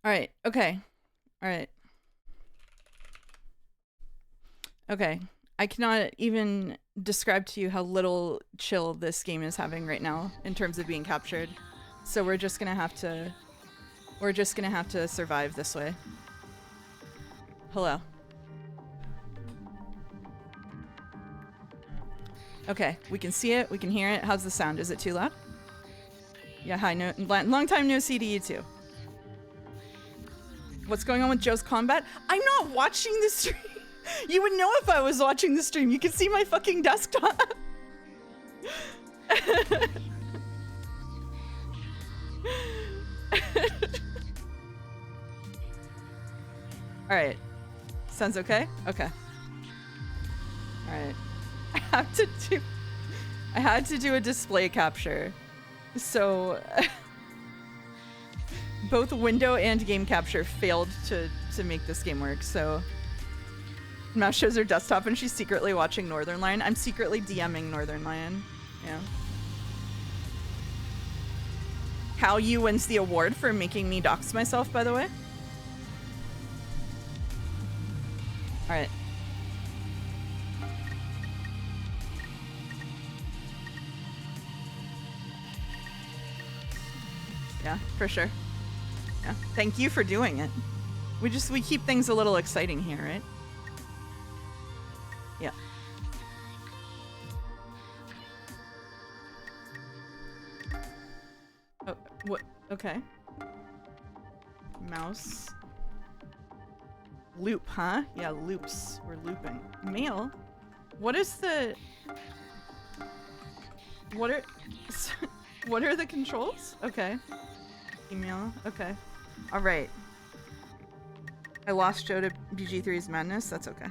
Alright, okay. Alright. Okay. I cannot even describe to you how little chill this game is having right now in terms of being captured. So we're just gonna have to survive this way. Hello. Okay, we can see it, we can hear it. How's the sound? Is it too loud? Yeah, hi, long time no see to you too. What's going on with Joe's combat? I'm not watching the stream. You would know if I was watching the stream. You can see my fucking desktop. Alright. Sounds okay? Okay. Alright. I had to do a display capture. So both window and game capture failed to make this game work, so Mouse shows her desktop and she's secretly watching Northern Lion. I'm secretly DMing Northern Lion. Yeah. How you wins the award for making me dox myself, by the way. Alright. Yeah, for sure. Yeah. Thank you for doing it. We keep things a little exciting here, right? Yeah. Oh, what? Okay. Mouse. Loop, huh? Yeah, loops. We're looping. Mail? What is the... What are the controls? Okay. Email. Okay. Alright. I lost Joe to BG3's madness. That's okay.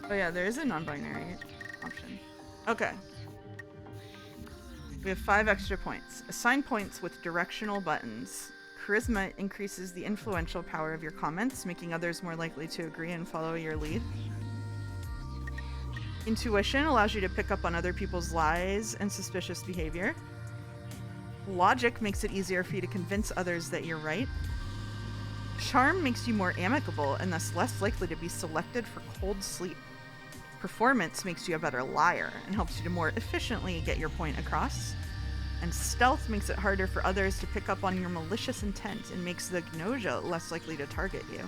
Oh yeah, there is a non-binary option. Okay. We have 5 extra points. Assign points with directional buttons. Charisma increases the influential power of your comments, making others more likely to agree and follow your lead. Intuition allows you to pick up on other people's lies and suspicious behavior. Logic makes it easier for you to convince others that you're right. Charm makes you more amicable and thus less likely to be selected for cold sleep. Performance makes you a better liar and helps you to more efficiently get your point across. And stealth makes it harder for others to pick up on your malicious intent and makes the Gnosia less likely to target you.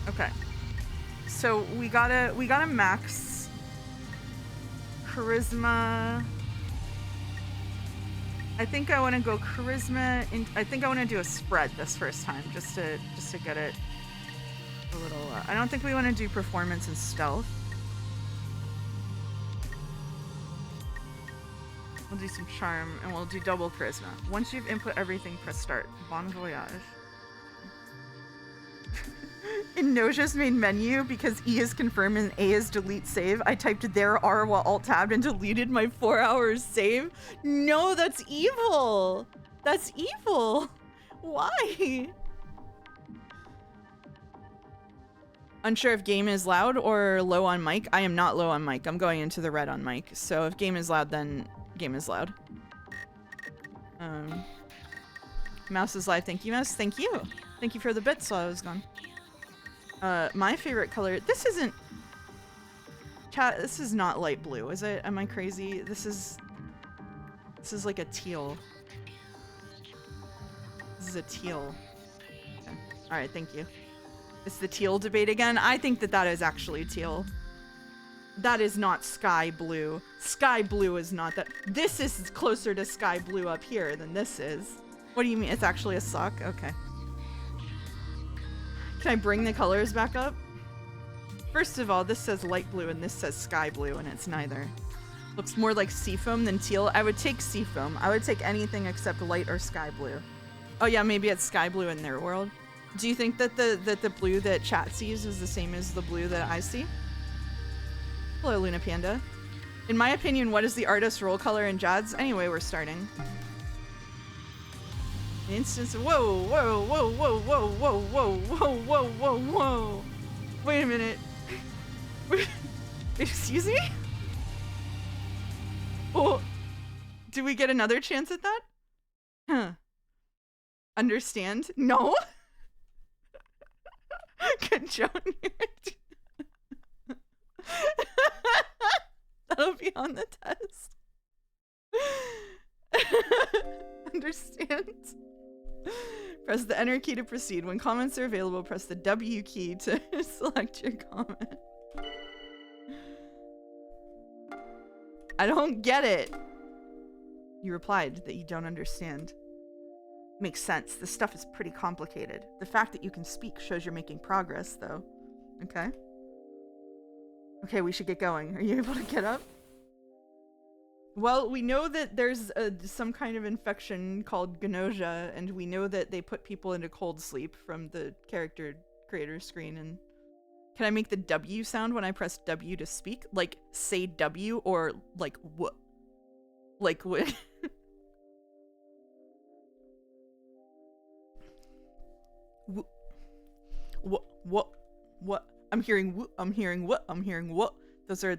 Okay. So we gotta max charisma. I think I want to go charisma. I think I want to do a spread this first time, just to get it a little. I don't think we want to do performance and stealth. We'll do some charm and we'll do double charisma. Once you've input everything, press start. Bon voyage. In Nosia's main menu, because E is confirm and A is delete save, I typed there R while alt tabbed and deleted my 4 hours save. No, that's evil. That's evil. Why? Unsure if game is loud or low on mic. I am not low on mic. I'm going into the red on mic. So if game is loud, then game is loud. Mouse is live. Thank you, Mouse. Thank you. Thank you for the bits while I was gone. My favorite color. This isn't... Chat, this is not light blue, is it? Am I crazy? This is like a teal. This is a teal. Okay. Alright, thank you. It's the teal debate again. I think that is actually teal. That is not sky blue. Sky blue is not that. This is closer to sky blue up here than this is. What do you mean? It's actually a sock? Okay. Can I bring the colors back up? First of all, this says light blue and this says sky blue, and it's neither. Looks more like seafoam than teal. I would take seafoam. I would take anything except light or sky blue. Oh yeah, maybe it's sky blue in their world. Do you think that the blue that chat sees is the same as the blue that I see? Hello, Luna Panda. In my opinion, what is the artist role color in Jad's? Anyway, we're starting. Instance. Whoa, whoa, whoa, whoa, whoa, whoa, whoa, whoa, whoa, whoa, whoa. Wait a minute. Excuse me? Oh, do we get another chance at that? Huh. Understand? No? Could Joan hear it? That'll be on the test. Understand? Press the enter key to proceed. When comments are available, press the W key to select your comment. I don't get it. You replied that you don't understand. Makes sense. This stuff is pretty complicated. The fact that you can speak shows you're making progress, though. Okay. Okay, we should get going. Are you able to get up? Well, we know that there's some kind of infection called Gnosia, and we know that they put people into cold sleep from the character creator screen. And can I make the W sound when I press W to speak? Like, say W, or like what? Like what? What? I'm hearing what? I'm hearing what? I'm hearing what? Those are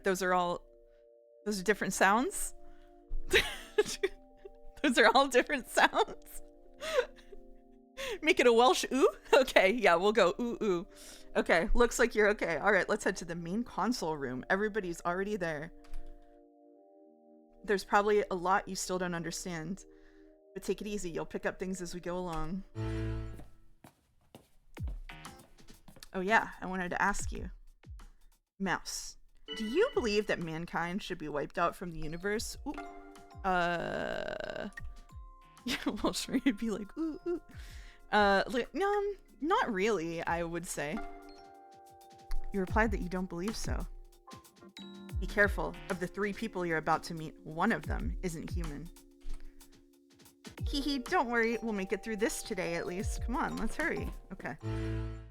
different sounds. Those are all different sounds. Make it a Welsh ooh? Okay, yeah, we'll go ooh ooh. Okay, looks like you're okay. All right, let's head to the main console room. Everybody's already there. There's probably a lot you still don't understand, but take it easy. You'll pick up things as we go along. Oh yeah, I wanted to ask you. Mouse, do you believe that mankind should be wiped out from the universe? Ooh. Yeah, well, sure, you'd be like, ooh, ooh. No, not really, I would say. You replied that you don't believe so. Be careful. Of the 3 people you're about to meet, one of them isn't human. Hee, don't worry. We'll make it through this today, at least. Come on, let's hurry. Okay.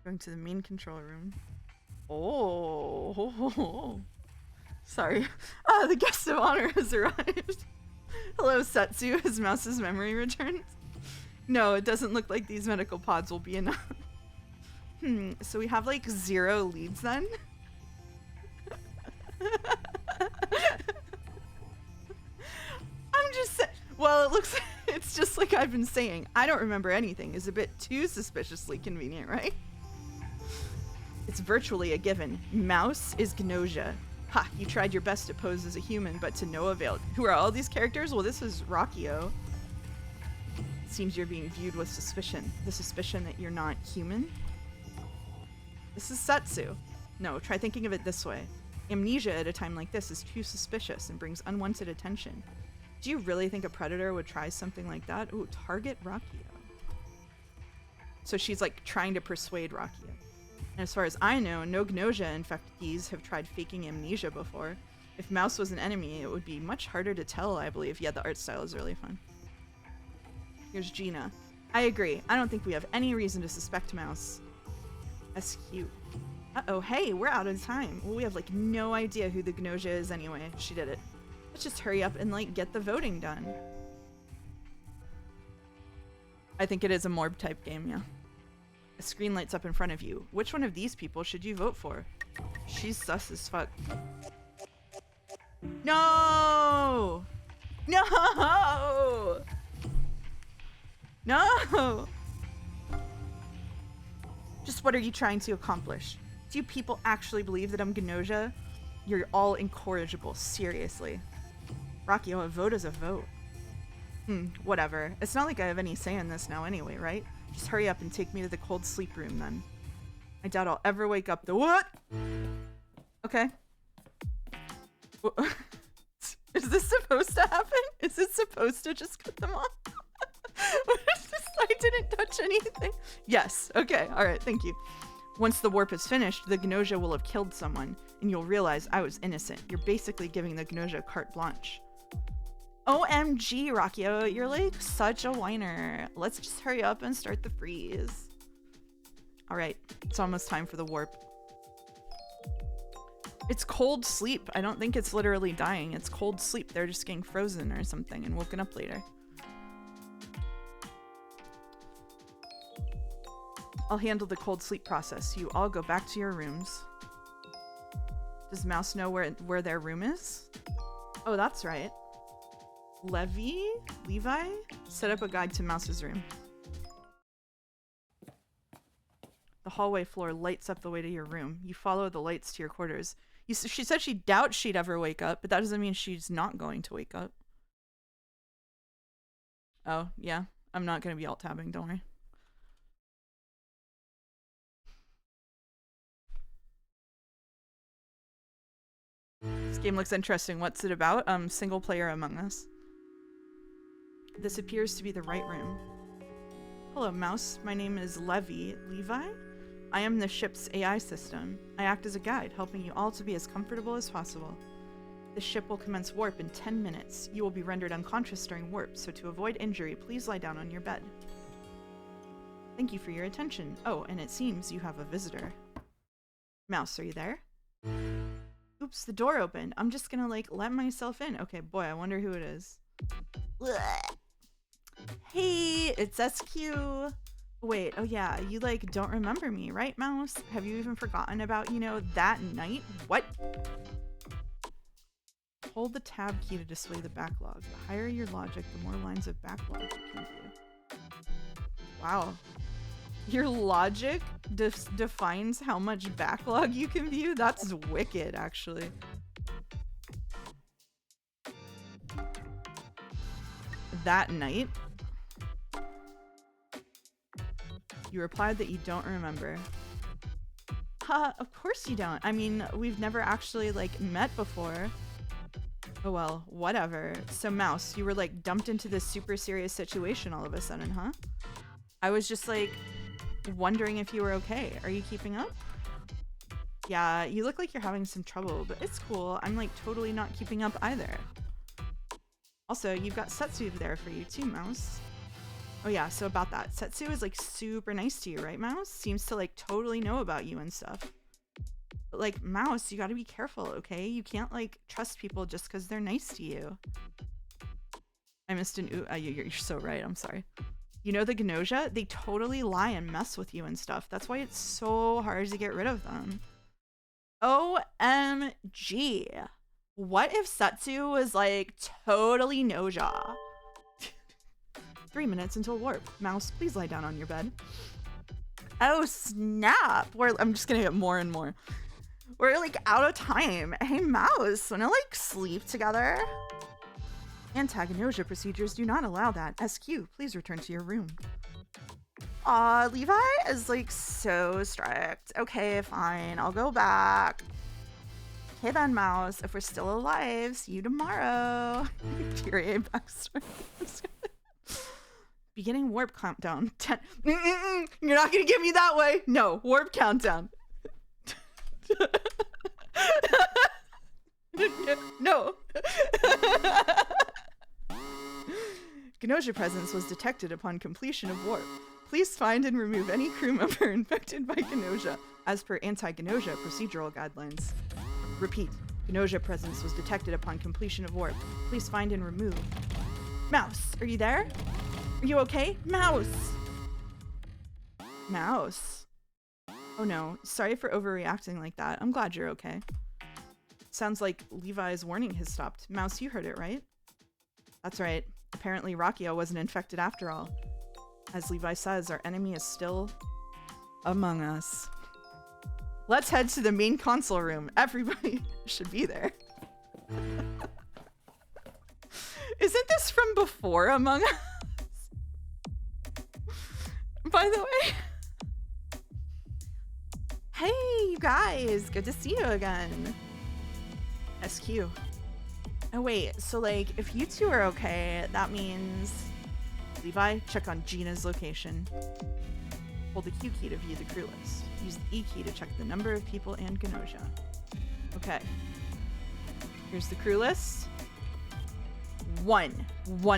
Going to the main control room. Oh. Sorry. Ah, the guest of honor has arrived. Hello, Setsu. His mouse's memory returned. No, it doesn't look like these medical pods will be enough. So we have like 0 leads then? I'm just saying. Well, it looks like it's just like I've been saying. I don't remember anything is a bit too suspiciously convenient, right? It's virtually a given. Mouse is Gnosia. Ha, you tried your best to pose as a human, but to no avail. Who are all these characters? Well, this is Rockio. Seems you're being viewed with suspicion. The suspicion that you're not human? This is Setsu. No, try thinking of it this way. Amnesia at a time like this is too suspicious and brings unwanted attention. Do you really think a predator would try something like that? Ooh, target Rockio. So she's like trying to persuade Rockio. And as far as I know, no Gnosia infectees have tried faking amnesia before. If Mouse was an enemy, it would be much harder to tell, I believe. Yeah, the art style is really fun. Here's Gina. I agree. I don't think we have any reason to suspect Mouse. That's cute. Uh-oh, hey, we're out of time. Well, we have like no idea who the Gnosia is anyway. She did it. Let's just hurry up and like get the voting done. I think it is a Morb type game, yeah. A screen lights up in front of you. Which one of these people should you vote for? She's sus as fuck. No! No! No! Just what are you trying to accomplish? Do you people actually believe that I'm Gnosia? You're all incorrigible, seriously. Rockio, a vote is a vote. Whatever. It's not like I have any say in this now anyway, right? Just hurry up and take me to the cold sleep room then. I doubt I'll ever wake up the what? Okay. Is this supposed to happen? Is it supposed to just cut them off? What is this? I didn't touch anything. Yes. Okay. All right. Thank you. Once the warp is finished, the Gnosia will have killed someone, and you'll realize I was innocent. You're basically giving the Gnosia carte blanche. OMG, Rockio, you're like such a whiner. Let's just hurry up and start the freeze. All right. It's almost time for the warp. It's cold sleep. I don't think it's literally dying. It's cold sleep. They're just getting frozen or something and woken up later. I'll handle the cold sleep process. You all go back to your rooms. Does Mouse know where their room is? Oh, that's right. Levi? Set up a guide to Mouse's room. The hallway floor lights up the way to your room. You follow the lights to your quarters. She said she doubts she'd ever wake up, but that doesn't mean she's not going to wake up. Oh, yeah. I'm not going to be alt-tabbing, don't worry. This game looks interesting. What's it about? Single player Among Us. This appears to be the right room. Hello, Mouse. My name is Levi? I am the ship's AI system. I act as a guide, helping you all to be as comfortable as possible. The ship will commence warp in 10 minutes. You will be rendered unconscious during warp, so to avoid injury, please lie down on your bed. Thank you for your attention. Oh, and it seems you have a visitor. Mouse, are you there? Oops, the door opened. I'm just gonna, like, let myself in. Okay, boy, I wonder who it is. Hey, it's SQ. Wait, oh yeah, you, like, don't remember me, right, Mouse? Have you even forgotten about, you know, that night? What? Hold the tab key to display the backlog. The higher your logic, the more lines of backlog you can view. Wow. Your logic defines how much backlog you can view? That's wicked, actually. That night, you replied that you don't remember. Of course you don't. I mean, we've never actually, like, met before. Oh well, whatever. So Mouse, you were, like, dumped into this super serious situation all of a sudden, huh? I was just, like, wondering if you were okay. Are you keeping up? Yeah, you look like you're having some trouble, but it's cool. I'm, like, totally not keeping up either. Also, you've got Setsu there for you too, Mouse. Oh yeah, so about that. Setsu is, like, super nice to you, right, Mouse? Seems to, like, totally know about you and stuff. But, like, Mouse, you gotta be careful, okay? You can't, like, trust people just because they're nice to you. I missed an ooh. You're so right, I'm sorry. You know the Gnosia? They totally lie and mess with you and stuff. That's why it's so hard to get rid of them. OMG. What if Setsu was, like, totally Gnosia? 3 minutes until warp. Mouse, please lie down on your bed. Oh, snap. I'm just gonna get more and more. We're, like, out of time. Hey, Mouse, wanna, like, sleep together? Anti-Gnosia procedures do not allow that. SQ, please return to your room. Aw, Levi is, like, so strict. Okay, fine. I'll go back. Okay then, Mouse. If we're still alive, see you tomorrow. Period. Backstory. Beginning warp countdown. 10. You're not gonna get me that way. No, warp countdown. No. Gnosia presence was detected upon completion of warp. Please find and remove any crew member infected by Gnosia, as per anti-Gnosia procedural guidelines. Repeat. Gnosia presence was detected upon completion of warp. Please find and remove. Mouse, are you there? Are you okay? Mouse! Mouse. Oh no, sorry for overreacting like that. I'm glad you're okay. Sounds like Levi's warning has stopped. Mouse, you heard it, right? That's right. Apparently Rakio wasn't infected after all. As Levi says, our enemy is still among us. Let's head to the main console room. Everybody should be there. Isn't this from before Among Us? By the way. Hey, you guys. Good to see you again. SQ. Oh, wait. So, like, if you two are okay, that means... Levi, check on Gina's location. Hold the Q key to view the crew list. Use the E key to check the number of people and Gnosia. Okay. Here's the crew list. One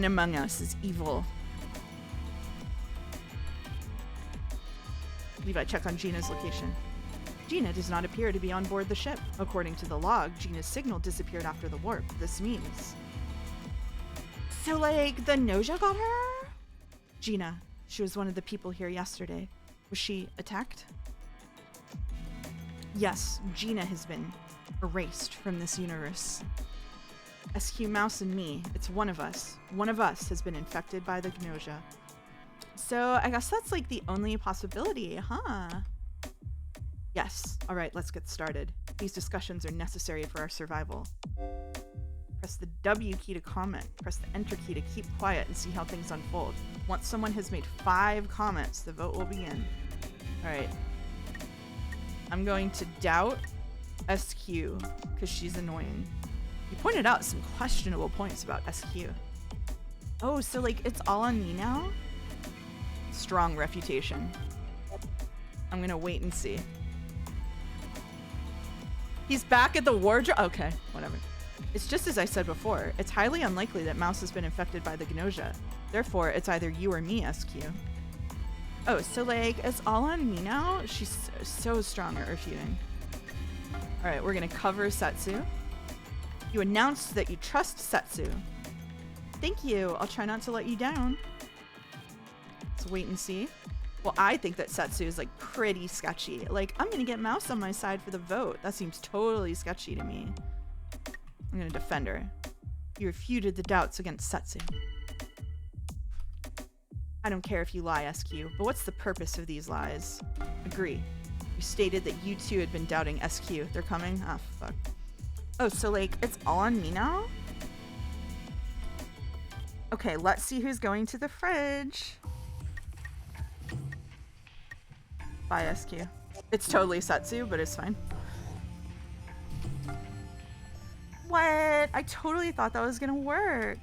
among us is evil. Levi, check on Gina's location. Gina does not appear to be on board the ship. According to the log, Gina's signal disappeared after the warp. This means... So, like, the Gnosia got her? Gina. She was one of the people here yesterday. Was she attacked? Yes, Gina has been erased from this universe. SQ, Mouse, and me. It's one of us. One of us has been infected by the Gnosia. So I guess that's like the only possibility, huh? Yes. All right, let's get started. These discussions are necessary for our survival. Press the W key to comment. Press the Enter key to keep quiet and see how things unfold. Once someone has made 5 comments, the vote will begin. All right. I'm going to doubt SQ because she's annoying. You pointed out some questionable points about SQ. Oh, so like it's all on me now? Strong refutation. I'm gonna wait and see. He's back at the wardrobe. Okay, whatever. It's just as I said before. It's highly unlikely that Mouse has been infected by the Gnosia. Therefore, it's either you or me, SQ. Oh, so like it's all on me now? She's so strong at refuting. All right, we're gonna cover Setsu. You announced that you trust Setsu. Thank you. I'll try not to let you down. Let's wait and see. Well, I think that Setsu is like pretty sketchy. Like, I'm gonna get Mouse on my side for the vote. That seems totally sketchy to me. I'm gonna defend her. You refuted the doubts against Setsu. I don't care if you lie, SQ, but what's the purpose of these lies? Agree. You stated that you two had been doubting SQ. They're coming? Ah, fuck. Oh, so like, it's all on me now? Okay, let's see who's going to the fridge. Bye, SQ. It's totally Setsu, but it's fine. What? I totally thought that was gonna work.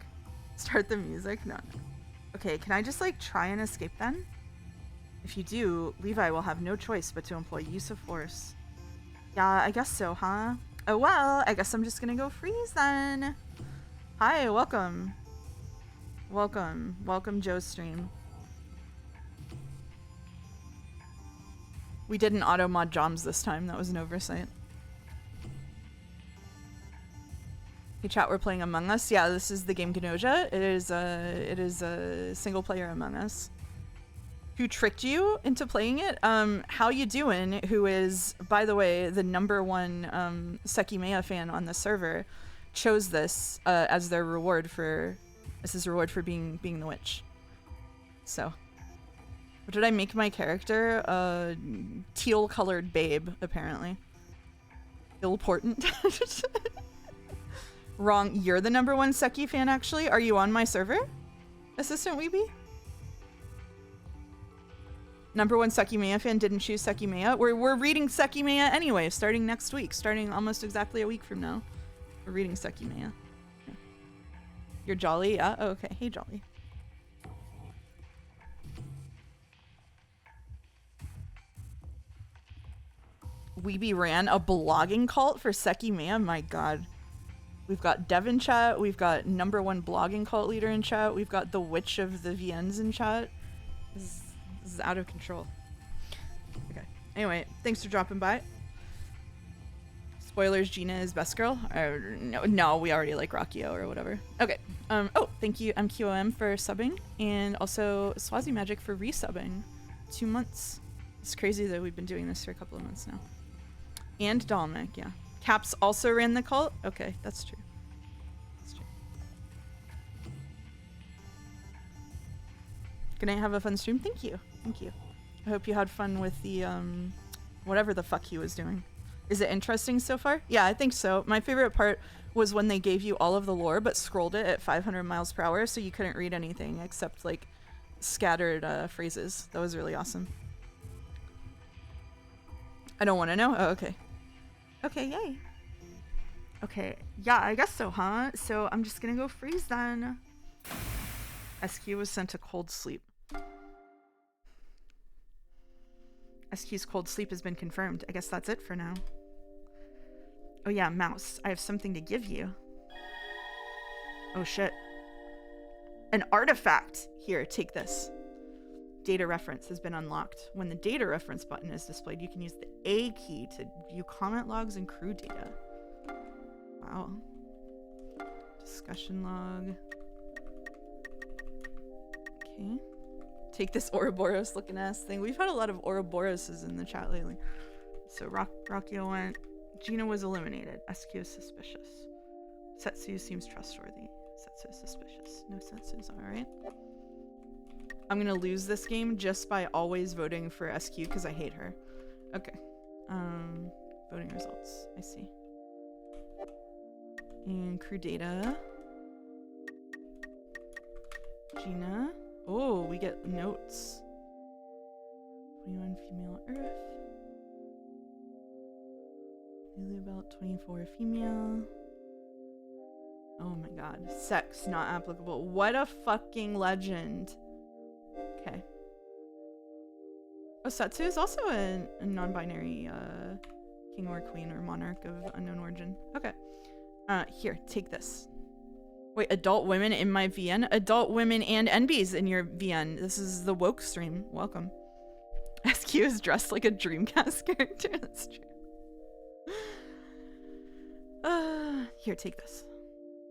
Start the music? No. Okay, can I just like try and escape then? If you do, Levi will have no choice but to employ use of force. Yeah, I guess so, huh? Oh well, I guess I'm just gonna go freeze then. Hi, welcome. Welcome. Welcome, Joe's stream. We didn't auto mod Joms this time. That was an oversight. Hey chat, we're playing Among Us. Yeah, this is the game Gnosia. It is a single player Among Us. Who tricked you into playing it? How you doing? Who is, by the way, the #1 Sekimea fan on the server, chose this as their reward for being the witch. So, what did I make my character? Teal-colored babe, apparently. Ill-portent. Wrong. You're the #1 Seki fan, actually. Are you on my server, Assistant Weeby? #1 Sekimea fan didn't choose Sekimea. We're reading Sekimea anyway, starting next week. Starting almost exactly a week from now. We're reading Sekimea. Okay. You're Jolly? Yeah? Oh, okay. Hey, Jolly. Weeby ran a blogging cult for Sekimea? My god. We've got Dev in chat. We've got #1 blogging cult leader in chat. We've got the Witch of the VNs in chat. This is out of control. Okay. Anyway, thanks for dropping by. Spoilers, Gina is best girl. No, we already like Rockio or whatever. Okay. Oh, thank you MQOM for subbing, and also Swazi Magic for resubbing. 2 months. It's crazy that we've been doing this for a couple of months now. And Dalmek, yeah. Caps also ran the cult? Okay, that's true. That's true. Good night, have a fun stream. Thank you. Thank you. I hope you had fun with the, whatever the fuck he was doing. Is it interesting so far? Yeah, I think so. My favorite part was when they gave you all of the lore, but scrolled it at 500 miles per hour, so you couldn't read anything except, like, scattered phrases. That was really awesome. I don't want to know? Oh, okay. Okay, yay. Okay, yeah, I guess so, huh? So I'm just gonna go freeze then. SQ was sent to cold sleep. SQ's cold sleep has been confirmed. I guess that's it for now. Oh yeah, Mouse, I have something to give you. Oh shit. An artifact! Here, take this. Data reference has been unlocked. When the data reference button is displayed, you can use the A key to view comment logs and crew data. Wow. Discussion log. Okay. Take this Ouroboros looking ass thing. We've had a lot of Ouroboroses in the chat lately. So Rockio went. Gina was eliminated. SQ is suspicious. Setsu seems trustworthy. Setsu is suspicious. No Setsu's alright. I'm gonna lose this game just by always voting for SQ because I hate her. Okay. Voting results. I see. And crew data. Gina. Oh, we get notes. 21 female Earth. Lulu 24 female. Oh my god. Sex not applicable. What a fucking legend. Okay. Osetsu is also a non-binary king or queen or monarch of unknown origin. Okay. Here, take this. Wait, adult women in my VN? Adult women and NBs in your VN. This is the woke stream. Welcome. SQ is dressed like a Dreamcast character. That's true. Here, take this.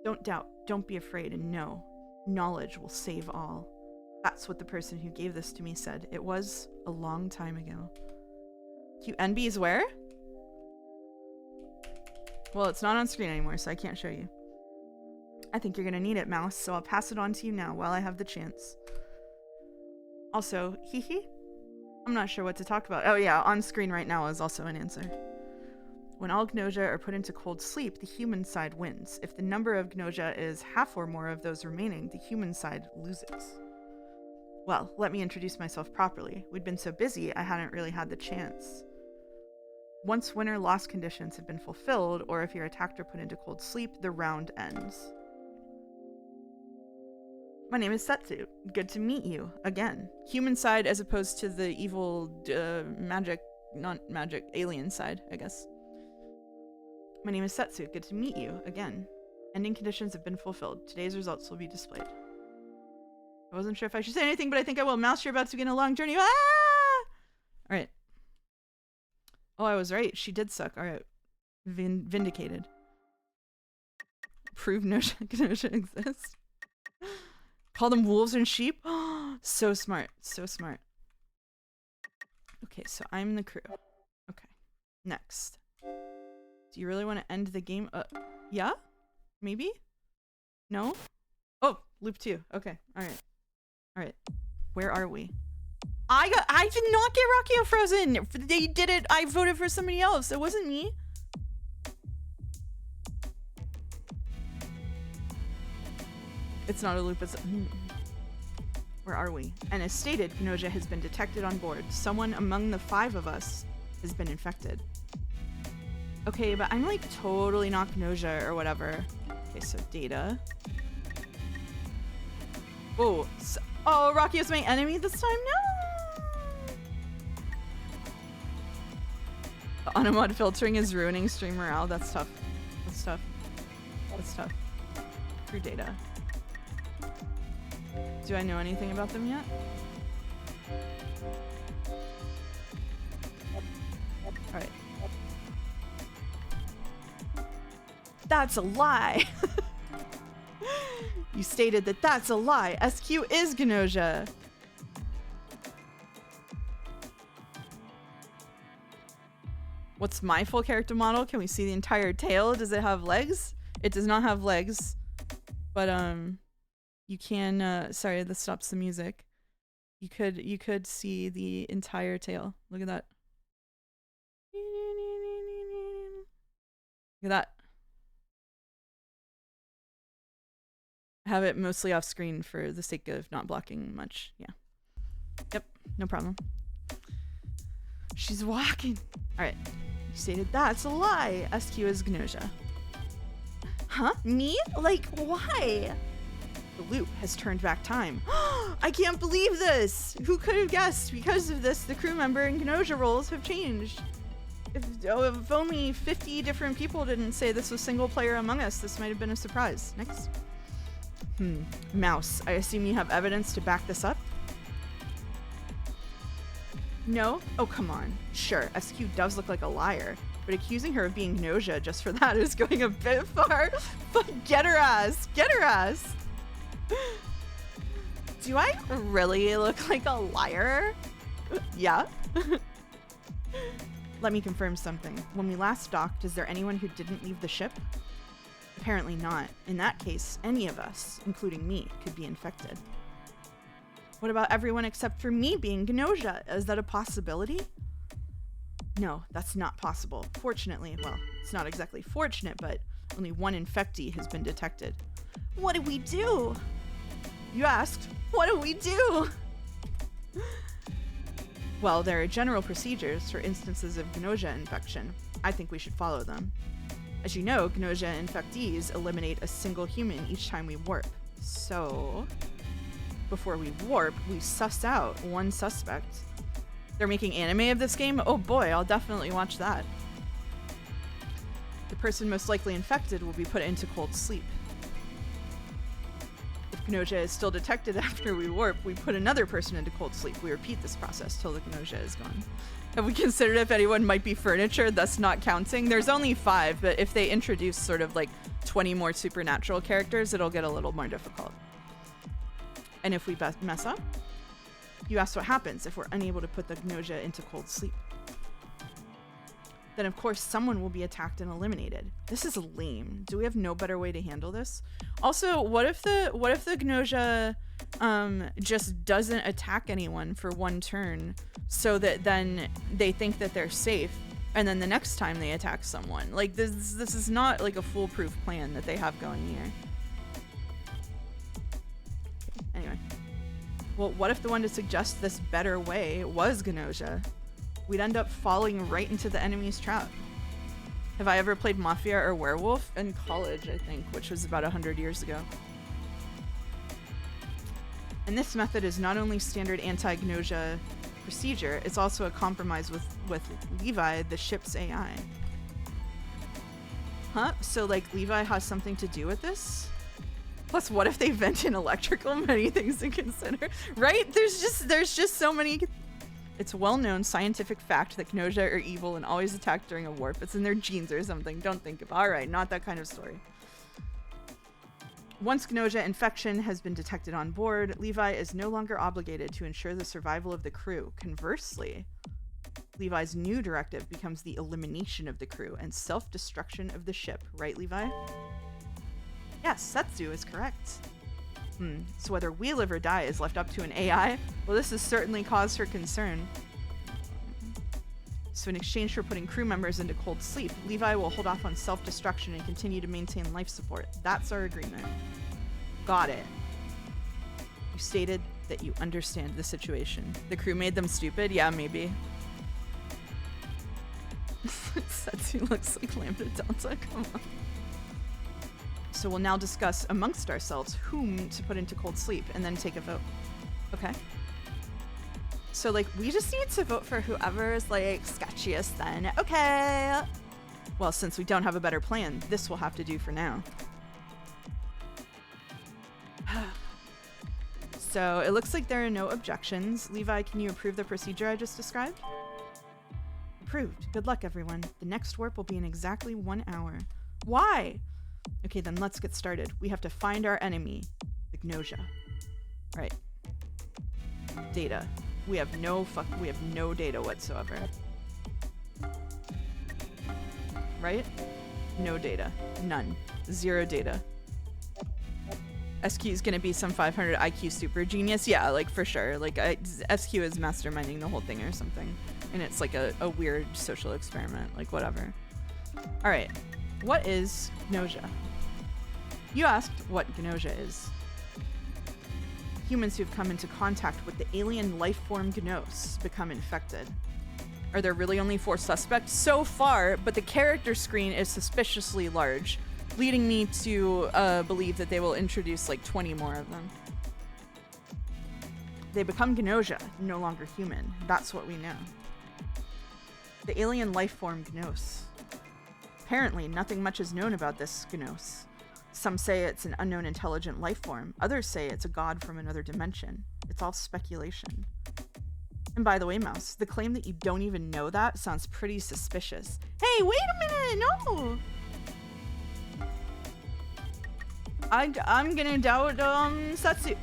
Don't doubt. Don't be afraid. And know, knowledge will save all. That's what the person who gave this to me said. It was a long time ago. Cute NBs where? Well, it's not on screen anymore, so I can't show you. I think you're gonna need it, Mouse, so I'll pass it on to you now while I have the chance. Also, hee. I'm not sure what to talk about. Oh yeah, on screen right now is also an answer. When all Gnosia are put into cold sleep, the human side wins. If the number of Gnosia is half or more of those remaining, the human side loses. Well, let me introduce myself properly. We'd been so busy, I hadn't really had the chance. Once winner-loss conditions have been fulfilled, or if you're attacked or put into cold sleep, the round ends. My name is Setsu. Good to meet you, again. Human side as opposed to the evil, alien side, I guess. My name is Setsu. Good to meet you, again. Ending conditions have been fulfilled. Today's results will be displayed. I wasn't sure if I should say anything, but I think I will. Mouse, you're about to begin a long journey. Ah! Alright. Oh, I was right. She did suck. Alright. Vindicated. Prove Gnosia exists. Call them wolves and sheep? So smart. So smart. Okay, so I'm the crew. Okay. Next. Do you really want to end the game? Yeah? Maybe? No? Oh, loop 2. Okay. Alright. Alright. Where are we? I did not get Rocky Frozen! They did it. I voted for somebody else. It wasn't me. It's not a loop. It's... Where are we? And as stated, Gnosia has been detected on board. Someone among the 5 of us has been infected. Okay, but I'm like totally not Gnosia or whatever. Okay, so data. Oh, oh, Rocky is my enemy this time? No! The automod filtering is ruining stream morale. That's tough. That's tough. That's tough. True data. Do I know anything about them yet? Alright. That's a lie! You stated that that's a lie. SQ is Gnosia. What's my full character model? Can we see the entire tail? Does it have legs? It does not have legs. But you can sorry, this stops the music. You could see the entire tail. Look at that. Look at that. Have it mostly off screen for the sake of not blocking much. Yeah. Yep, no problem. She's walking. Alright. You stated that's a lie. SQ is Gnosia. Huh? Me? Like, why? The loop has turned back time. I can't believe this! Who could have guessed? Because of this, the crew member and Gnosia roles have changed. If only 50 different people didn't say this was single player Among Us, this might have been a surprise. Next. Mouse, I assume you have evidence to back this up? No? Oh, come on. Sure, SQ does look like a liar, but accusing her of being Gnosia just for that is going a bit far. Get her ass! Get her ass! Do I really look like a liar? Yeah? Let me confirm something. When we last docked, is there anyone who didn't leave the ship? Apparently not. In that case, any of us, including me, could be infected. What about everyone except for me being Gnosia? Is that a possibility? No, that's not possible. Fortunately, well, it's not exactly fortunate, but only one infectee has been detected. What do we do? You asked, what do we do? Well, there are general procedures for instances of Gnosia infection. I think we should follow them. As you know, Gnosia infectees eliminate a single human each time we warp. So, before we warp, we suss out one suspect. They're making anime of this game? Oh boy, I'll definitely watch that. The person most likely infected will be put into cold sleep. If Gnosia is still detected after we warp, we put another person into cold sleep. We repeat this process till the Gnosia is gone. Have we considered if anyone might be furniture, thus not counting? There's only 5, but if they introduce sort of like 20 more supernatural characters, it'll get a little more difficult. And if we mess up? You asked what happens if we're unable to put the Gnosia into cold sleep. Then of course someone will be attacked and eliminated. This is lame. Do we have no better way to handle this? Also, what if the Gnosia just doesn't attack anyone for one turn, so that then they think that they're safe, and then the next time they attack someone? Like this is not like a foolproof plan that they have going here. Okay, anyway. Well, what if the one to suggest this better way was Gnosia? We'd end up falling right into the enemy's trap. Have I ever played Mafia or Werewolf? In college, I think, which was about 100 years ago. And this method is not only standard anti-Gnosia procedure, it's also a compromise with Levi, the ship's AI. Huh? So, like, Levi has something to do with this? Plus, what if they vent in electrical? Many things to consider. Right? There's just so many... It's a well-known scientific fact that Gnosia are evil and always attack during a warp. It's in their genes or something. Don't think of it. Alright, not that kind of story. Once Gnosia infection has been detected on board, Levi is no longer obligated to ensure the survival of the crew. Conversely, Levi's new directive becomes the elimination of the crew and self-destruction of the ship. Right, Levi? Yes, Setsu is correct. So whether we live or die is left up to an AI? Well, this is certainly cause for concern. So in exchange for putting crew members into cold sleep, Levi will hold off on self-destruction and continue to maintain life support. That's our agreement. Got it. You stated that you understand the situation. The crew made them stupid? Yeah, maybe. Setsu looks like Lambda Delta, come on. So we'll now discuss amongst ourselves whom to put into cold sleep and then take a vote. Okay. So, like, we just need to vote for whoever's, like, sketchiest then. Okay. Well, since we don't have a better plan, this will have to do for now. So, it looks like there are no objections. Levi, can you approve the procedure I just described? Approved. Good luck, everyone. The next warp will be in exactly 1 hour. Why? Okay, then let's get started. We have to find our enemy, the Gnosia. Right. Data. We have no data whatsoever. Right? No data. None. 0 data. SQ is gonna be some 500 IQ super genius. Yeah, like for sure. Like SQ is masterminding the whole thing or something. And it's like a weird social experiment. Like whatever. Alright. What is Gnosia? You asked what Gnosia is. Humans who've come into contact with the alien life form Gnos become infected. Are there really only 4 suspects so far, but the character screen is suspiciously large, leading me to believe that they will introduce like 20 more of them. They become Gnosia, no longer human. That's what we know. The alien life form Gnos. Apparently, nothing much is known about this Gnos. Some say it's an unknown intelligent life form. Others say it's a god from another dimension. It's all speculation. And by the way, Mouse, the claim that you don't even know that sounds pretty suspicious. Hey, wait a minute! No! I'm gonna doubt, Setsu.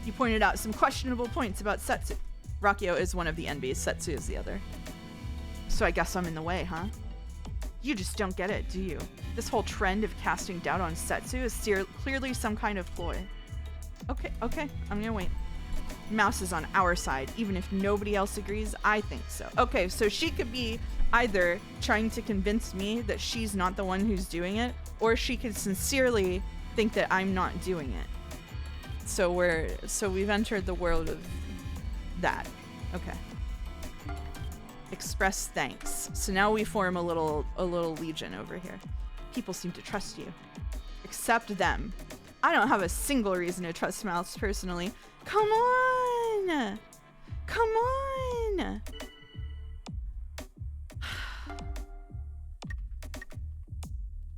You pointed out some questionable points about Setsu. Rakio is one of the NBs, Setsu is the other. So I guess I'm in the way, huh? You just don't get it, do you? This whole trend of casting doubt on Setsu is clearly some kind of ploy. Okay, I'm gonna wait. Mouse is on our side, even if nobody else agrees. I think so. Okay, so she could be either trying to convince me that she's not the one who's doing it, or she could sincerely think that I'm not doing it. So we've entered the world of that. Okay. Express thanks. So now we form a little legion over here. People seem to trust you. Accept them. I don't have a single reason to trust Mouse personally. Come on! Come on!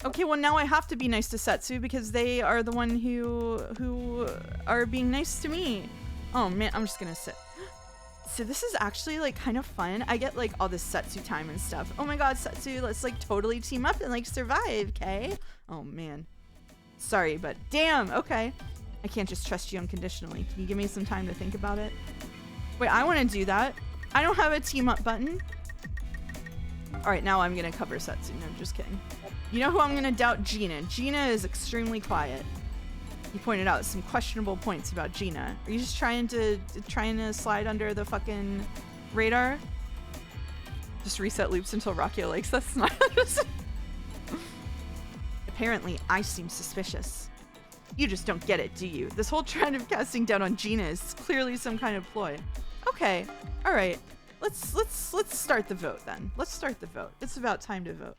Okay, well now I have to be nice to Setsu because they are the one who are being nice to me. Oh man, I'm just gonna sit. So this is actually like kind of fun. I get like all this Setsu time and stuff. Oh my god, Setsu, let's like totally team up and like survive, okay? Oh man. Sorry, but damn, okay. I can't just trust you unconditionally. Can you give me some time to think about it? Wait, I want to do that. I don't have a team up button. All right, now I'm going to cover Setsu. No, I'm just kidding. You know who I'm going to doubt? Gina. Gina is extremely quiet. You pointed out some questionable points about Gina. Are you just trying to slide under the fucking radar? Just reset loops until Rakio likes us? Apparently, I seem suspicious. You just don't get it, do you? This whole trend of casting doubt on Gina is clearly some kind of ploy. Okay, all right. Let's start the vote then. Let's start the vote. It's about time to vote.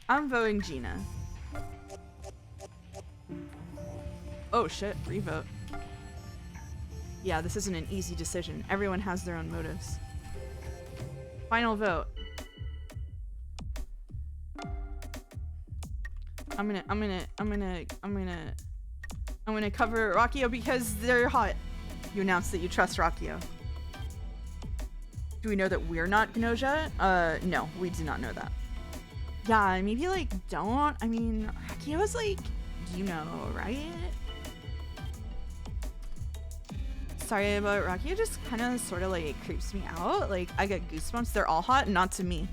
I'm voting Gina. Oh shit, revote. Yeah, this isn't an easy decision. Everyone has their own motives. Final vote. I'm gonna cover Rakio because they're hot. You announced that you trust Rakio. Do we know that we're not Gnosia? No, we do not know that. Yeah, maybe like don't. I mean, Rakio's like, you know, right? Sorry, but Rakio just kind of sort of like creeps me out. Like I get goosebumps. They're all hot, not to me.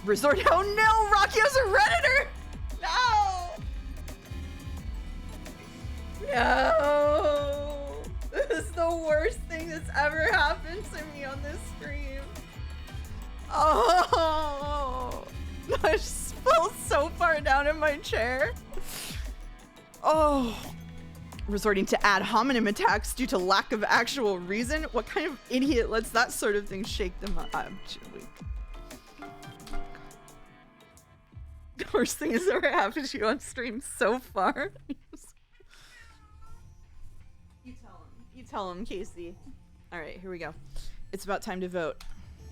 Resort. Oh no, Rakio's a Redditor! No! No! This is the worst thing that's ever happened to me on this stream. Oh! I just fell so far down in my chair. Oh. Resorting to ad hominem attacks due to lack of actual reason? What kind of idiot lets that sort of thing shake them up? I'm weak. The worst thing that's ever happened to you on stream so far. You tell him, Casey. All right, here we go. It's about time to vote.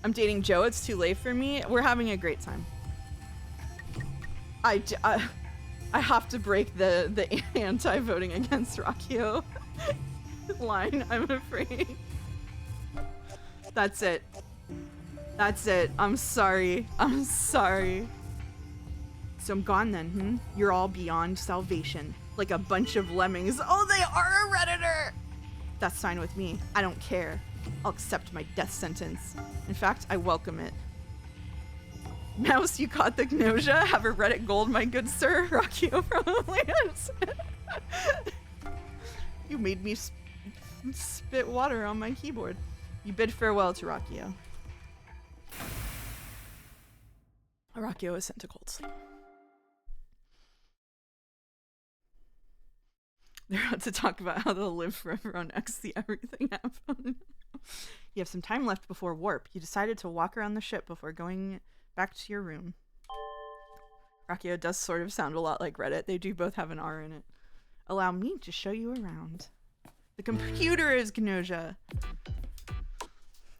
I'm dating Joe. It's too late for me. We're having a great time. I have to break the anti-voting against Rakio line, I'm afraid. That's it. That's it. I'm sorry. I'm sorry. So I'm gone then, You're all beyond salvation. Like a bunch of lemmings. Oh, they are a Redditor! That's fine with me. I don't care. I'll accept my death sentence. In fact, I welcome it. Mouse, you caught the Gnosia? Have a Reddit gold, my good sir. Rakio probably is. You made me spit water on my keyboard. You bid farewell to Rakio. Rakio is sent to cold sleep. They're about to talk about how they'll live forever on X, the everything happened. You have some time left before warp. You decided to walk around the ship before going back to your room. Rakio does sort of sound a lot like Reddit. They do both have an R in it. Allow me to show you around. The computer is Gnosia.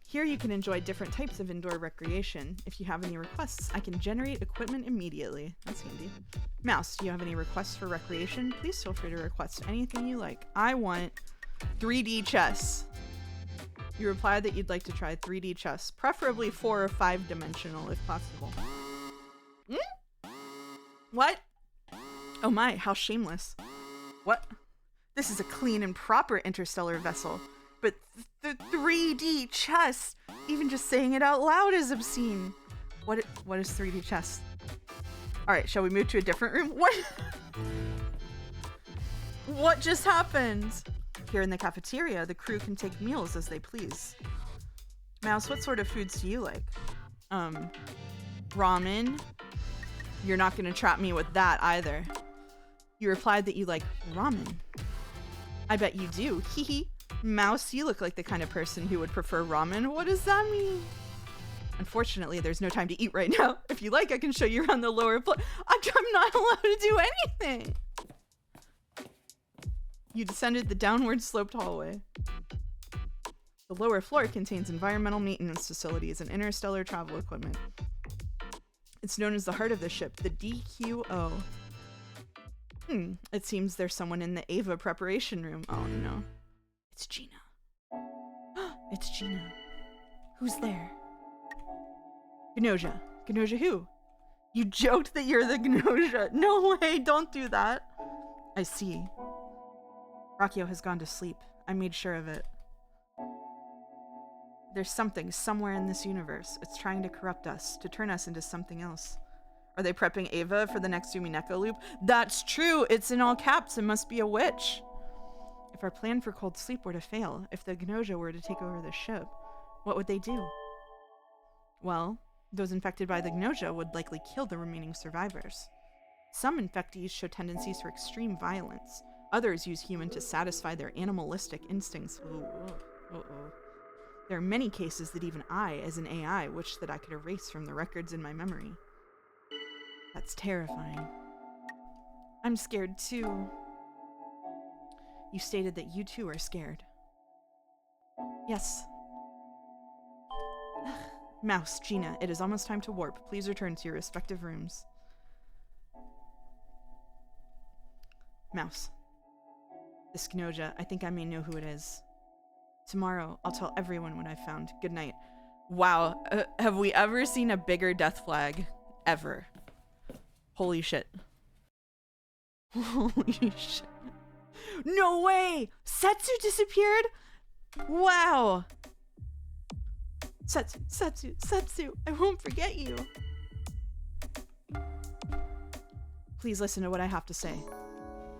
Here you can enjoy different types of indoor recreation. If you have any requests, I can generate equipment immediately. That's handy. Mouse, do you have any requests for recreation? Please feel free to request anything you like. I want 3D chess. You replied that you'd like to try 3D chess, preferably 4 or 5 dimensional if possible. What? Oh my, how shameless. What? This is a clean and proper interstellar vessel. But the 3D chess, Even just saying it out loud is obscene. What is 3D chess? All right, shall we move to a different room? What? What just happened? Here in the cafeteria, the crew can take meals as they please. Mouse, what sort of foods do you like? Ramen. You're not gonna trap me with that either. You replied that you like ramen. I bet you do. Hee. Mouse, you look like the kind of person who would prefer ramen. What does that mean? Unfortunately, there's no time to eat right now. If you like, I can show you around the lower floor. I'm not allowed to do anything. You descended the downward sloped hallway. The lower floor contains environmental maintenance facilities and interstellar travel equipment. It's known as the heart of the ship, the DQO. It seems there's someone in the Ava preparation room. Oh no. It's Gina. It's Gina. Who's there? Gnosia. Gnosia who? You joked that you're the Gnosia. No way, don't do that. I see. Rakio has gone to sleep. I made sure of it. There's something somewhere in this universe. It's trying to corrupt us, to turn us into something else. Are they prepping Ava for the next Umineko loop? That's true! It's in all caps. It must be a witch. If our plan for cold sleep were to fail, if the Gnosia were to take over the ship, what would they do? Well, those infected by the Gnosia would likely kill the remaining survivors. Some infectees show tendencies for extreme violence. Others use human to satisfy their animalistic instincts. There are many cases that even I, as an AI, wish that I could erase from the records in my memory. That's terrifying. I'm scared too. You stated that you too are scared. Yes. Mouse, Gina, it is almost time to warp. Please return to your respective rooms. Mouse. This Gnosia, I think I may know who it is. Tomorrow, I'll tell everyone what I found. Good night. Wow, have we ever seen a bigger death flag? Ever. Holy shit. Holy shit. No way! Setsu disappeared? Wow. Setsu, I won't forget you. Please listen to what I have to say.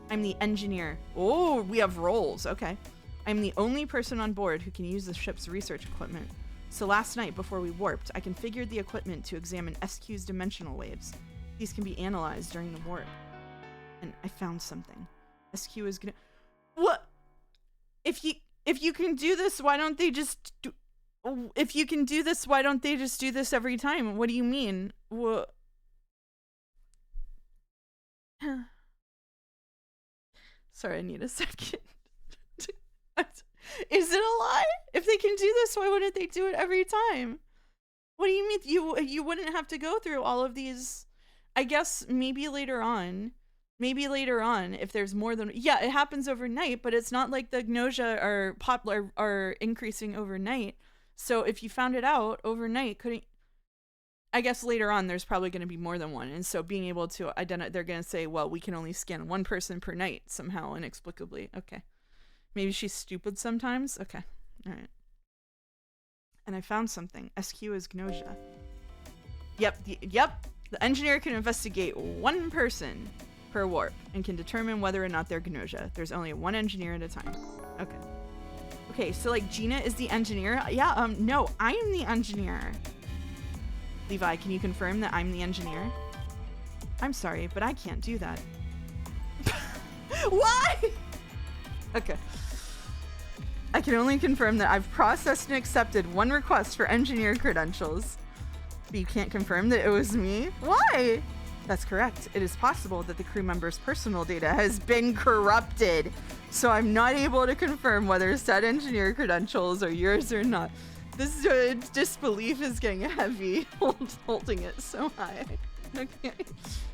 I'm the engineer. Oh, we have roles. Okay. I'm the only person on board who can use the ship's research equipment. So last night, before we warped, I configured the equipment to examine SQ's dimensional waves. These can be analyzed during the warp. And I found something. SQ is gonna... What? If you can do this, why don't they just do... If you can do this, why don't they just do this every time? What do you mean? What? Sorry, I need a second. Is it a lie? If they can do this, why wouldn't they do it every time? What do you mean? You wouldn't have to go through all of these. I guess maybe later on. Maybe later on, if there's more than... Yeah, it happens overnight, but it's not like the Gnosia are increasing overnight. So if you found it out overnight, couldn't... I guess later on, there's probably going to be more than one. And so being able to identify... They're going to say, well, we can only scan one person per night somehow, inexplicably. Okay. Maybe she's stupid sometimes? Okay. All right. And I found something. SQ is Gnosia. Yep. The engineer can investigate one person per warp and can determine whether or not they're Gnosia. There's only one engineer at a time. Okay. Okay, so like Gina is the engineer? Yeah, no, I'm the engineer. Levi, can you confirm that I'm the engineer? I'm sorry, but I can't do that. Why? Okay. I can only confirm that I've processed and accepted one request for engineer credentials. But you can't confirm that it was me? Why? That's correct. It is possible that the crew member's personal data has been corrupted. So I'm not able to confirm whether said engineer credentials are yours or not. This disbelief is getting heavy, holding it so high. Okay.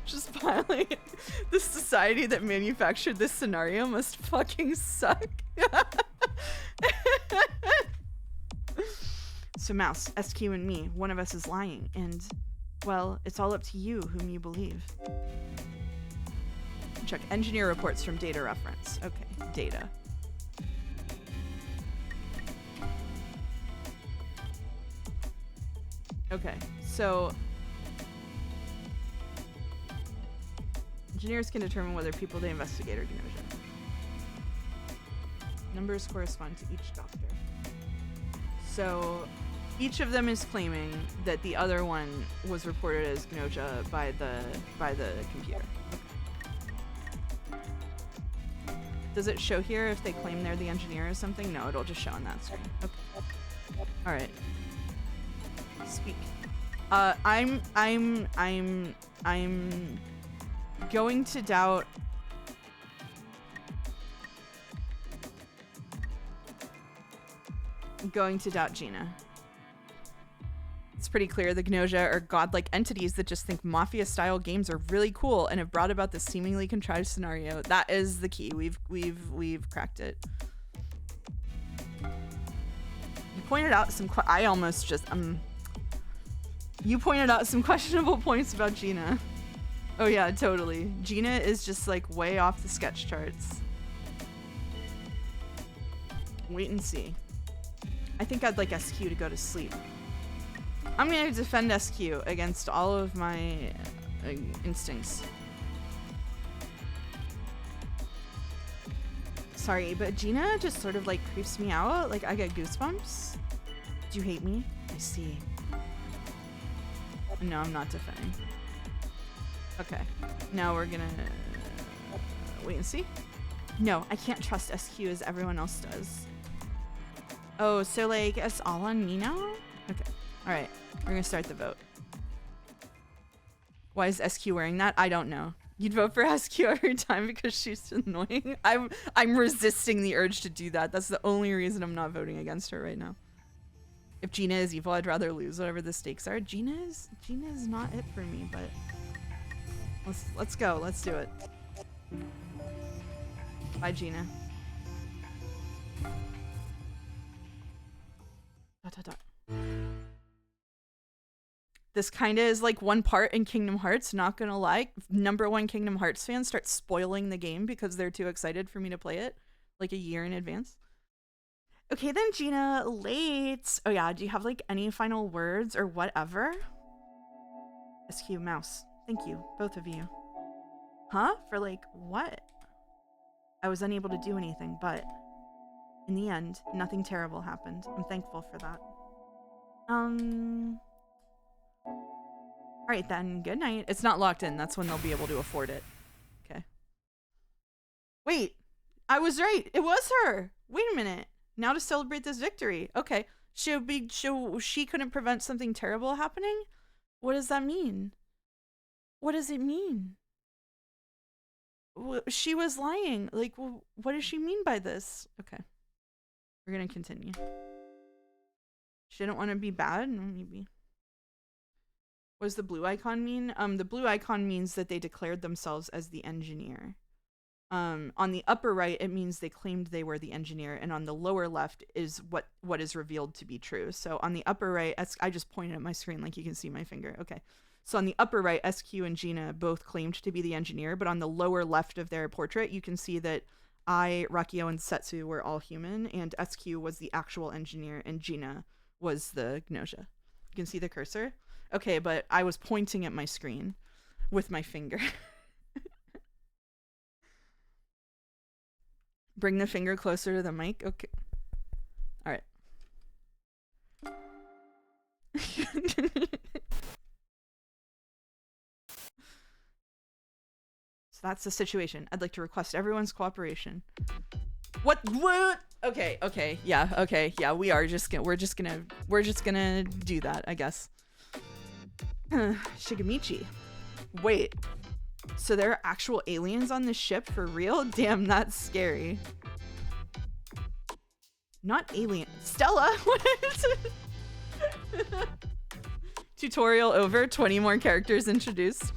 Just piling it. The society that manufactured this scenario must fucking suck. So Mouse, SQ and me, one of us is lying, and, well, it's all up to you whom you believe. Check engineer reports from data reference. Okay, data. Okay, so engineers can determine whether people they investigate are Gnosia. Numbers correspond to each doctor. So each of them is claiming that the other one was reported as Gnosia by the computer. Okay. Does it show here if they claim they're the engineer or something? No, it'll just show on that screen. Okay. All right. Speak. I'm going to doubt. I'm going to doubt Gina. It's pretty clear the Gnosia are godlike entities that just think mafia-style games are really cool and have brought about this seemingly contrived scenario. That is the key. We've cracked it. You pointed out some. I almost just You pointed out some questionable points about Gina. Oh yeah, totally. Gina is just like way off the sketch charts. Wait and see. I think I'd like SQ to go to sleep. I'm gonna defend SQ against all of my instincts. Sorry, but Gina just sort of like creeps me out. Like I get goosebumps. Do you hate me? I see. No, I'm not defending. Okay. Now we're gonna wait and see. No, I can't trust SQ as everyone else does. Oh, so like it's all on me now? Okay. Alright. We're gonna start the vote. Why is SQ wearing that? I don't know. You'd vote for SQ every time because she's annoying? I'm resisting the urge to do that. That's the only reason I'm not voting against her right now. If Gina is evil, I'd rather lose whatever the stakes are. Gina is not it for me, but let's go. Let's do it. Bye, Gina. This kind of is like one part in Kingdom Hearts, not gonna lie. #1 Kingdom Hearts fans start spoiling the game because they're too excited for me to play it like a year in advance. Okay then, Gina, late. Oh yeah, do you have like any final words or whatever? SQ mouse. Thank you, both of you. Huh? For like what? I was unable to do anything, but in the end, nothing terrible happened. I'm thankful for that. Alright then, good night. It's not locked in, that's when they'll be able to afford it. Okay. Wait! I was right! It was her! Wait a minute. Now to celebrate this victory. Okay. She couldn't prevent something terrible happening? What does that mean? What does it mean? She was lying. Like, what does she mean by this? Okay. We're gonna continue. She didn't want to be bad? Maybe. What does the blue icon mean? The blue icon means that they declared themselves as the engineer. On the upper right, it means they claimed they were the engineer, and on the lower left is what is revealed to be true. So on the upper right, I just pointed at my screen like you can see my finger. Okay. So on the upper right, SQ and Gina both claimed to be the engineer, but on the lower left of their portrait, you can see that Rakio, and Setsu were all human, and SQ was the actual engineer, and Gina was the Gnosia. You can see the cursor? Okay, but I was pointing at my screen with my finger. Bring the finger closer to the mic. Okay. All right. So that's the situation. I'd like to request everyone's cooperation. What? Okay. Yeah. We're just gonna do that, I guess. Shigemichi. Wait. So there are actual aliens on this ship for real? Damn, that's scary. Not alien. Stella? What? Tutorial over. 20 more characters introduced.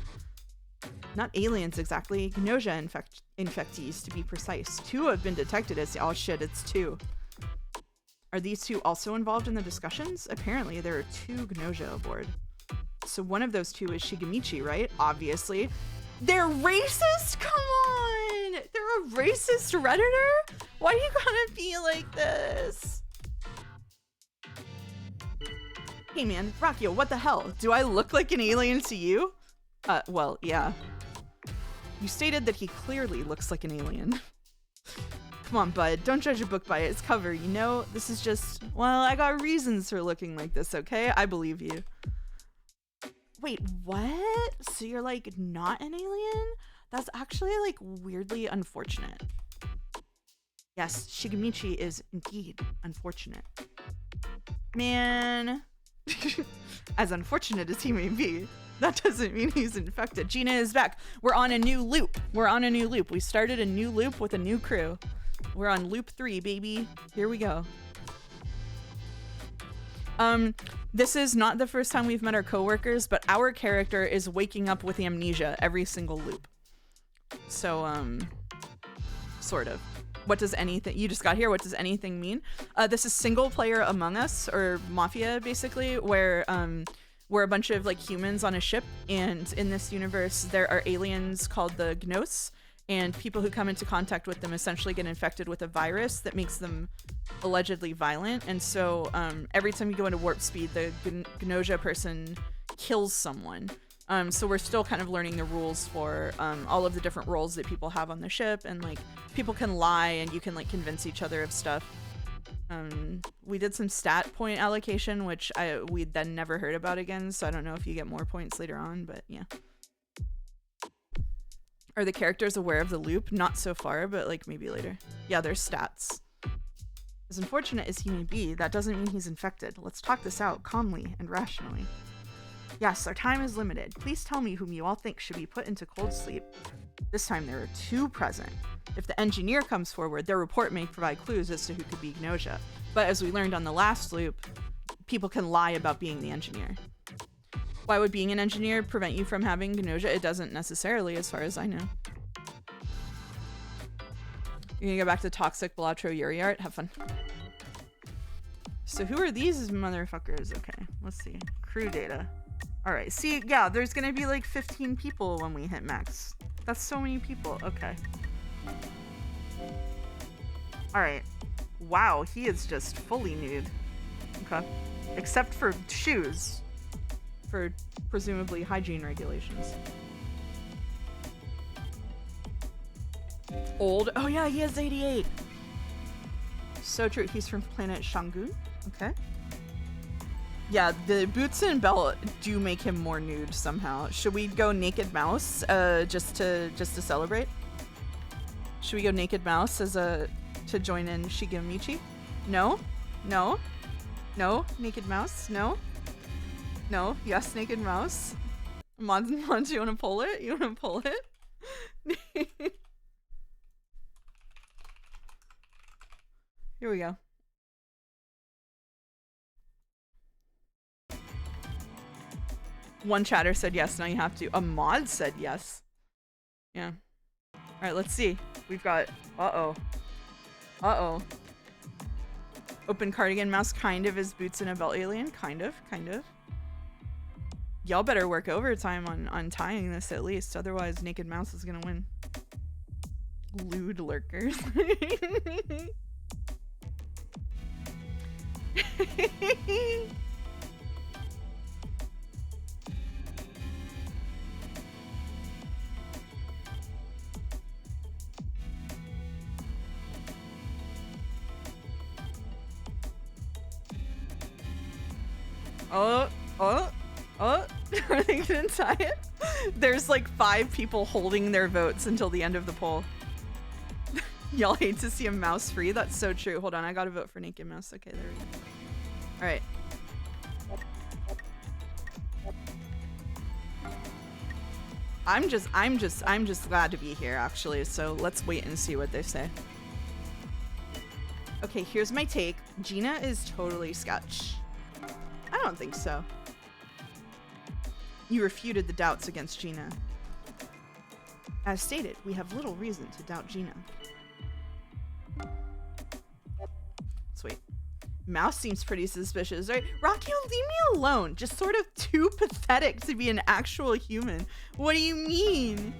Not aliens exactly. Gnosia infectees, to be precise. 2 have been detected as... Oh shit, it's 2. Are these 2 also involved in the discussions? Apparently, there are 2 Gnosia aboard. So one of those 2 is Shigemichi, right? Obviously. They're racist? Come on! They're a racist Redditor? Why do you gotta be like this? Hey man, Rockio, what the hell? Do I look like an alien to you? Well, yeah. You stated that he clearly looks like an alien. Come on, bud. Don't judge a book by its cover, you know? This is just... Well, I got reasons for looking like this, okay? I believe you. Wait, what? So you're, like, not an alien? That's actually, like, weirdly unfortunate. Yes, Shigemichi is indeed unfortunate. Man... As unfortunate as he may be, that doesn't mean he's infected. Gina is back. We're on a new loop. We started a new loop with a new crew. We're on loop 3, baby. Here we go. This is not the first time we've met our coworkers, but our character is waking up with amnesia every single loop. So, sort of. What does anything, you just got here, what does anything mean? This is single player Among Us, or Mafia, basically, where we're a bunch of like humans on a ship, and in this universe there are aliens called the Gnosia, and people who come into contact with them essentially get infected with a virus that makes them allegedly violent, and so every time you go into warp speed, the Gnosia person kills someone. So we're still kind of learning the rules for all of the different roles that people have on the ship, and like people can lie and you can like convince each other of stuff. We did some stat point allocation, which we then never heard about again, so I don't know if you get more points later on, but yeah. Are the characters aware of the loop? Not so far, but like maybe later. Yeah, there's stats. As unfortunate as he may be, that doesn't mean he's infected. Let's talk this out calmly and rationally. Yes, our time is limited. Please tell me whom you all think should be put into cold sleep. This time there are 2 present. If the engineer comes forward, their report may provide clues as to who could be Gnosia. But as we learned on the last loop, people can lie about being the engineer. Why would being an engineer prevent you from having Gnosia? It doesn't necessarily, as far as I know. You're gonna go back to Toxic Belatro Yuri Art? Have fun. So who are these motherfuckers? Okay, let's see. Crew data. Alright, see, yeah, there's gonna be like 15 people when we hit max. That's so many people. Okay. Alright. Wow, he is just fully nude. Okay. Except for shoes. For presumably hygiene regulations. Old. Oh yeah, he has 88. So true. He's from planet Shangun. Okay. Yeah, the boots and belt do make him more nude somehow. Should we go Naked Mouse just to celebrate? Should we go Naked Mouse as to join in Shigemichi? No? No? No? Naked Mouse? No? No? Yes, Naked Mouse? Mons, you wanna pull it? You wanna pull it? Here we go. One chatter said yes, now you have to. A mod said yes. Yeah. Alright, let's see. We've got... Uh-oh. Uh-oh. Open cardigan mouse kind of is boots and a belt alien. Kind of. Y'all better work overtime on tying this at least. Otherwise, Naked Mouse is gonna win. Lewd lurkers. Are they gonna tie it? There's like 5 people holding their votes until the end of the poll. Y'all hate to see a mouse free. That's so true. Hold on, I gotta vote for Naked Mouse. Okay, there we go. All right. I'm just glad to be here, actually. So let's wait and see what they say. Okay, here's my take. Gina is totally sketch. I don't think so. You refuted the doubts against Gina. As stated, we have little reason to doubt Gina. Sweet. Mouse seems pretty suspicious, right? Rocky, leave me alone. Just sort of too pathetic to be an actual human. What do you mean?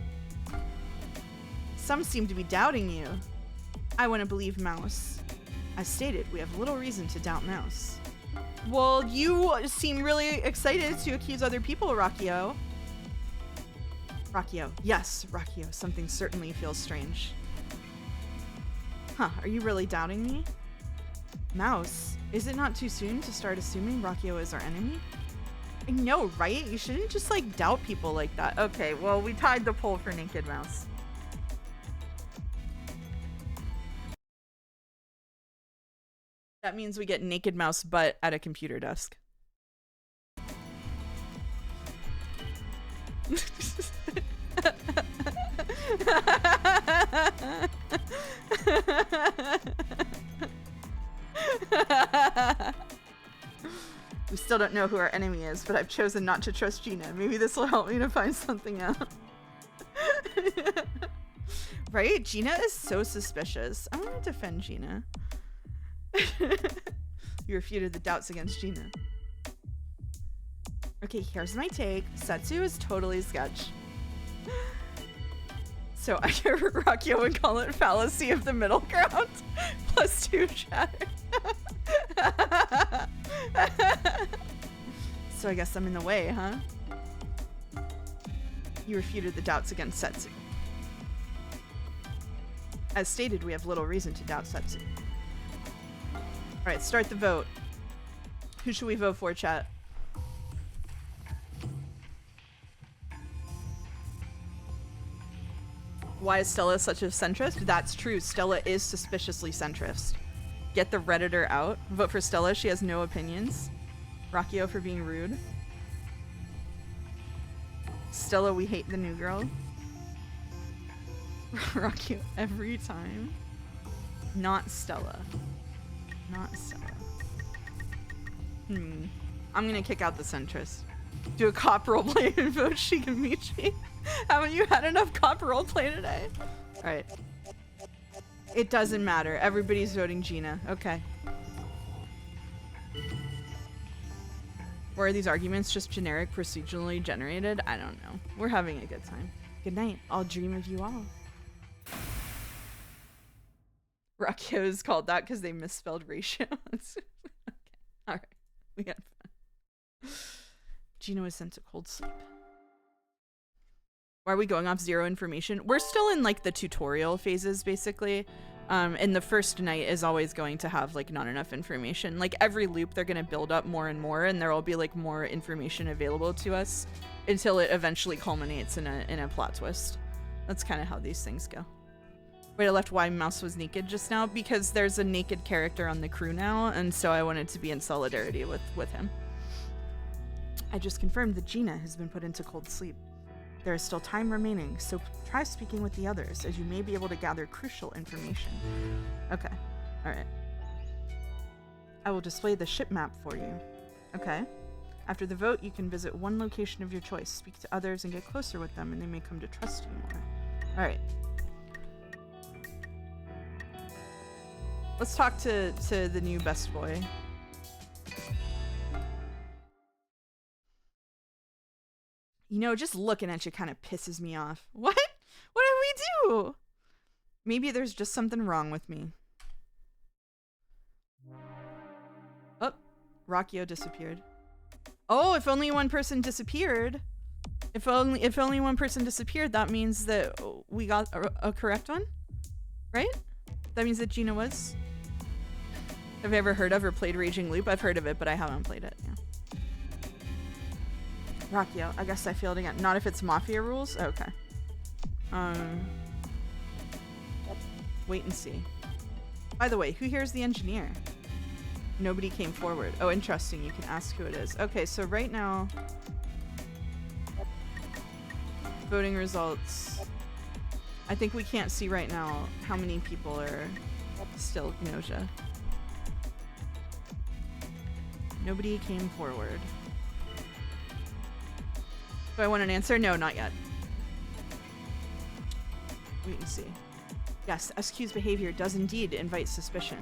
Some seem to be doubting you. I want to believe Mouse. As stated, we have little reason to doubt Mouse. Well, you seem really excited to accuse other people, Rakio. Rakio. Yes, Rakio. Something certainly feels strange. Huh, are you really doubting me? Mouse, is it not too soon to start assuming Rakio is our enemy? I know, right? You shouldn't just, like, doubt people like that. Okay, well, we tied the poll for Naked Mouse. That means we get Naked Mouse butt at a computer desk. We still don't know who our enemy is, but I've chosen not to trust Gina. Maybe this will help me to find something out. Right? Gina is so suspicious. I want to defend Gina. You refuted the doubts against Gina. Okay, here's my take. Setsu is totally sketch. So I hear Rakio would call it fallacy of the middle ground. +2 chatter. So I guess I'm in the way, huh? You refuted the doubts against Setsu. As stated, we have little reason to doubt Setsu. Alright, start the vote. Who should we vote for, chat? Why is Stella such a centrist? That's true. Stella is suspiciously centrist. Get the Redditor out. Vote for Stella. She has no opinions. Rakio for being rude. Stella, we hate the new girl. Rakio every time. Not Stella. Not Stella. I'm gonna kick out the centrist. Do a cop roleplay and vote Shigamichi. Haven't you had enough cop roleplay today? Alright. It doesn't matter. Everybody's voting Gina. Okay. Or are these arguments just generic, procedurally generated? I don't know. We're having a good time. Good night. I'll dream of you all. Rakio is called that because they misspelled ratio. Okay. Alright. We had fun. Gina was sent to cold sleep. Why are we going off zero information? We're still in like the tutorial phases basically. And the first night is always going to have like not enough information. Like every loop they're gonna build up more and more and there will be like more information available to us until it eventually culminates in a plot twist. That's kind of how these things go. Wait, I left why Mouse was naked just now because there's a naked character on the crew now and so I wanted to be in solidarity with him. I just confirmed that Gina has been put into cold sleep. There is still time remaining, so try speaking with the others, as you may be able to gather crucial information. Okay. Alright. I will display the ship map for you. Okay. After the vote, you can visit one location of your choice, speak to others, and get closer with them, and they may come to trust you more. Alright. Let's talk to the new best boy. You know, just looking at you kind of pisses me off. What? What did we do? Maybe there's just something wrong with me. Oh, Rakio disappeared. Oh, if only one person disappeared. If only one person disappeared, that means that we got a correct one, right? That means that Gina was. Have you ever heard of or played Raging Loop? I've heard of it, but I haven't played it. Yeah. Rakio, I guess I failed again. Not if it's Mafia rules? Okay. Wait and see. By the way, who here is the engineer? Nobody came forward. Oh, interesting. You can ask who it is. Okay, so right now... voting results. I think we can't see right now how many people are still Gnosia. Nobody came forward. Do I want an answer? No, not yet. Wait and see. Yes, SQ's behavior does indeed invite suspicion.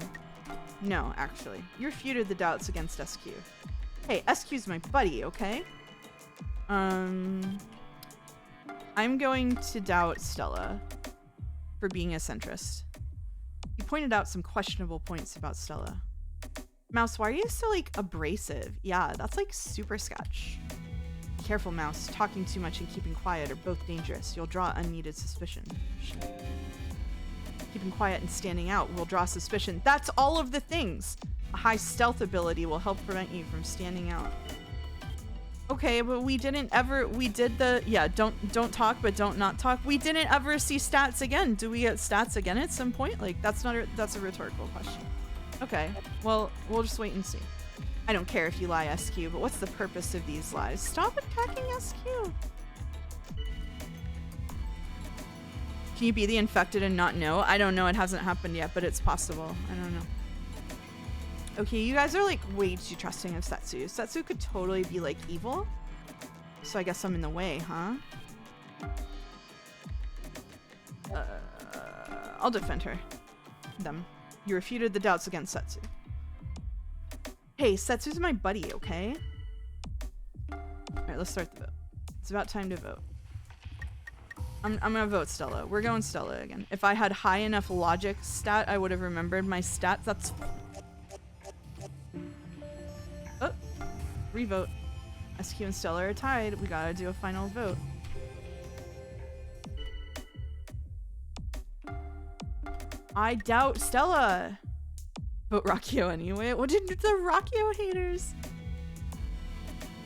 No, actually. You refuted the doubts against SQ. Hey, SQ's my buddy, okay? I'm going to doubt Stella for being a centrist. You pointed out some questionable points about Stella. Mouse, why are you so, like, abrasive? Yeah, that's, like, super sketch. Careful, Mouse. Talking too much and keeping quiet are both dangerous. You'll draw unneeded suspicion. Shit. Keeping quiet and standing out will draw suspicion. That's all of the things. A high stealth ability will help prevent you from standing out. Okay, but we did the, yeah, don't talk, but don't not talk. We didn't ever see stats again. Do we get stats again at some point? Like, that's a rhetorical question. Okay, well, we'll just wait and see. I don't care if you lie, SQ, but what's the purpose of these lies? Stop attacking SQ. Can you be the infected and not know? I don't know. It hasn't happened yet, but it's possible. I don't know. Okay, you guys are like way too trusting of Setsu. Setsu could totally be like evil. So I guess I'm in the way, huh? I'll defend her. Them. You refuted the doubts against Setsu. Hey, Setsu's my buddy, okay? Alright, let's start the vote. It's about time to vote. I'm gonna vote Stella. We're going Stella again. If I had high enough logic stat, I would have remembered my stats. That's... Oh, revote. SQ and Stella are tied. We gotta do a final vote. I doubt Stella. Vote Rockio anyway. What did the Rockio haters?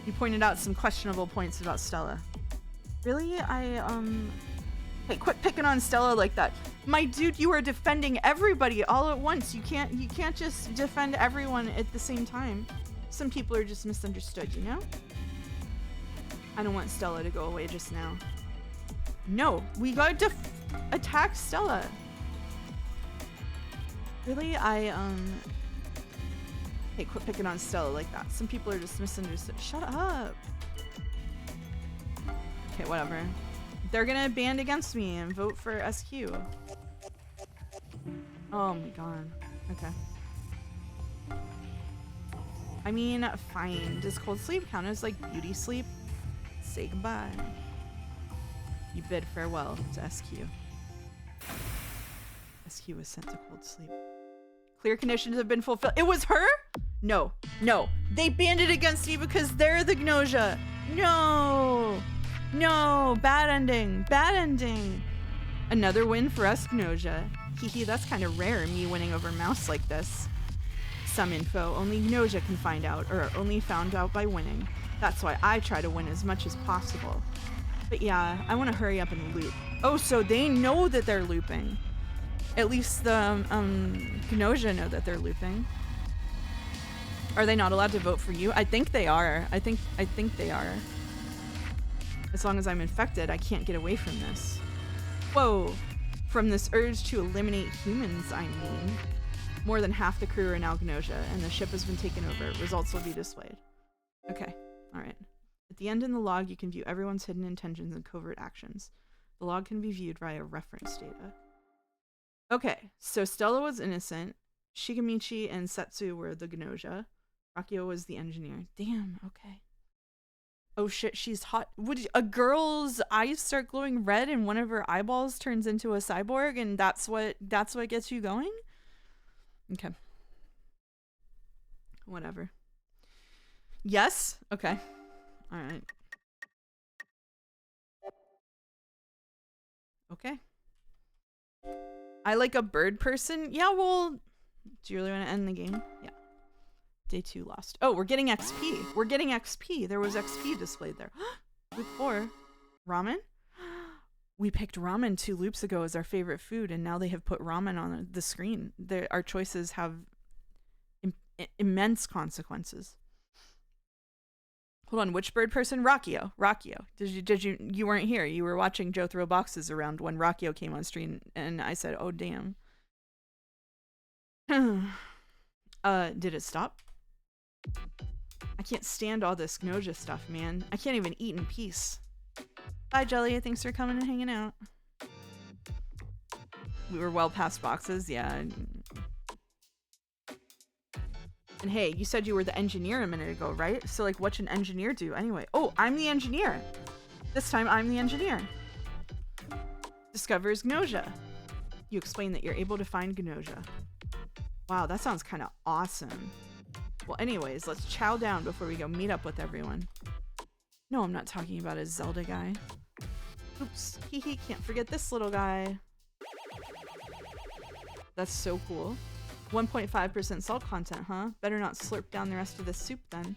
You pointed out some questionable points about Stella. Really? Hey, quit picking on Stella like that. My dude, you are defending everybody all at once. You can't just defend everyone at the same time. Some people are just misunderstood, you know? I don't want Stella to go away just now. No, we gotta attack Stella. Really? Hey, quit picking on Stella like that. Some people are just misunderstood. Shut up. Okay, whatever. They're gonna band against me and vote for SQ. Oh my god. Okay. I mean, fine. Does cold sleep count as like beauty sleep? Say goodbye. You bid farewell to SQ. SQ was sent to cold sleep. Clear conditions have been fulfilled. It was her? No. No. They banded against me because they're the Gnosia. No. No. Bad ending. Bad ending. Another win for us, Gnosia. Hehe, that's kind of rare, me winning over Mouse like this. Some info only Gnosia can find out, or only found out by winning. That's why I try to win as much as possible. But yeah, I want to hurry up and loop. Oh, so they know that they're looping. At least the Gnosia know that they're looping. Are they not allowed to vote for you? I think they are. I think they are. As long as I'm infected, I can't get away from this. Whoa. From this urge to eliminate humans, I mean. More than half the crew are now Gnosia, and the ship has been taken over. Results will be displayed. Okay. Alright. At the end in the log, you can view everyone's hidden intentions and covert actions. The log can be viewed via reference data. Okay, so Stella was innocent. Shigemichi and Setsu were the Gnosia. Rakio was the engineer. Damn, okay. Oh shit, she's hot. Would a girl's eyes start glowing red and one of her eyeballs turns into a cyborg and that's what gets you going? Okay. Whatever. Yes? Okay. Alright. Okay. I like a bird person? Yeah, well, do you really want to end the game? Yeah. Day 2 lost. Oh, we're getting XP. We're getting XP. There was XP displayed there. Loop 4. Ramen? We picked ramen 2 loops ago as our favorite food, and now they have put ramen on the screen. Our choices have immense consequences. Hold on, which bird person? Rakio. Rakio. You weren't here. You were watching Joe throw boxes around when Rakio came on screen, and I said, oh, damn. Did it stop? I can't stand all this Gnosia stuff, man. I can't even eat in peace. Bye, Jelly. Thanks for coming and hanging out. We were well past boxes, yeah. And hey, you said you were the engineer a minute ago, right? So like, what should an engineer do anyway? Oh, I'm the engineer. This time I'm the engineer. Discovers Gnosia. You explain that you're able to find Gnosia. Wow, that sounds kind of awesome. Well, anyways, let's chow down before we go meet up with everyone. No, I'm not talking about a Zelda guy. Oops. Hee, can't forget this little guy. That's so cool. 1.5% salt content, huh? Better not slurp down the rest of this soup then.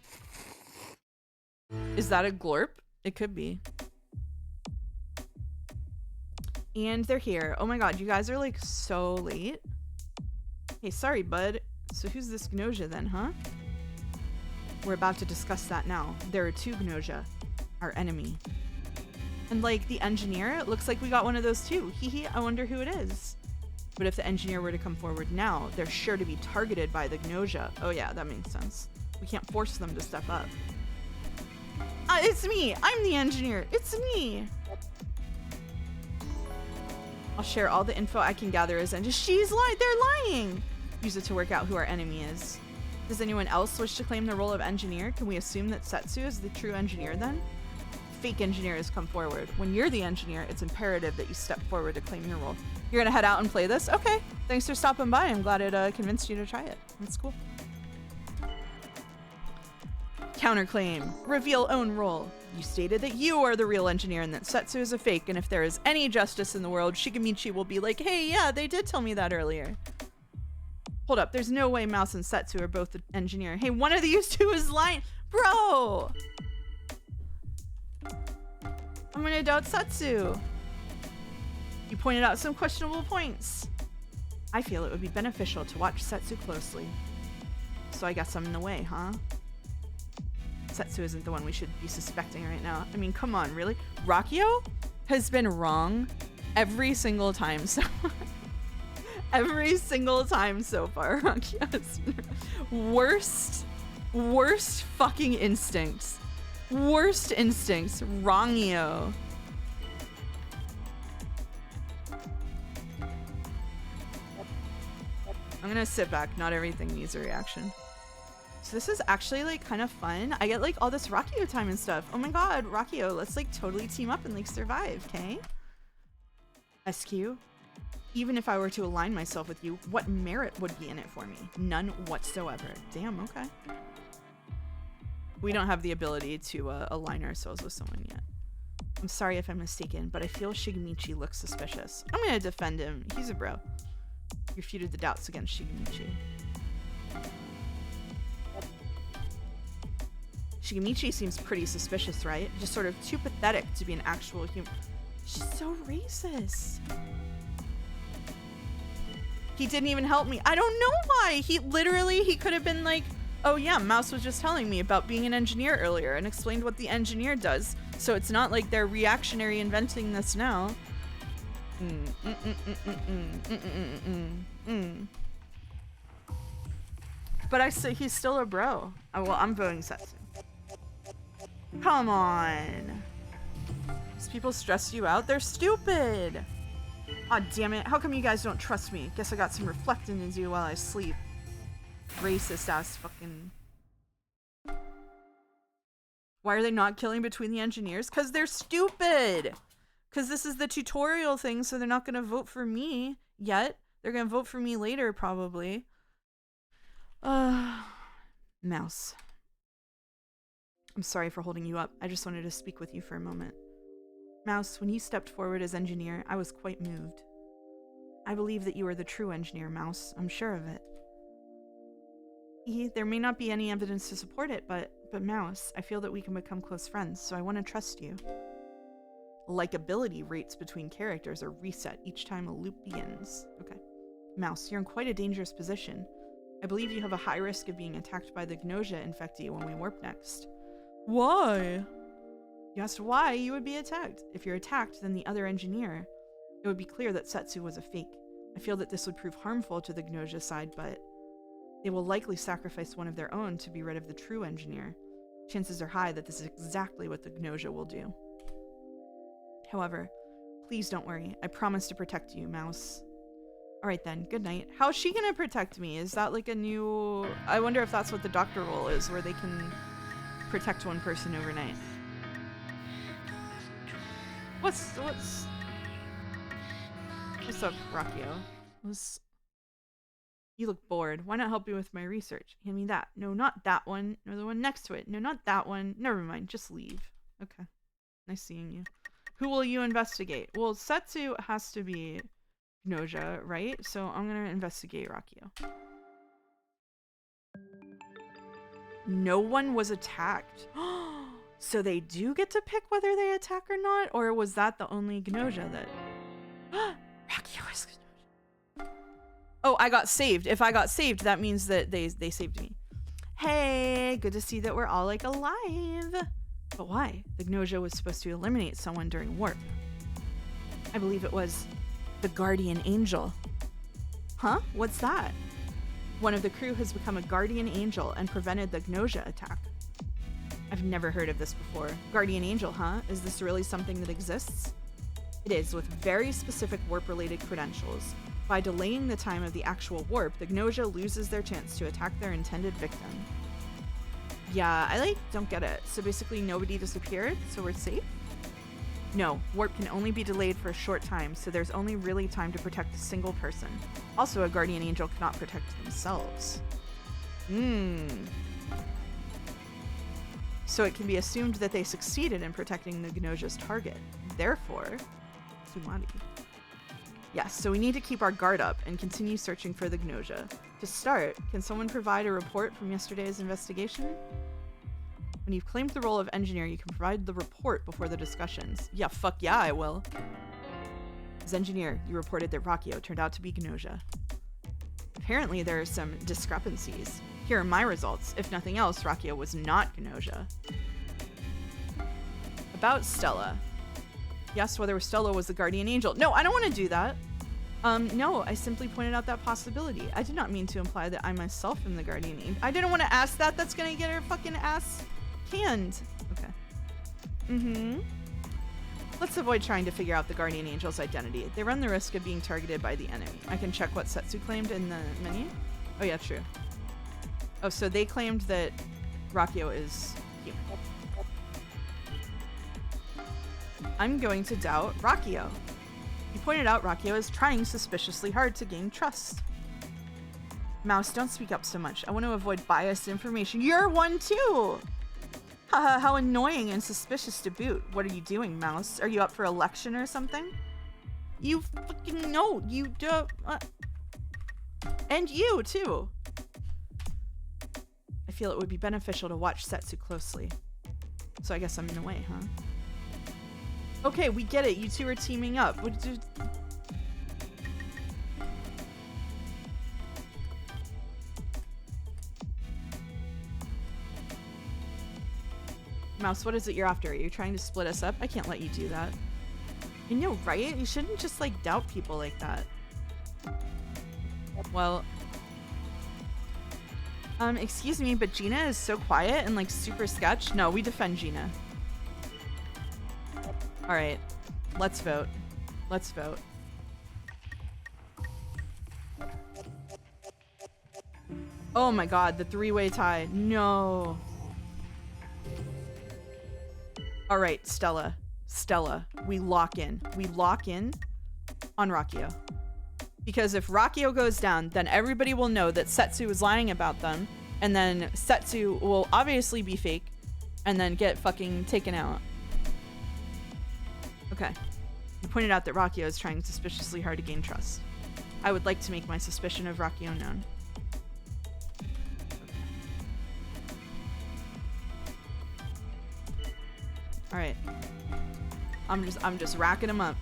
Is that a glorp? It could be. And they're here. Oh my god, you guys are like so late. Hey, sorry, bud. So who's this Gnosia then, huh? We're about to discuss that now. There are 2 Gnosia, our enemy. And like the engineer, it looks like we got one of those too. Hee, I wonder who it is. But if the engineer were to come forward now, they're sure to be targeted by the Gnosia. Oh yeah, that makes sense. We can't force them to step up. It's me! I'm the engineer! It's me! I'll share all the info I can gather as engineer. They're lying! Use it to work out who our enemy is. Does anyone else wish to claim the role of engineer? Can we assume that Setsu is the true engineer then? Fake engineer has come forward. When you're the engineer, it's imperative that you step forward to claim your role. You're gonna head out and play this? Okay. Thanks for stopping by. I'm glad it convinced you to try it. That's cool. Counterclaim. Reveal own role. You stated that you are the real engineer and that Setsu is a fake, and if there is any justice in the world, Shigemichi will be like, hey, yeah, they did tell me that earlier. Hold up, there's no way Mouse and Setsu are both the engineer. Hey, one of these 2 is lying. Bro! I'm gonna doubt Setsu. You pointed out some questionable points. I feel it would be beneficial to watch Setsu closely. So I guess I'm in the way, huh? Setsu isn't the one we should be suspecting right now. I mean, come on, really? Rakio has been wrong every single time so every single time so far. Rakio has been worst fucking instincts. Worst instincts. Wrongio. I'm gonna sit back. Not everything needs a reaction. So this is actually like kind of fun. I get like all this Rakio time and stuff. Oh my god, Rakio, let's like totally team up and like survive, okay? SQ. Even if I were to align myself with you, what merit would be in it for me? None whatsoever. Damn, okay. We don't have the ability to align ourselves with someone yet. I'm sorry if I'm mistaken, but I feel Shigemichi looks suspicious. I'm gonna defend him. He's a bro. Refuted the doubts against Shigemichi. Shigemichi seems pretty suspicious, right? Just sort of too pathetic to be an actual human. She's so racist. He didn't even help me. I don't know why. He could have been like, oh yeah, Mouse was just telling me about being an engineer earlier and explained what the engineer does. So it's not like they're reactionary inventing this now. But I say he's still a bro. Oh, well, I'm voting Setsu. Come on. These people stress you out? They're stupid. Aw, damn it. How come you guys don't trust me? Guess I got some reflecting to do while I sleep. Racist ass fucking... Why are they not killing between the engineers? Because they're stupid! Because this is the tutorial thing, so they're not going to vote for me yet. They're going to vote for me later, probably. Mouse. I'm sorry for holding you up. I just wanted to speak with you for a moment. Mouse, when you stepped forward as engineer, I was quite moved. I believe that you are the true engineer, Mouse. I'm sure of it. There may not be any evidence to support it, but Mouse, I feel that we can become close friends, so I want to trust you. Likability rates between characters are reset each time a loop begins. Okay. Mouse, you're in quite a dangerous position. I believe you have a high risk of being attacked by the Gnosia infectee when we warp next. Why? You asked why you would be attacked. If you're attacked, then the other engineer. It would be clear that Setsu was a fake. I feel that this would prove harmful to the Gnosia side, but they will likely sacrifice one of their own to be rid of the true engineer. Chances are high that this is exactly what the Gnosia will do. However, please don't worry. I promise to protect you, Mouse. Alright then, good night. How is she gonna protect me? Is that like a new... I wonder if that's what the doctor role is, where they can protect one person overnight. What's up, Rakio? You look bored. Why not help me with my research? Hand me that. No, not that one. No, the one next to it. No, not that one. Never mind. Just leave. Okay. Nice seeing you. Who will you investigate? Well, Setsu has to be Gnosia, right? So I'm gonna investigate Rakio. No one was attacked. So they do get to pick whether they attack or not? Or was that the only Gnosia that... Rakio is Gnosia. Oh, I got saved. If I got saved, that means that they saved me. Hey, good to see that we're all, like, alive. But why? The Gnosia was supposed to eliminate someone during warp. I believe it was the Guardian Angel. Huh? What's that? One of the crew has become a Guardian Angel and prevented the Gnosia attack. I've never heard of this before. Guardian Angel, huh? Is this really something that exists? It is, with very specific warp-related credentials. By delaying the time of the actual warp, the Gnosia loses their chance to attack their intended victim. Yeah, I don't get it. So basically nobody disappeared, so we're safe? No, warp can only be delayed for a short time, so there's only really time to protect a single person. Also, a Guardian Angel cannot protect themselves. So it can be assumed that they succeeded in protecting the Gnosia's target. Therefore, Sumari. Yes, so we need to keep our guard up and continue searching for the Gnosia. To start, can someone provide a report from yesterday's investigation? When you've claimed the role of engineer, you can provide the report before the discussions. Yeah, fuck yeah, I will. As engineer, you reported that Rakio turned out to be Gnosia. Apparently, there are some discrepancies. Here are my results. If nothing else, Rakio was not Gnosia. About Stella. Yes, whether Stella was the Guardian Angel. No, I don't want to do that. No, I simply pointed out that possibility. I did not mean to imply that I myself am the Guardian Angel. I didn't want to ask that. That's gonna get her fucking ass canned. Okay. Let's avoid trying to figure out the Guardian Angel's identity. They run the risk of being targeted by the enemy. I can check what Setsu claimed in the menu. Oh yeah, true. Oh, so they claimed that Rakio is human. I'm going to doubt Rakio. You pointed out Rakio is trying suspiciously hard to gain trust. Mouse, don't speak up so much. I want to avoid biased information. You're one too! Haha, how annoying and suspicious to boot. What are you doing, Mouse? Are you up for election or something? You fucking know. You do. And you too. I feel it would be beneficial to watch Setsu closely. So I guess I'm in a way, huh? Okay, we get it. You two are teaming up. Mouse, what is it you're after? Are you trying to split us up? I can't let you do that. You know, right? You shouldn't just, like, doubt people like that. Well... excuse me, but Gina is so quiet and, like, super sketch. No, we defend Gina. Alright. Let's vote. Let's vote. Oh my god, the three-way tie. No. Alright, Stella. Stella. We lock in. We lock in on Rakio. Because if Rakio goes down, then everybody will know that Setsu is lying about them. And then Setsu will obviously be fake. And then get fucking taken out. Okay. You pointed out that Rakio is trying suspiciously hard to gain trust. I would like to make my suspicion of Rakio known. Alright. I'm just racking them up.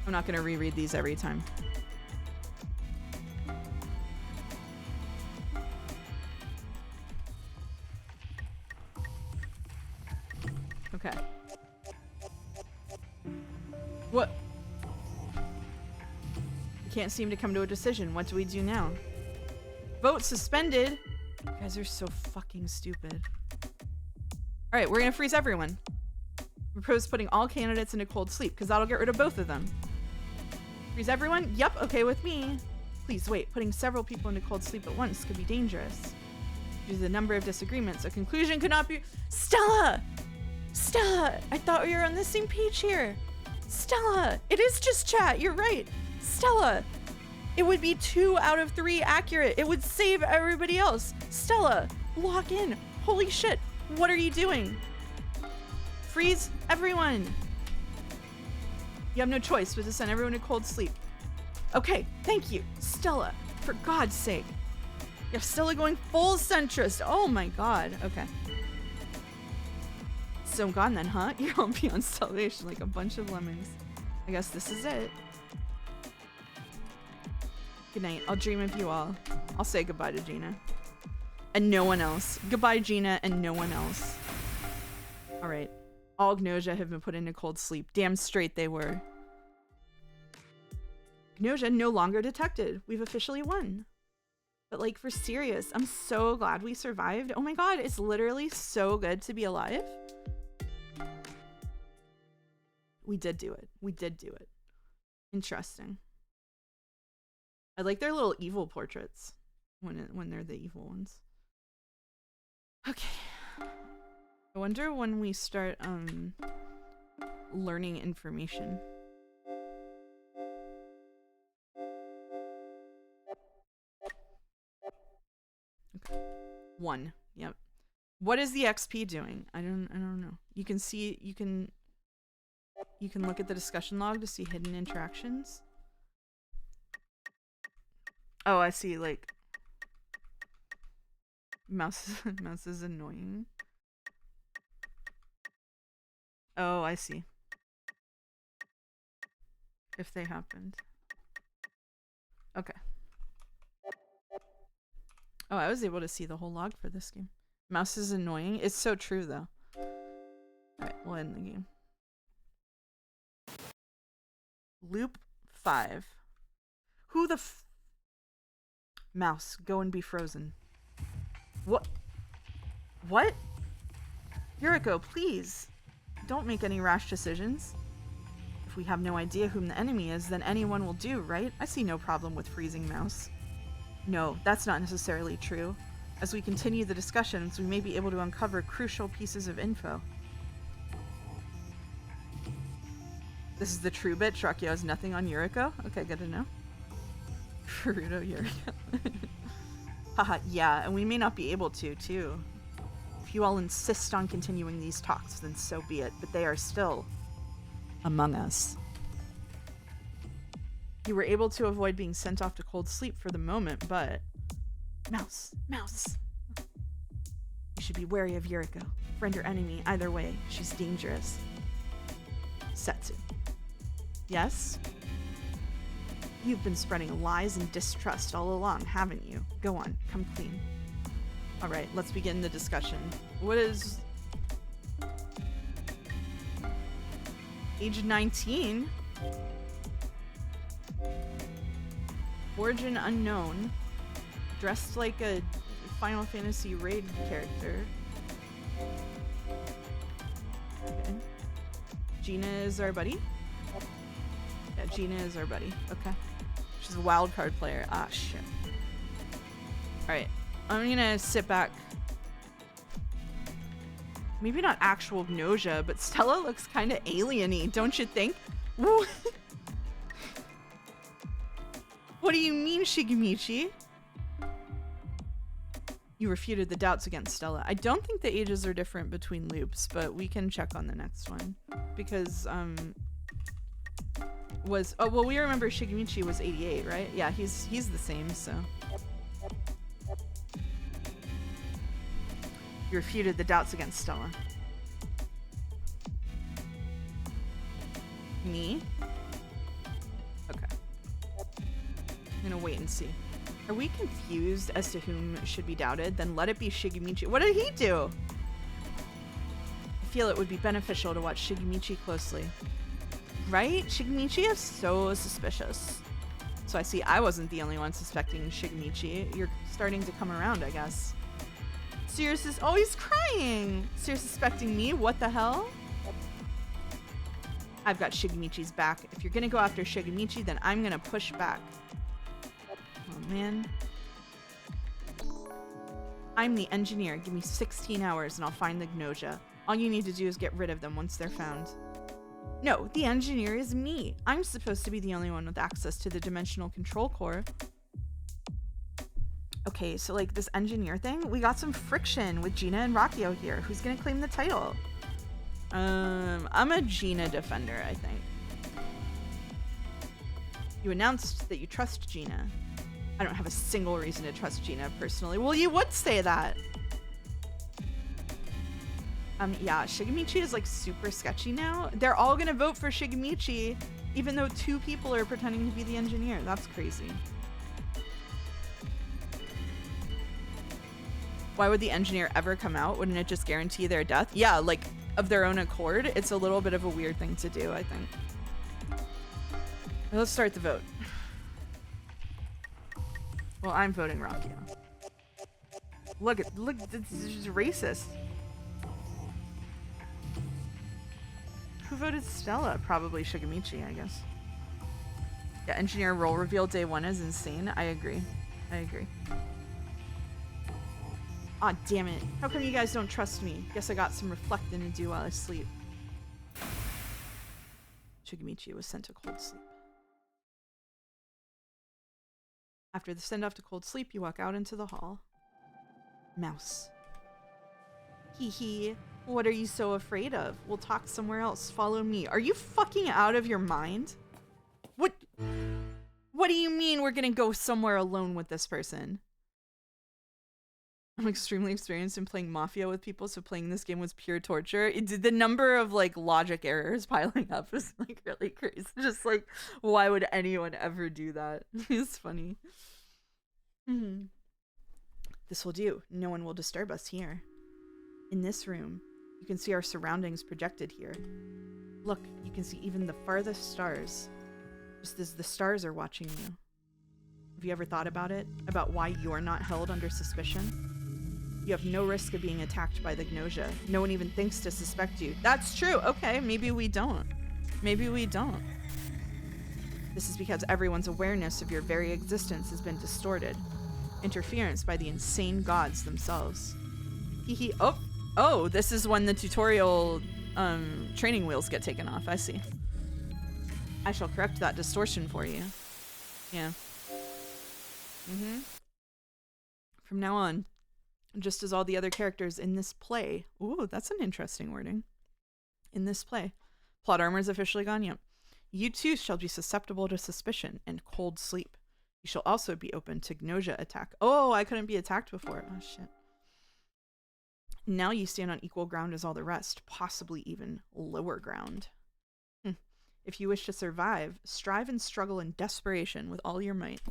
I'm not gonna reread these every time. Okay. What? We can't seem to come to a decision. What do we do now? Vote suspended. You guys are so fucking stupid. Alright, we're gonna freeze everyone. Propose putting all candidates into cold sleep, because that'll get rid of both of them. Freeze everyone? Yep, okay with me. Please wait, putting several people into cold sleep at once could be dangerous. Due to the number of disagreements, a conclusion could not be— Stella! Stella! I thought we were on the same page here. Stella! It is just chat, you're right. Stella! It would be 2 out of 3 accurate. It would save everybody else. Stella, lock in. Holy shit, what are you doing? Freeze everyone. You have no choice but to send everyone to cold sleep. Okay, thank you. Stella, for God's sake. You have Stella going full centrist. Oh my God, okay. So gone then, huh? You're all beyond salvation like a bunch of lemons. I guess this is it. Good night. I'll dream of you all. I'll say goodbye to Gina. And no one else. Goodbye, Gina, and no one else. Alright. All Gnosia have been put into cold sleep. Damn straight they were. Gnosia no longer detected. We've officially won. But like, for serious, I'm so glad we survived. Oh my God, it's literally so good to be alive. We did do it. We did do it. Interesting. I like their little evil portraits when they're the evil ones. Okay. I wonder when we start learning information. Okay. 1. Yep. What is the XP doing? I don't know. You can see you can look at the discussion log to see hidden interactions. Oh, I see, like mouse is annoying. Oh, I see. If they happened. Okay. Oh, I was able to see the whole log for this game. Mouse is annoying. It's so true, though. Alright, we'll end the game. Loop 5. Who the Mouse, go and be frozen. What? What? Yuriko, please. Don't make any rash decisions. If we have no idea whom the enemy is, then anyone will do, right? I see no problem with freezing Mouse. No, that's not necessarily true. As we continue the discussions, we may be able to uncover crucial pieces of info. This is the true bit. Shrakio has nothing on Yuriko? Okay, good to know. Furuto Yuriko. Haha, yeah, and we may not be able to, too. If you all insist on continuing these talks, then so be it, but they are still among us. You were able to avoid being sent off to cold sleep for the moment, but... Mouse! Mouse! You should be wary of Yuriko. Friend or enemy, either way, she's dangerous. Setsu. Yes? You've been spreading lies and distrust all along, haven't you? Go on, come clean. Alright, let's begin the discussion. What is... Age 19? Origin unknown. Dressed like a Final Fantasy raid character. Okay. Gina is our buddy? Yeah, Gina is our buddy. Okay. She's a wild card player. Ah, shit. Alright. I'm gonna sit back. Maybe not actual Gnosia, but Stella looks kind of alien-y, don't you think? Woo. What do you mean, Shigemichi? You refuted the doubts against Stella. I don't think the ages are different between loops, but we can check on the next one. Because, oh, well, we remember Shigemichi was 88, right? Yeah, he's the same, so. You refuted the doubts against Stella. Me? Okay. I'm gonna wait and see. Are we confused as to whom should be doubted? Then let it be Shigemichi. What did he do? I feel it would be beneficial to watch Shigemichi closely. Right? Shigemichi is so suspicious. So I see I wasn't the only one suspecting Shigemichi. You're starting to come around, I guess. Sirius is always crying. Sirius suspecting me? What the hell? I've got Shigemichi's back. If you're gonna go after Shigemichi, then I'm gonna push back. Oh man. I'm the engineer. Give me 16 hours and I'll find the Gnosia. All you need to do is get rid of them once they're found. No, the engineer is me. I'm supposed to be the only one with access to the dimensional control core. Okay, so like this engineer thing, we got some friction with Gina and Rockio here. Who's gonna claim the title? I'm a Gina defender, I think. You announced that you trust Gina. I don't have a single reason to trust Gina personally. Well, you would say that. Yeah, Shigemichi is like super sketchy now. They're all gonna vote for Shigemichi, even though 2 people are pretending to be the engineer. That's crazy. Why would the engineer ever come out? Wouldn't it just guarantee their death? Yeah, like of their own accord. It's a little bit of a weird thing to do, I think. Let's start the vote. Well, I'm voting Rockio. Look, this is just racist. Who voted Stella? Probably Shigemichi, I guess. Yeah, engineer role reveal day 1 is insane. I agree. Aw, damn it. How come you guys don't trust me? Guess I got some reflecting to do while I sleep. Shigemichi was sent to cold sleep. After the send-off to cold sleep, you walk out into the hall. Mouse. Hee hee. What are you so afraid of? We'll talk somewhere else. Follow me. Are you fucking out of your mind? What do you mean we're gonna go somewhere alone with this person? I'm extremely experienced in playing Mafia with people, so playing this game was pure torture. The number of like logic errors piling up is like really crazy. Just like, why would anyone ever do that? It's funny. This will do. No one will disturb us here. In this room, you can see our surroundings projected here. Look, you can see even the farthest stars. Just as the stars are watching you. Have you ever thought about it? About why you're not held under suspicion? You have no risk of being attacked by the Gnosia. No one even thinks to suspect you. That's true. Okay, maybe we don't. Maybe we don't. This is because everyone's awareness of your very existence has been distorted. Interference by the insane gods themselves. Hehe. Oh, this is when the tutorial training wheels get taken off. I see. I shall correct that distortion for you. Yeah. From now on, just as all the other characters in this play. Ooh, that's an interesting wording. In this play. Plot armor is officially gone, yep. You too shall be susceptible to suspicion and cold sleep. You shall also be open to Gnosia attack. Oh, I couldn't be attacked before. Oh, shit. Now you stand on equal ground as all the rest, possibly even lower ground. If you wish to survive, strive and struggle in desperation with all your might.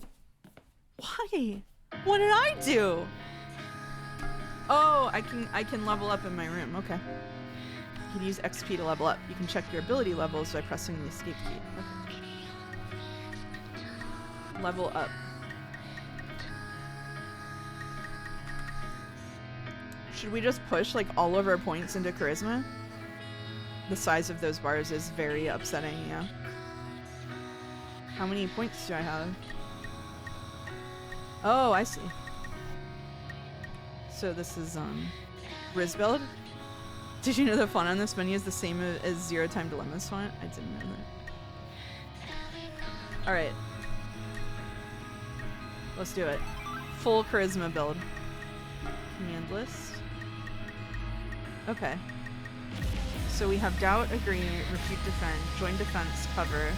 Why? What did I do? Oh, I can level up in my room. Okay. You can use XP to level up. You can check your ability levels by pressing the escape key. Okay. Level up. Should we just push like all of our points into charisma? The size of those bars is very upsetting, yeah. How many points do I have? Oh, I see. So this is Riz build. Did you know the font on this menu is the same as Zero Time Dilemma's font? I didn't know that. Alright. Let's do it. Full charisma build. Command list. Okay. So we have doubt, agree, refute, defend, join defense, cover.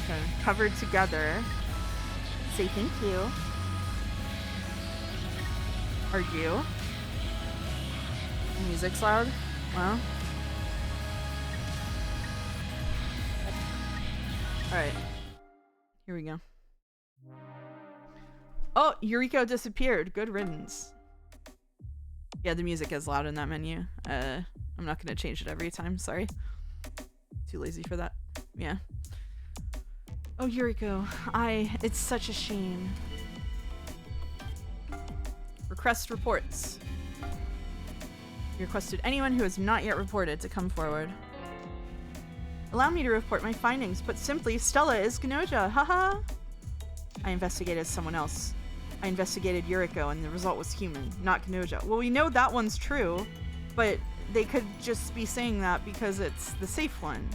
Okay. Covered together. Say thank you. Argue. Music's loud. Wow. Alright. Here we go. Oh, Yuriko disappeared. Good riddance. Yeah, the music is loud in that menu. I'm not gonna change it every time, sorry. Too lazy for that. Yeah. Oh, Yuriko. It's such a shame. Request reports. You requested anyone who has not yet reported to come forward. Allow me to report my findings. Put simply, Stella is Gnosia. Haha. I investigated someone else. I investigated Yuriko and the result was human, not Gnosia. Well, we know that one's true, but they could just be saying that because it's the safe one.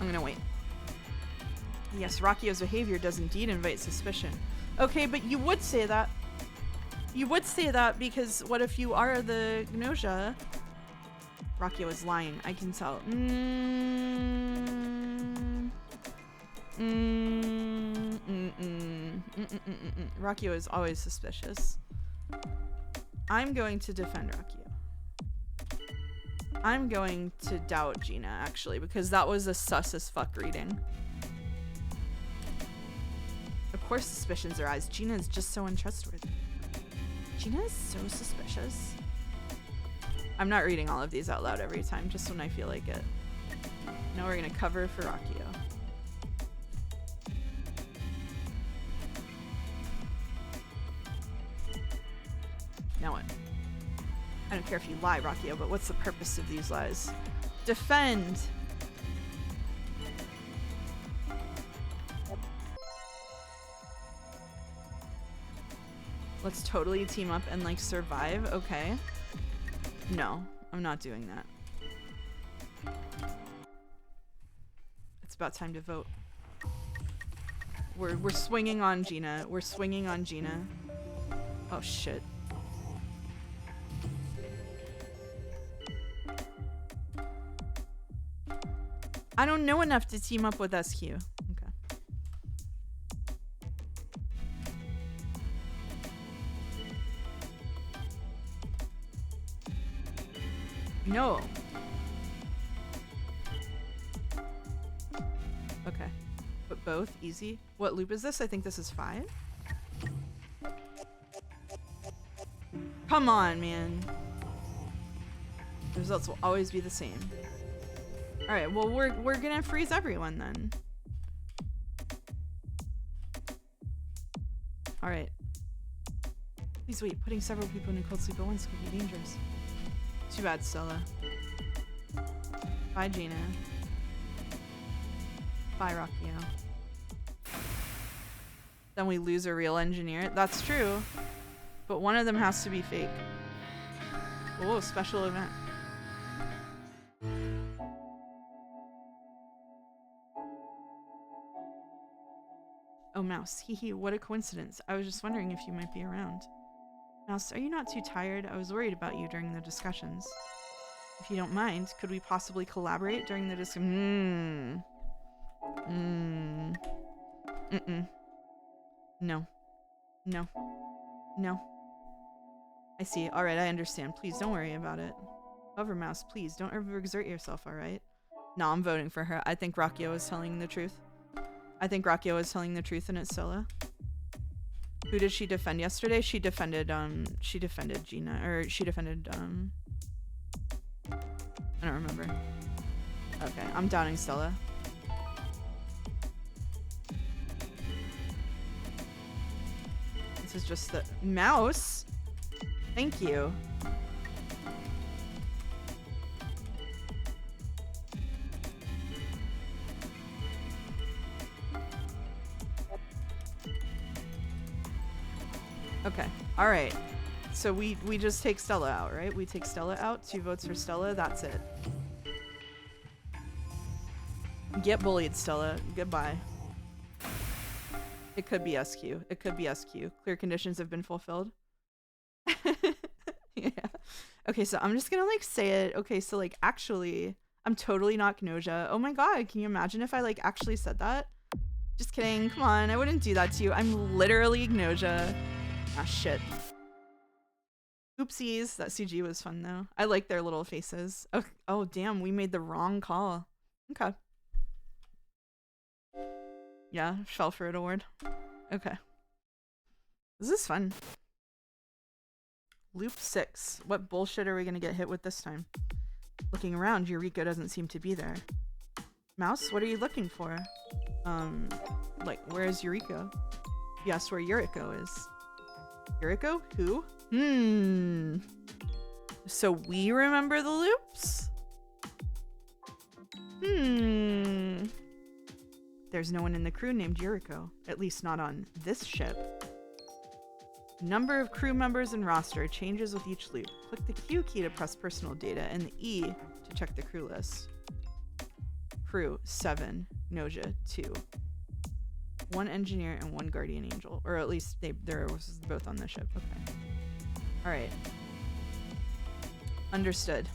I'm gonna wait. Yes, Rakio's behavior does indeed invite suspicion. Okay, but you would say that. You would say that because what if you are the Gnosia? Rakio is lying. I can tell. Rakio is always suspicious. I'm going to defend Rakio. I'm going to doubt Gina, actually, because that was a sus as fuck reading. Of course suspicions arise. Gina is just so untrustworthy. Gina is so suspicious. I'm not reading all of these out loud every time, just when I feel like it. Now we're gonna cover for Rakio. Now what? I don't care if you lie, Rakio, but what's the purpose of these lies? Defend! Let's totally team up and like survive, okay? No, I'm not doing that. It's about time to vote. We're swinging on Gina. We're swinging on Gina. Oh shit. I don't know enough to team up with SQ. Okay. No. Okay. But both? Easy? What loop is this? I think this is 5. Come on, man. The results will always be the same. Alright, well we're gonna freeze everyone then. Alright. Please wait, putting several people in a cold sleep at once could be dangerous. Too bad, Stella. Bye, Gina. Bye, Rakio. Then we lose a real engineer. That's true. But one of them has to be fake. Oh, special event. Oh, Mouse. Hee, what a coincidence. I was just wondering if you might be around. Mouse, are you not too tired? I was worried about you during the discussions. If you don't mind, could we possibly collaborate during the discussion? No. No. No. I see. Alright, I understand. Please don't worry about it. However, Mouse, please don't overexert yourself, alright? No, I'm voting for her. I think Rakio is telling the truth. I think Rakio is telling the truth and it's Scylla. Who did she defend yesterday? She defended Gina, or she defended, I don't remember. Okay, I'm doubting Stella. This is just the mouse. Thank you. Okay. All right. So we just take Stella out, right? We take Stella out. 2 votes for Stella. That's it. Get bullied, Stella. Goodbye. It could be SQ. It could be SQ. Clear conditions have been fulfilled. Yeah. Okay, so I'm just gonna like say it. Okay, so like actually, I'm totally not Gnosia. Oh my god, can you imagine if I like actually said that? Just kidding. Come on, I wouldn't do that to you. I'm literally Gnosia. Ah, shit. Oopsies. That CG was fun, though. I like their little faces. Oh, damn. We made the wrong call. Okay. Yeah, fell for it award. Okay. This is fun. Loop 6. What bullshit are we gonna get hit with this time? Looking around, Eureka doesn't seem to be there. Mouse, what are you looking for? Like, where's Eureka? You asked where Eureka is. Eureka? Who? So we remember the loops? There's no one in the crew named Yuriko, at least not on this ship. Number of crew members and roster changes with each loop. Click the Q key to press personal data and the E to check the crew list. Crew 7, Gnosia 2. 1 engineer and 1 guardian angel, or at least they're both on the ship. Okay. All right. Understood.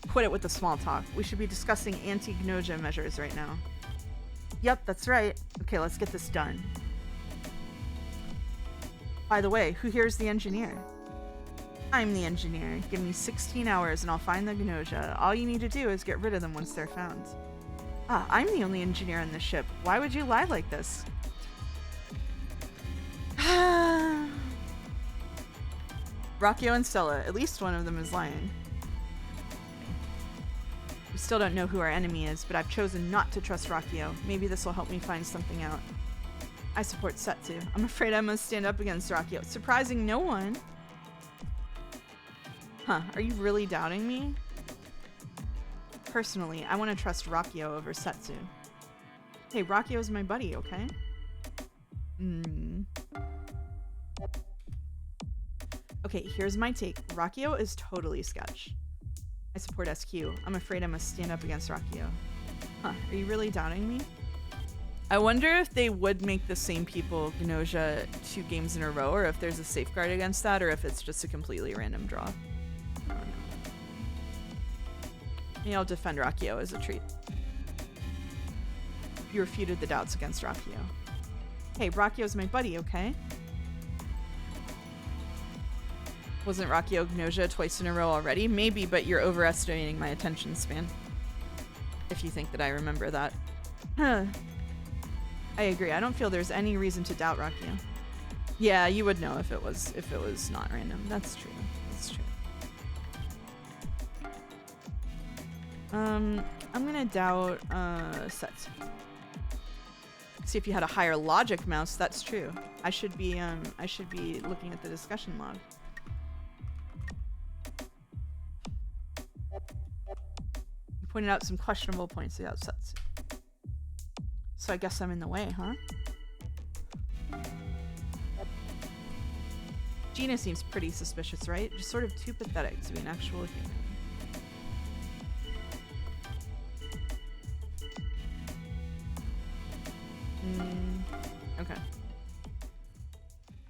Quit it with the small talk. We should be discussing anti-Gnosia measures right now. Yep, that's right. Okay, let's get this done. By the way, who here's the engineer? I'm the engineer. Give me 16 hours and I'll find the Gnosia. All you need to do is get rid of them once they're found. Ah, I'm the only engineer on the ship. Why would you lie like this? Rocchio and Stella. At least one of them is lying. We still don't know who our enemy is, but I've chosen not to trust Rocchio. Maybe this will help me find something out. I support Setsu. I'm afraid I must stand up against Rocchio. Surprising no one. Huh, are you really doubting me? Personally, I want to trust Rocchio over Setsu. Hey, Rocchio's my buddy, okay? Okay, here's my take. Rocchio is totally sketch. I support SQ. I'm afraid I must stand up against Rocchio. Huh, are you really doubting me? I wonder if they would make the same people Gnosia 2 games in a row, or if there's a safeguard against that, or if it's just a completely random draw. I don't know. Maybe I'll defend Rocchio as a treat. You refuted the doubts against Rocchio. Hey, Rocchio's my buddy, okay? Wasn't Rocchio Gnosia twice in a row already? Maybe, but you're overestimating my attention span. If you think that I remember that. Huh. I agree. I don't feel there's any reason to doubt Rocchio. Yeah, you would know if it was not random. That's true. That's true. I'm gonna doubt Setsu. See if you had a higher logic mouse. That's true. I should be looking at the discussion log. You pointed out some questionable points about Setsu. So I guess I'm in the way, huh? Gina seems pretty suspicious, right? Just sort of too pathetic to be an actual human. Okay.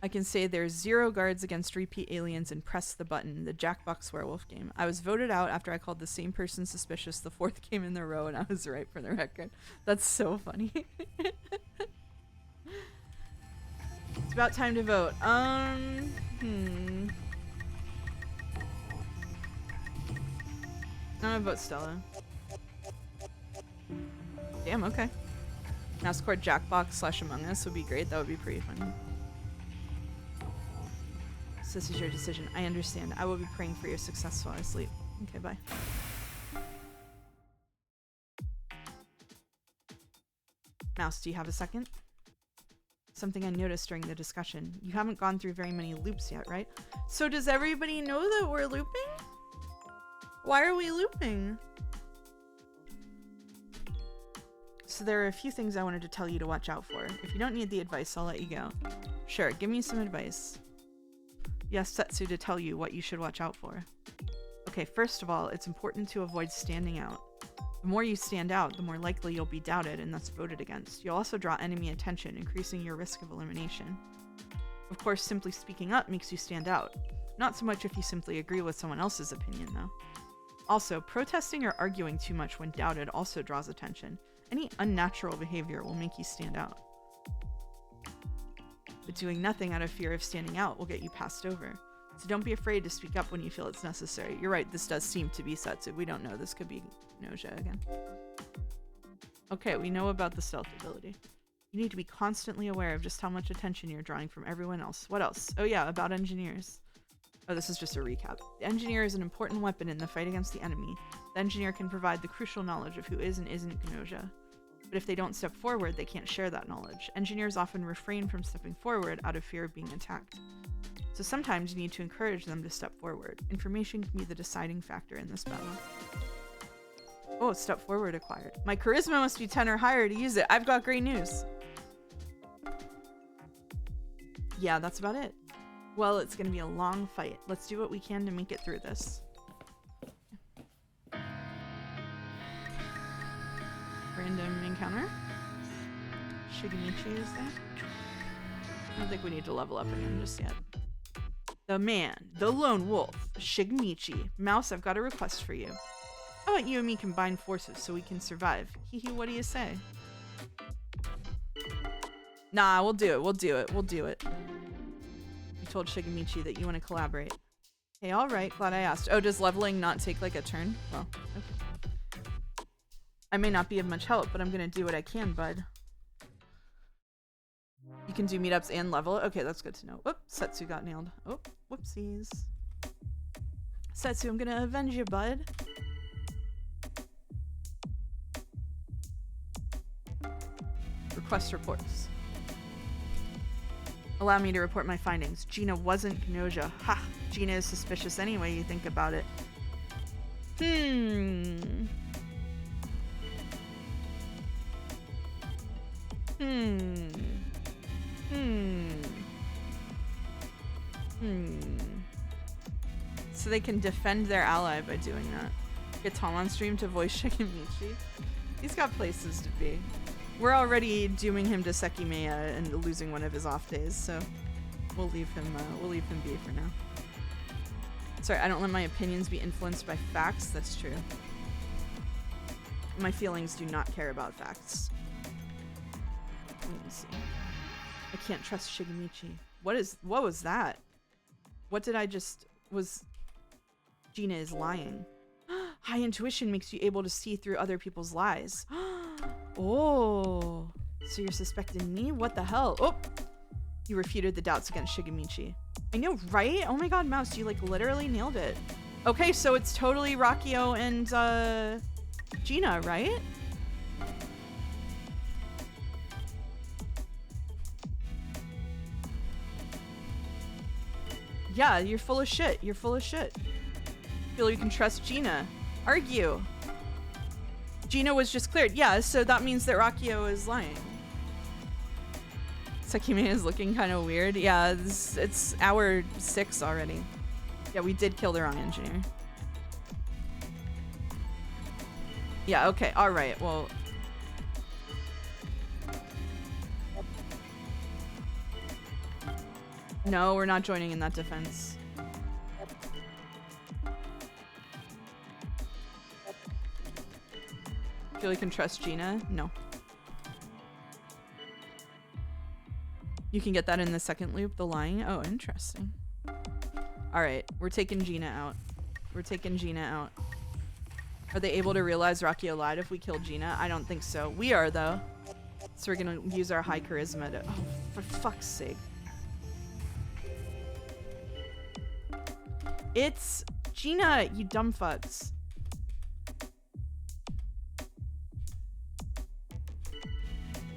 I can say there's 0 guards against repeat aliens and press the button. The Jackbox Werewolf game. I was voted out after I called the same person suspicious the 4th game in a row, and I was right for the record. That's so funny. It's about time to vote. I'm gonna vote Stella. Damn, okay. Mouse Court Jackbox / Among Us would be great. That would be pretty funny. So this is your decision. I understand. I will be praying for your success while I sleep. Okay, bye. Mouse, do you have a second? Something I noticed during the discussion. You haven't gone through very many loops yet, right? So does everybody know that we're looping? Why are we looping? So there are a few things I wanted to tell you to watch out for. If you don't need the advice, I'll let you go. Sure, give me some advice. Yes, Setsu to tell you what you should watch out for. Okay, first of all, it's important to avoid standing out. The more you stand out, the more likely you'll be doubted and thus voted against. You'll also draw enemy attention, increasing your risk of elimination. Of course, simply speaking up makes you stand out. Not so much if you simply agree with someone else's opinion, though. Also, protesting or arguing too much when doubted also draws attention. Any unnatural behavior will make you stand out. But doing nothing out of fear of standing out will get you passed over. So don't be afraid to speak up when you feel it's necessary. You're right, this does seem to be Setsu. We don't know. This could be Gnosia again. Okay, we know about the stealth ability. You need to be constantly aware of just how much attention you're drawing from everyone else. What else? Oh yeah, about engineers. Oh, this is just a recap. The engineer is an important weapon in the fight against the enemy. The engineer can provide the crucial knowledge of who is and isn't Gnosia. But if they don't step forward, they can't share that knowledge. Engineers often refrain from stepping forward out of fear of being attacked. So sometimes you need to encourage them to step forward. Information can be the deciding factor in this battle. Oh, step forward acquired. My charisma must be 10 or higher to use it. I've got great news. Yeah, that's about it. Well, it's gonna be a long fight. Let's do what we can to make it through this. Random encounter. Shigemichi is there. I don't think we need to level up again just yet. The man, the lone wolf, Shigemichi. Mouse, I've got a request for you. How about you and me combine forces so we can survive? Hee, what do you say? Nah, we'll do it. We'll do it. We'll do it. You told Shigemichi that you want to collaborate. Hey, all right. Glad I asked. Oh, does leveling not take like a turn? Well, okay. I may not be of much help, but I'm gonna do what I can, bud. You can do meetups and level. Okay, that's good to know. Whoop, Setsu got nailed. Oh, whoopsies. Setsu, I'm gonna avenge you, bud. Request reports. Allow me to report my findings. Gina wasn't Gnosia. Ha! Gina is suspicious anyway, you think about it. So they can defend their ally by doing that. Get Tom on stream to voice Shigemichi. He's got places to be. We're already dooming him to Sekimeya and losing one of his off days, so we'll leave him be for now. Sorry, I don't let my opinions be influenced by facts. That's true. My feelings do not care about facts. Let me see. I can't trust Shigemichi. What was that? What did I just was Gina is lying. High intuition makes you able to see through other people's lies. Oh, so you're suspecting me? What the hell? Oh, you refuted the doubts against Shigemichi. I know, right? Oh my god, Mouse, you like literally nailed it. Okay, so it's totally Rakio and Gina, right? Yeah, you're full of shit. You're full of shit. Feel you can trust Gina. Argue. Gina was just cleared. Yeah, so that means that Rakio is lying. Sekime is looking kind of weird. Yeah, it's hour 6 already. Yeah, we did kill the wrong engineer. Yeah, okay. All right. Well, no, we're not joining in that defense. Feel you can trust Gina? No. You can get that in the second loop, the lying. Oh, interesting. All right, we're taking Gina out. We're taking Gina out. Are they able to realize Rakio lied if we kill Gina? I don't think so. We are, though. So we're gonna use our high charisma to... Oh, for fuck's sake. It's Gina, you dumb fucks.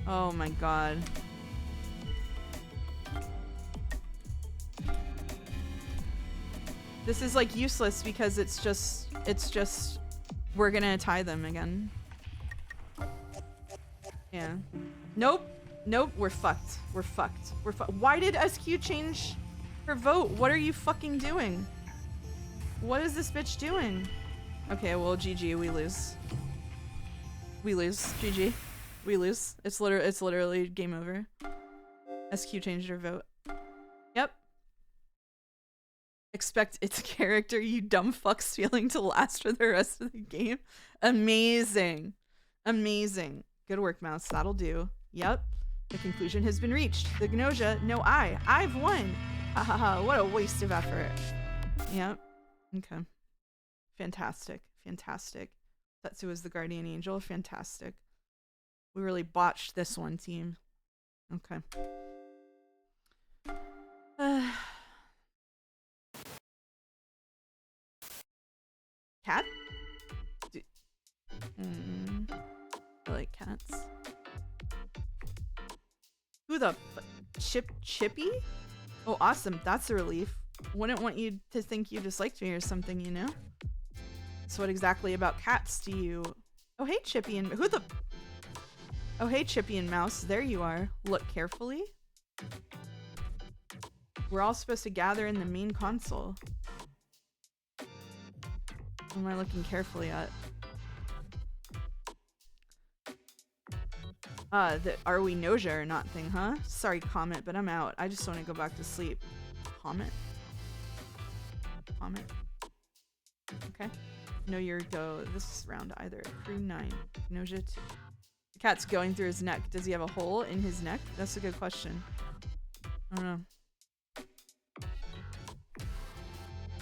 Oh my god. This is like useless because it's just we're gonna tie them again. Yeah. Nope. Nope, we're fucked. We're fucked. We're fucked. Why did SQ change her vote? What are you fucking doing? What is this bitch doing? Okay, well, GG, we lose. We lose. GG. We lose. It's literally game over. SQ changed her vote. Yep. Expect its character, you dumb fucks, feeling to last for the rest of the game. Amazing. Amazing. Good work, Mouse. That'll do. Yep. The conclusion has been reached. The Gnosia, no I. I've won. Ha ha ha. What a waste of effort. Yep. Okay. Fantastic. Fantastic. Setsu is the guardian angel. Fantastic. We really botched this one, team. Okay. Cat? I like cats. Who the Chippy? Oh, awesome. That's a relief. Wouldn't want you to think you disliked me or something, you know? So what exactly about cats do you Oh, hey, Chippy and... Who the... Oh, hey, Chippy and Mouse. There you are. Look carefully. We're all supposed to gather in the main console. What am I looking carefully at? Are we Gnosia or not thing, huh? Sorry, Comet, but I'm out. I just want to go back to sleep. Comet? Comet? Okay. No, you're go this round either. Crew 9. Gnosia 2. The cat's going through his neck. Does he have a hole in his neck? That's a good question. I don't know.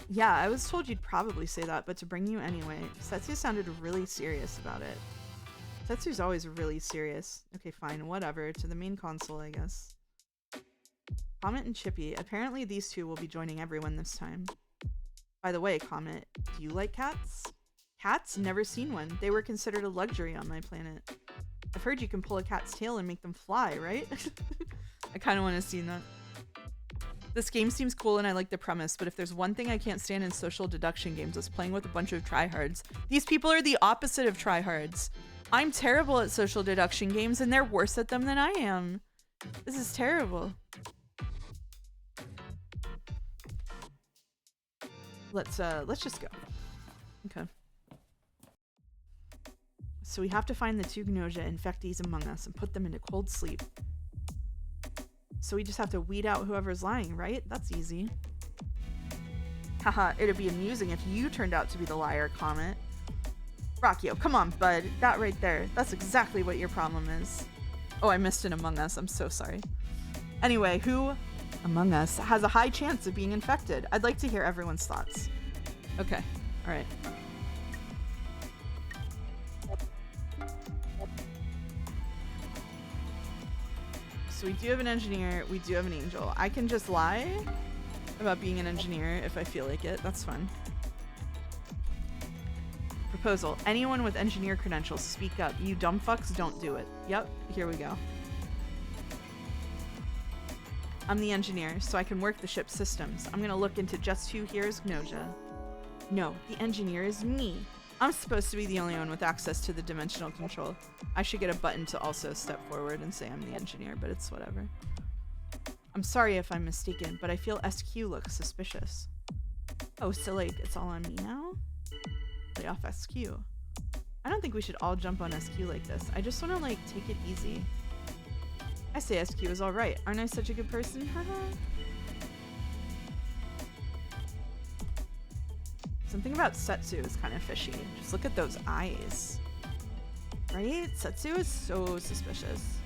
Yeah, I was told you'd probably say that, but to bring you anyway. Setsu sounded really serious about it. Setsu's always really serious. Okay, fine, whatever. To the main console, I guess. Comet and Chippy. Apparently these two will be joining everyone this time. By the way, Comet, do you like cats? Cats? Never seen one. They were considered a luxury on my planet. I've heard you can pull a cat's tail and make them fly, right? I kind of want to see that. This game seems cool and I like the premise, but if there's one thing I can't stand in social deduction games, it's playing with a bunch of tryhards. These people are the opposite of tryhards. I'm terrible at social deduction games and they're worse at them than I am. This is terrible. Let's just go. Okay. So we have to find the two Gnosia infectees among us and put them into cold sleep. So we just have to weed out whoever's lying, right? That's easy. Haha, it'd be amusing if you turned out to be the liar, Comet. Rockio, come on, bud. That right there. That's exactly what your problem is. Oh, I missed an Among Us. I'm so sorry. Anyway, who among us has a high chance of being infected? I'd like to hear everyone's thoughts. Okay. All right. So we do have an engineer. We do have an angel. I can just lie about being an engineer if I feel like it. That's fun. Proposal. Anyone with engineer credentials, speak up. You dumb fucks, don't do it. Yep, here we go. I'm the engineer, so I can work the ship's systems. I'm gonna look into just who here is Gnosia. No, the engineer is me. I'm supposed to be the only one with access to the dimensional control. I should get a button to also step forward and say I'm the engineer, but it's whatever. I'm sorry if I'm mistaken, but I feel SQ looks suspicious. Oh, so like, it's all on me now? Lay off SQ. I don't think we should all jump on SQ like this. I just want to like take it easy. I say SQ is alright. Aren't I such a good person? Haha. Something about Setsu is kind of fishy. Just look at those eyes. Right? Setsu is so suspicious.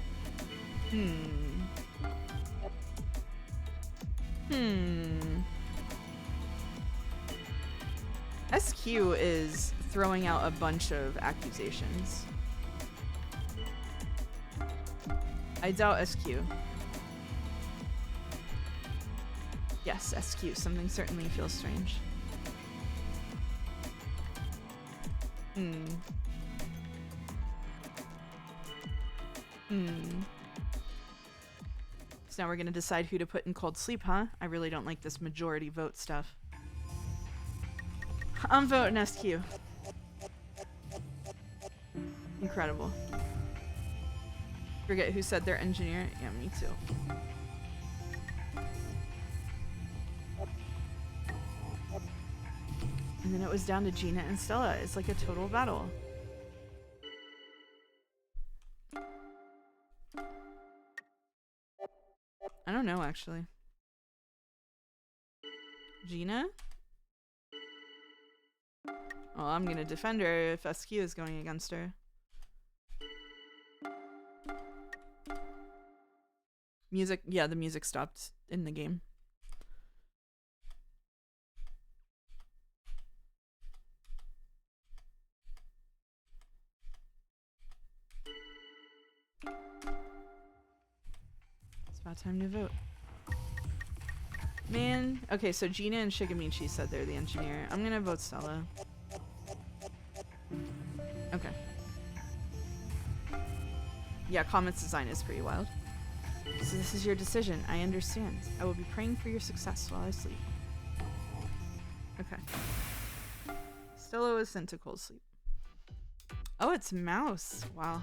SQ is throwing out a bunch of accusations. I doubt SQ. Yes, SQ. Something certainly feels strange. So now we're gonna decide who to put in cold sleep, huh? I really don't like this majority vote stuff. I'm voting SQ. Incredible. Forget who said they're engineer. Yeah, me too. And then it was down to Gina and Stella. It's like a total battle. I don't know, actually. Gina? Well, I'm gonna defend her if SQ is going against her. Music, yeah, the music stopped in the game. It's about time to vote. Man, okay, so Gina and Shigamichi said they're the engineer. I'm gonna vote Stella. Okay. Yeah, Comet's design is pretty wild. So this is your decision. I understand. I will be praying for your success while I sleep. Okay. Stella was sent to cold sleep. Oh, it's Mouse. Wow.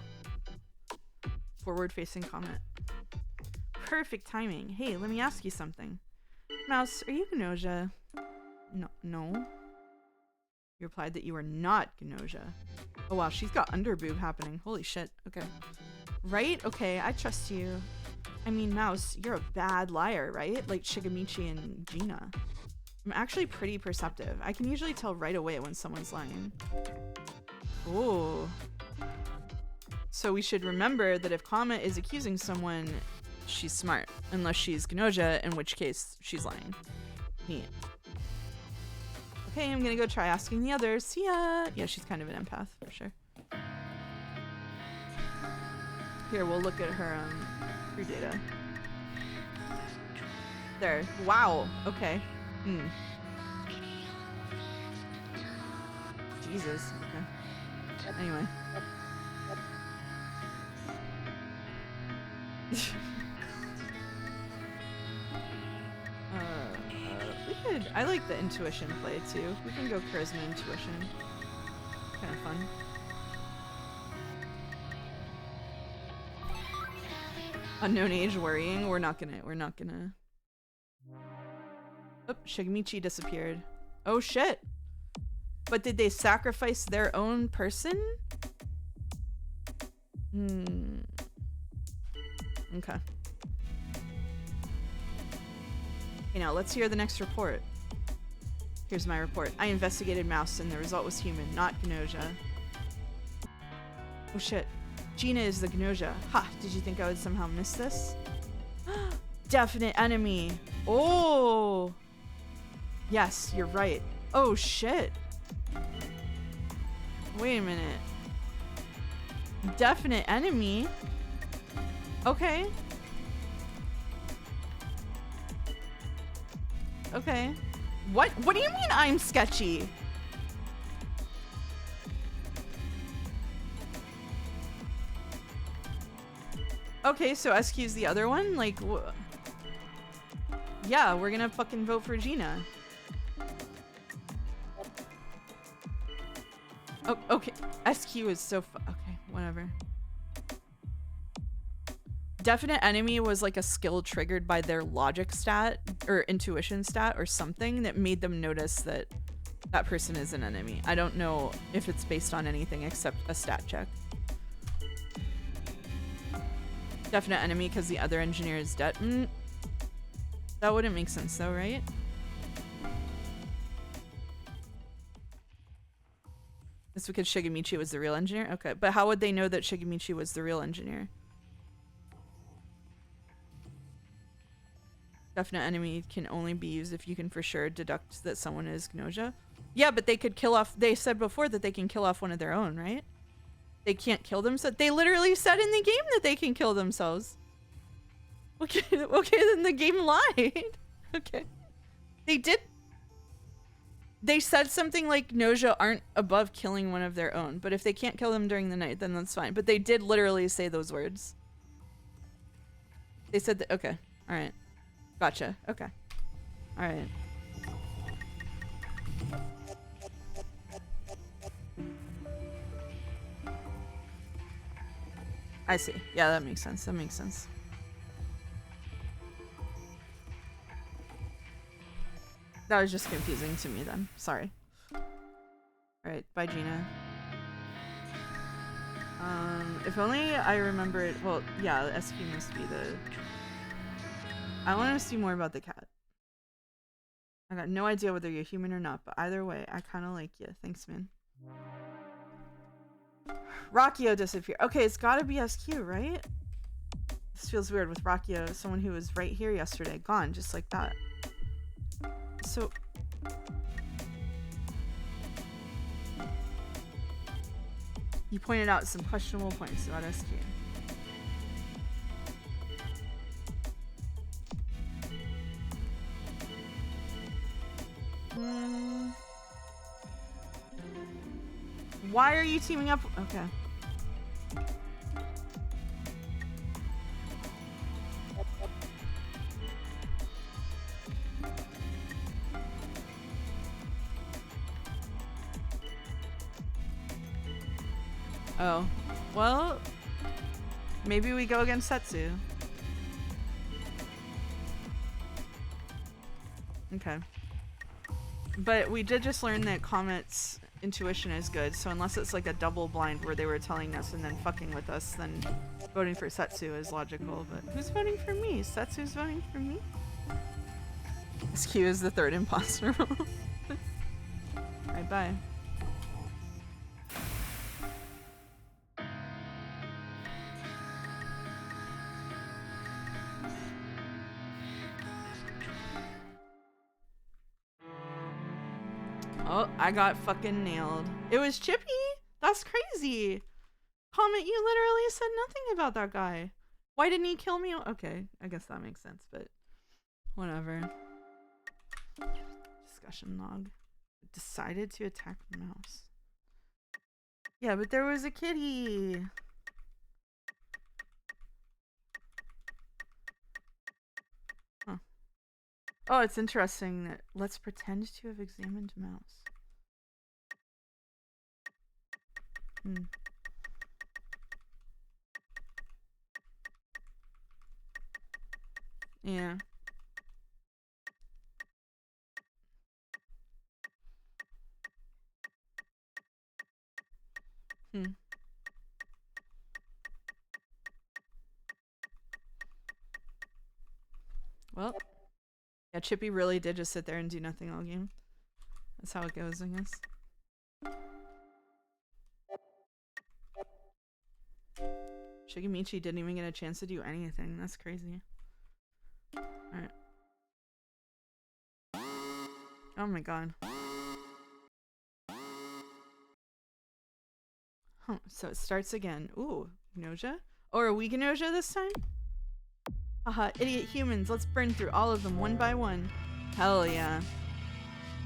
Forward-facing comment. Perfect timing. Hey, let me ask you something. Mouse, are you Gnosia? No. You replied that you are not Gnosia. Oh wow, she's got underboob happening. Holy shit. Okay. Right? Okay, I trust you. I mean, Mouse, you're a bad liar, right? Like Shigemichi and Gina. I'm actually pretty perceptive. I can usually tell right away when someone's lying. Ooh. So we should remember that if Kama is accusing someone, she's smart. Unless she's Gnosia, in which case she's lying. Neat. Okay, I'm gonna go try asking the others. See ya! Yeah, she's kind of an empath, for sure. Here, we'll look at her crew data. There. Wow. Okay. Jesus. Okay. Anyway. I like the intuition play too. We can go charisma intuition. Kind of fun. Unknown age worrying. We're not gonna. Oh, Shigemichi disappeared. Oh shit. But did they sacrifice their own person? Okay. Okay, now let's hear the next report. Here's my report. I investigated Mouse and the result was human, not Gnosia. Oh shit. Gina is the Gnosia. Ha! Did you think I would somehow miss this? Definite enemy. Oh! Yes, you're right. Oh shit. Wait a minute. Definite enemy? Okay. Okay. What do you mean I'm sketchy? Okay, so SQ's the other one? Like, yeah, we're gonna fucking vote for Gina. Oh, okay. SQ is so okay, whatever. Definite enemy was like a skill triggered by their logic stat or intuition stat or something that made them notice that that person is an enemy. I don't know if it's based on anything except a stat check. Definite enemy because the other engineer is dead. That wouldn't make sense though, right? It's because Shigemichi was the real engineer? Okay, but how would they know that Shigemichi was the real engineer? Definite enemy can only be used if you can for sure deduct that someone is Gnosia. Yeah, but they could kill off... They said before that they can kill off one of their own, right? They can't kill themselves. They literally said in the game that they can kill themselves. Okay, then the game lied. Okay. They did... They said something like Gnosia aren't above killing one of their own, but if they can't kill them during the night, then that's fine. But they did literally say those words. They said that... Okay. Alright. Gotcha. Okay. Alright. I see. Yeah, that makes sense. That makes sense. That was just confusing to me then. Sorry. Alright, bye Gina. If only I remembered... Well, yeah, the SQ must be the... I want to see more about the cat. I got no idea whether you're human or not, but either way, I kind of like you. Thanks, man. Rockio disappeared. Okay, it's gotta be SQ, right? This feels weird with Rockio, someone who was right here yesterday, gone just like that. So... You pointed out some questionable points about SQ. Why are you teaming up? Okay. Oh. Well, maybe we go against Setsu. Okay. But we did just learn that Comet's intuition is good, so unless it's like a double blind where they were telling us and then fucking with us, then voting for Setsu is logical. But who's voting for me? Setsu's voting for me? SQ is the third imposter. Alright, bye. Oh, I got fucking nailed. It was Chippy? That's crazy. Comet, you literally said nothing about that guy. Why didn't he kill me? Okay, I guess that makes sense, but whatever. Discussion log. Decided to attack the mouse. Yeah, but there was a kitty. Huh. Oh, it's interesting that let's pretend to have examined mouse. Yeah. Well, yeah, Chippy really did just sit there and do nothing all game. That's how it goes, I guess. Shigemichi didn't even get a chance to do anything. That's crazy. Alright. Oh my god. Huh, so it starts again. Ooh, Gnosia? Oh, are we Gnosia this time? Haha, idiot humans. Let's burn through all of them one by one. Hell yeah.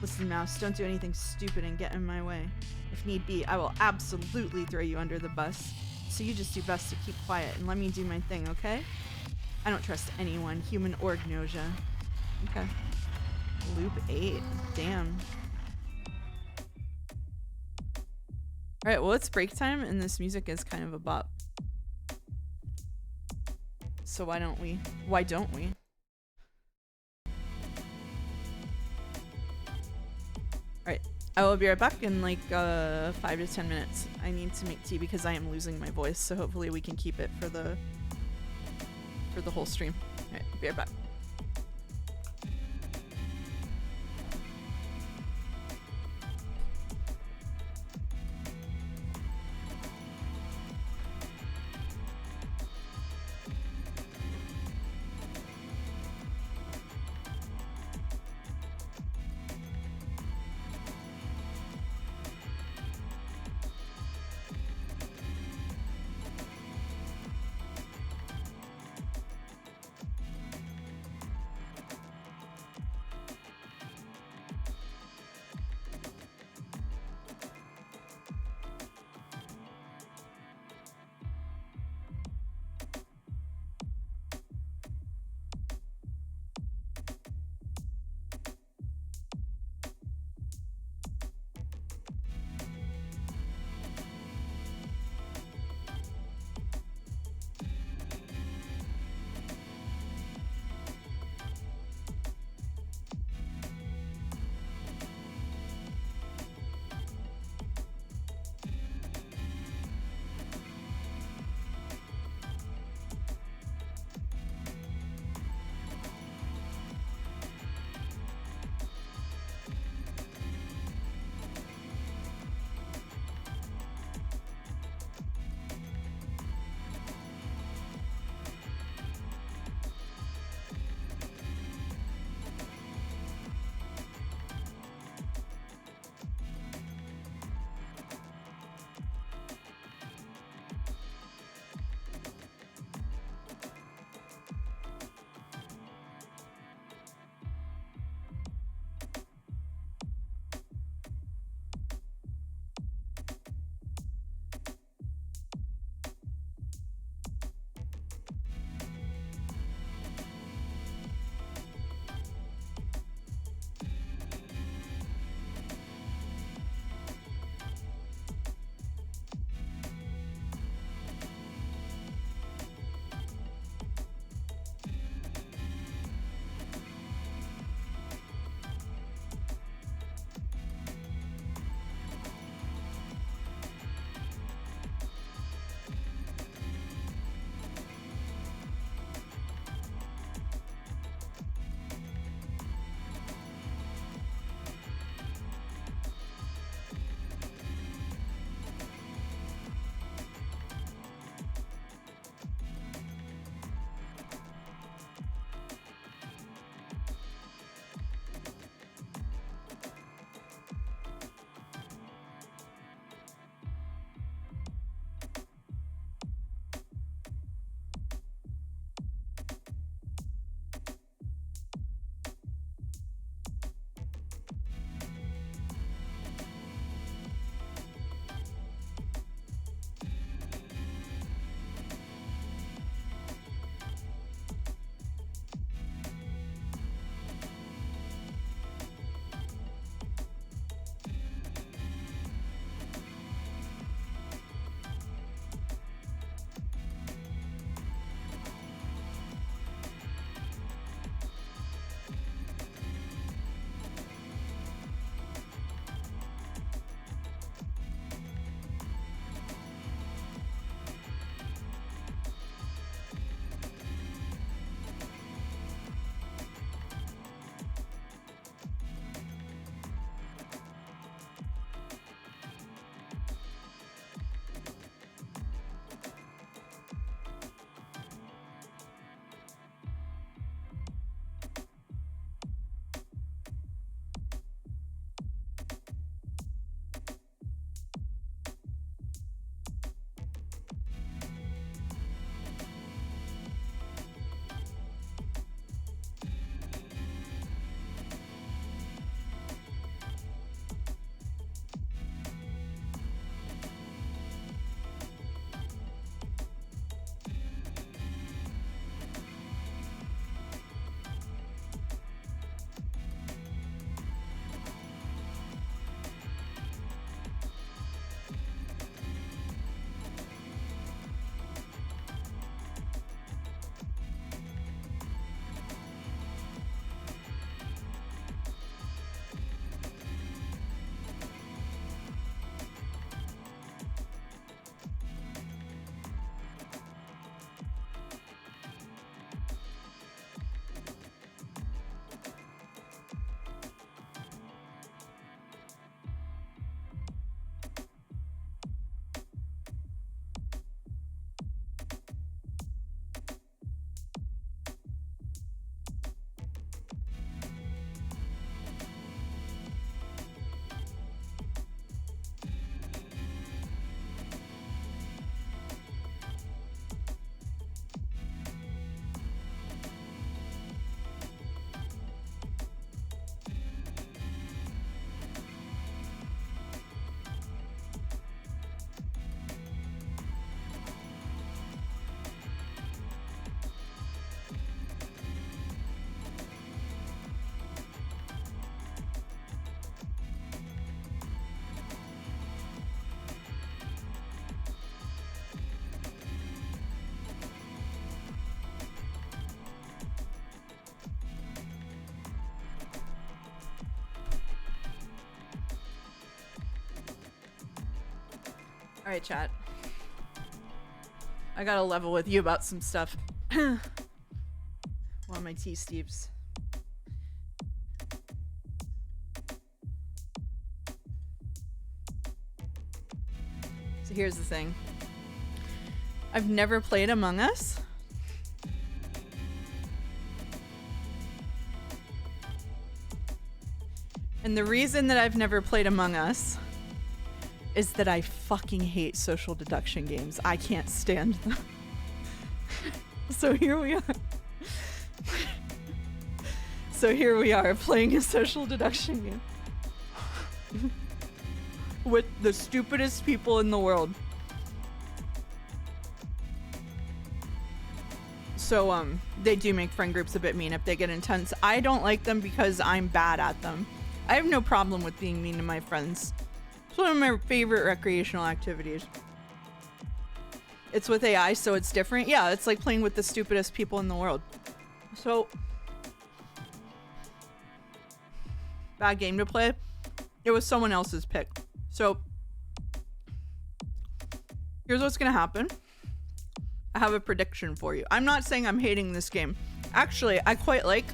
Listen, Mouse, don't do anything stupid and get in my way. If need be, I will absolutely throw you under the bus. So you just do best to keep quiet and let me do my thing, okay? I don't trust anyone, human or Gnosia. Okay. Loop 8. Damn. Alright, well, it's break time and this music is kind of a bop. So why don't we? Why don't we? Alright, I will be right back in like 5 to 10 minutes. I need to make tea because I am losing my voice, so hopefully we can keep it for the whole stream. Alright, be right back. Alright, chat. I gotta level with you about some stuff. While my tea steeps. So here's the thing. I've never played Among Us. And the reason that I've never played Among Us is that I fucking hate social deduction games. I can't stand them. So here we are. So here we are playing a social deduction game. With the stupidest people in the world. So, they do make friend groups a bit mean if they get intense. I don't like them because I'm bad at them. I have no problem with being mean to my friends. It's one of my favorite recreational activities. It's with AI, so it's different. Yeah, it's like playing with the stupidest people in the world. So, bad game to play. It was someone else's pick. So, here's what's gonna happen. I have a prediction for you. I'm not saying I'm hating this game. Actually, I quite like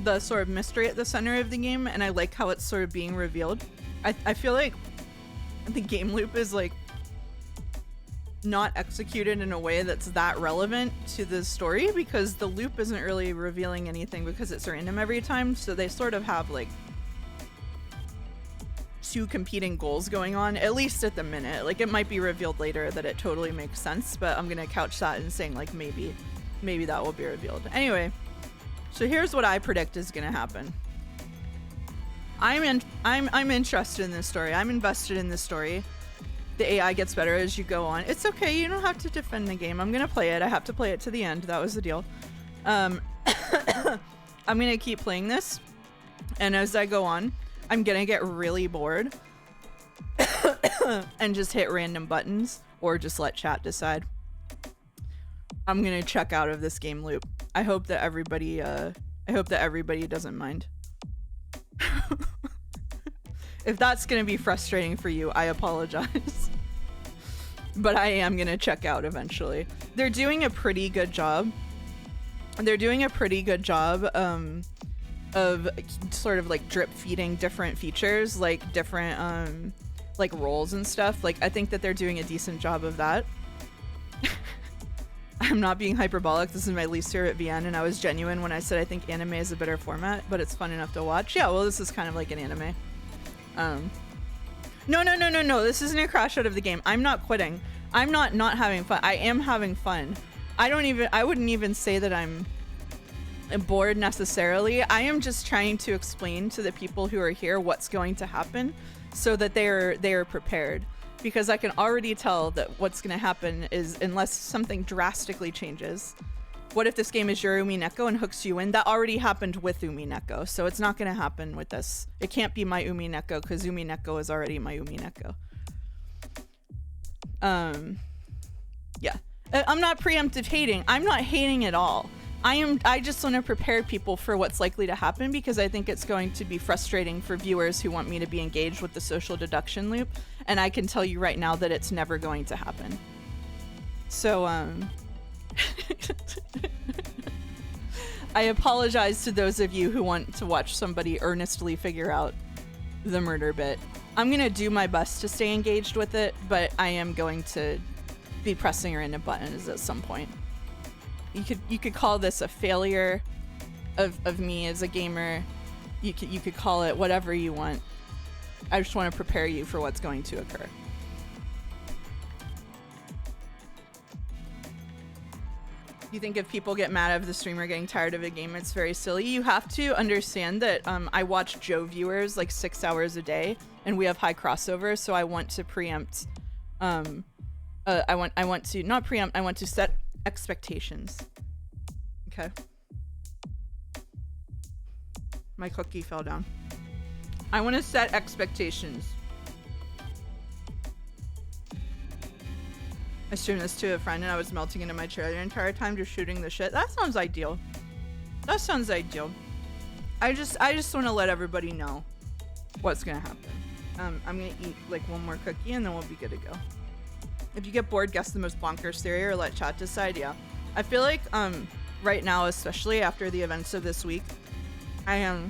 the sort of mystery at the center of the game, and I like how it's sort of being revealed. I feel like the game loop is like not executed in a way that's that relevant to the story, because the loop isn't really revealing anything because it's random every time, so they sort of have like two competing goals going on, at least at the minute. Like, it might be revealed later that it totally makes sense, but I'm gonna couch that in saying like maybe that will be revealed. Anyway, so here's what I predict is gonna happen. I'm interested in this story. I'm invested in this story. The AI gets better as you go on. It's okay, you don't have to defend the game. I'm gonna play it. I have to play it to the end. That was the deal. I'm gonna keep playing this, and as I go on, I'm gonna get really bored and just hit random buttons or just let chat decide. I'm gonna check out of this game loop. I hope that everybody doesn't mind. If that's gonna be frustrating for you, I apologize. But I am gonna check out eventually. They're doing a pretty good job. Of sort of like drip feeding different features, like different like roles and stuff. Like, I think that they're doing a decent job of that. I'm not being hyperbolic. This is my least favorite VN, and I was genuine when I said I think anime is a better format, but it's fun enough to watch. Yeah, well, this is kind of like an anime. No. This isn't a crash out of the game. I'm not quitting. I'm not having fun. I am having fun. I wouldn't even say that I'm bored necessarily. I am just trying to explain to the people who are here what's going to happen so that they are prepared, because I can already tell that what's going to happen is, unless something drastically changes, what if this game is your Umineko and hooks you in? That already happened with Umineko, so it's not going to happen with this. It can't be my Umineko because Umineko is already my Umineko. Yeah. I'm not preemptive hating. I'm not hating at all. I just want to prepare people for what's likely to happen, because I think it's going to be frustrating for viewers who want me to be engaged with the social deduction loop, and I can tell you right now that it's never going to happen. So, I apologize to those of you who want to watch somebody earnestly figure out the murder bit. I'm gonna do my best to stay engaged with it, but I am going to be pressing random buttons at some point. You could call this a failure of me as a gamer. You could call it whatever you want. I just want to prepare you for what's going to occur. You think if people get mad at the streamer getting tired of a game, it's very silly. You have to understand that I watch Joe viewers like 6 hours a day, and we have high crossover, so I want to preempt. I want to not preempt. I want to set expectations. Okay. My cookie fell down. I want to set expectations. I streamed this to a friend and I was melting into my chair the entire time, just shooting the shit. That sounds ideal. That sounds ideal. I just want to let everybody know what's gonna happen. I'm gonna eat like one more cookie and then we'll be good to go. If you get bored, guess the most bonkers theory or let chat decide. Yeah. I feel like right now, especially after the events of this week, I am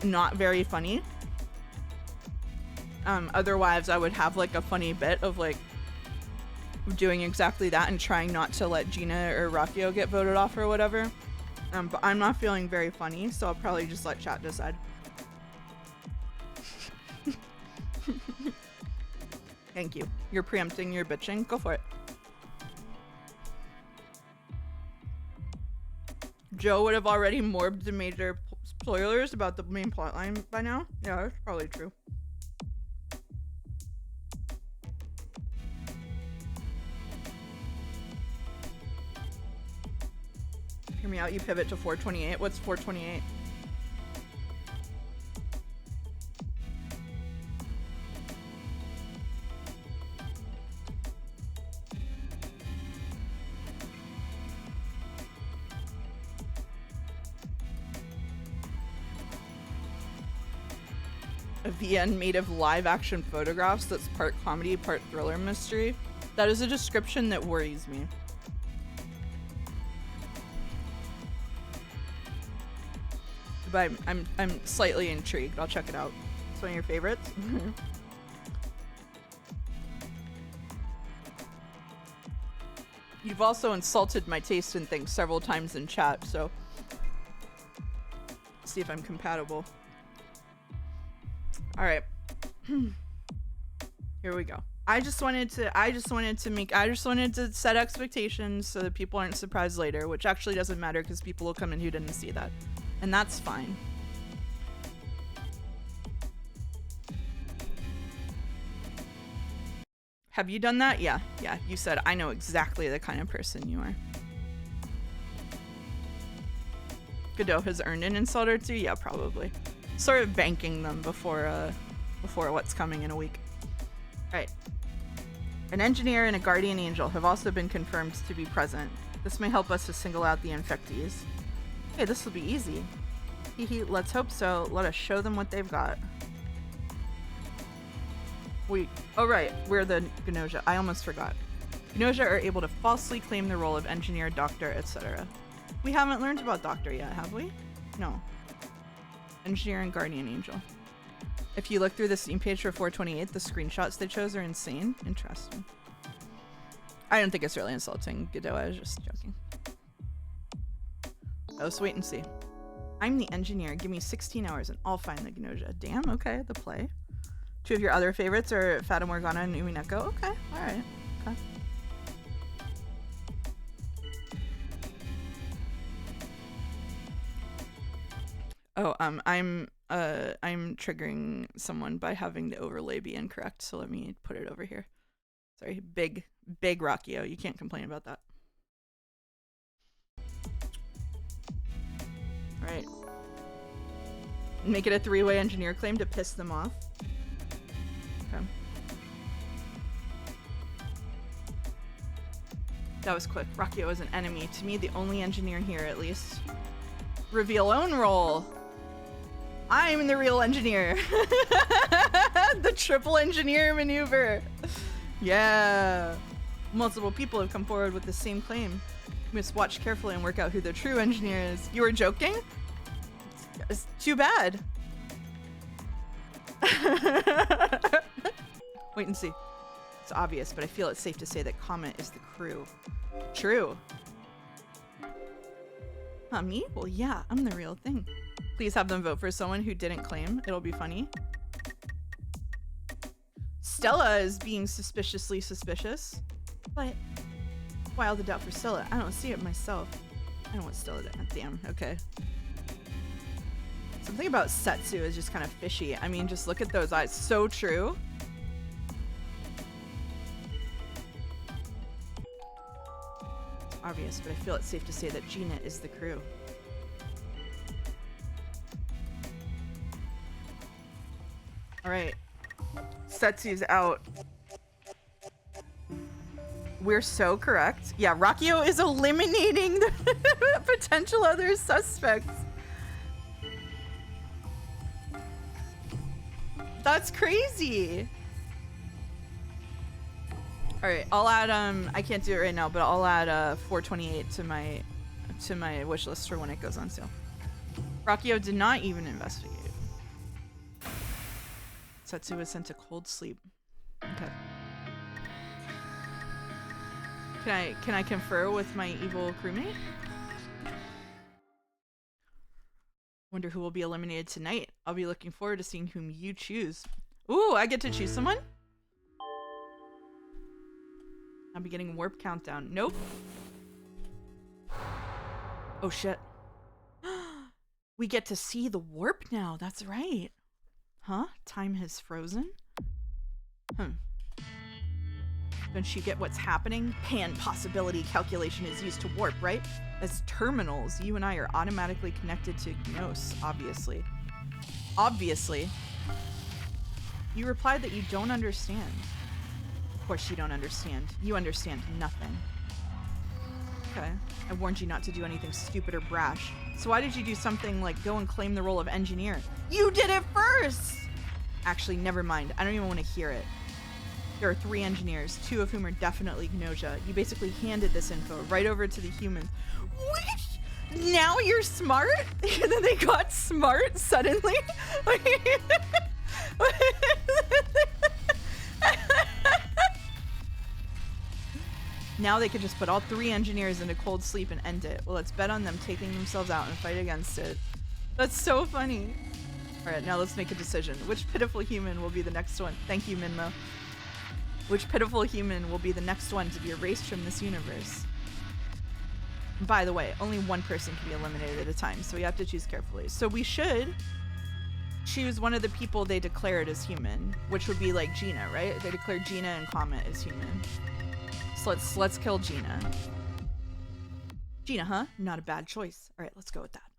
not very funny. Otherwise I would have like a funny bit of like doing exactly that and trying not to let Gina or Rockio get voted off or whatever. But I'm not feeling very funny, so I'll probably just let chat decide. Thank you. You're preempting your bitching. Go for it. Joe would have already morbed the major spoilers about the main plotline by now. Yeah, that's probably true. Hear me out, you pivot to 428. What's 428? A VN made of live action photographs that's part comedy, part thriller mystery. That is a description that worries me. But I'm slightly intrigued. I'll check it out. It's one of your favorites? You've also insulted my taste in things several times in chat, so let's see if I'm compatible. All right. Here we go. I just wanted to set expectations so that people aren't surprised later, which actually doesn't matter because people will come in who didn't see that. And that's fine. Have you done that? Yeah, you said, I know exactly the kind of person you are. Godot has earned an insult or two? Yeah, probably. Sort of banking them before what's coming in a week. Alright. An engineer and a guardian angel have also been confirmed to be present. This may help us to single out the infectees. Hey, this will be easy. Hehe, let's hope so. Let us show them what they've got. Wait, oh right, we're the Gnosia. I almost forgot. Gnosia are able to falsely claim the role of engineer, doctor, etc. We haven't learned about doctor yet, have we? No. Engineer and guardian angel. If you look through the Steam page for 428, the screenshots they chose are insane. Interesting. I don't think it's really insulting, Godot. I was just joking. Let's wait and see. I'm the engineer. Give me 16 hours and I'll find the Gnosia. Damn, okay, the play. Two of your other favorites are Fata Morgana and Umineko. Okay, alright. Okay. Oh, I'm triggering someone by having the overlay be incorrect, so let me put it over here. Sorry, big Rockio. You can't complain about that. Alright. Make it a three-way engineer claim to piss them off. Okay. That was quick. Rockio is an enemy. To me, the only engineer here, at least. Reveal own role. I'm the real engineer. The triple engineer maneuver. Yeah. Multiple people have come forward with the same claim. You must watch carefully and work out who the true engineer is. You were joking? It's too bad. Wait and see. It's obvious, but I feel it's safe to say that Comet is the crew. True. Huh, me? Well, yeah, I'm the real thing. Please have them vote for someone who didn't claim. It'll be funny. Stella is being suspiciously suspicious. But wild a doubt for Stella. I don't see it myself. I don't want Stella to... Damn, okay. Something about Setsu is just kind of fishy. I mean, just look at those eyes. So true. It's obvious, but I feel it's safe to say that Gina is the crew. Alright. Setsu's out. We're so correct. Yeah, Rockio is eliminating the potential other suspects. That's crazy. Alright, I'll add, I can't do it right now, but I'll add 428 to my wish list for when it goes on sale. Rakio did not even investigate. Setsu was sent to cold sleep. Okay. Can I confer with my evil crewmate? Wonder who will be eliminated tonight. I'll be looking forward to seeing whom you choose. Ooh, I get to choose someone? I'll be getting warp countdown. Nope. Oh shit. We get to see the warp now. That's right. Huh? Time has frozen? Don't you get what's happening? Pan possibility calculation is used to warp, right? As terminals, you and I are automatically connected to Gnos, obviously. Obviously. You replied that you don't understand. Of course you don't understand. You understand nothing. Okay. I warned you not to do anything stupid or brash. So why did you do something like go and claim the role of engineer? You did it first! Actually, never mind. I don't even want to hear it. There are 3 engineers, 2 of whom are definitely Gnosia. You basically handed this info right over to the humans. What? Now you're smart? And then they got smart suddenly? Now they could just put all 3 engineers into cold sleep and end it. Well, let's bet on them taking themselves out and fight against it. That's so funny. Alright, now let's make a decision. Which pitiful human will be the next one? Thank you, Minmo. Which pitiful human will be the next one to be erased from this universe? By the way, only one person can be eliminated at a time, so we have to choose carefully. So we should choose one of the people they declared as human, which would be like Gina, right? They declared Gina and Comet as human. So let's kill Gina. Gina, huh? Not a bad choice. All right, let's go with that.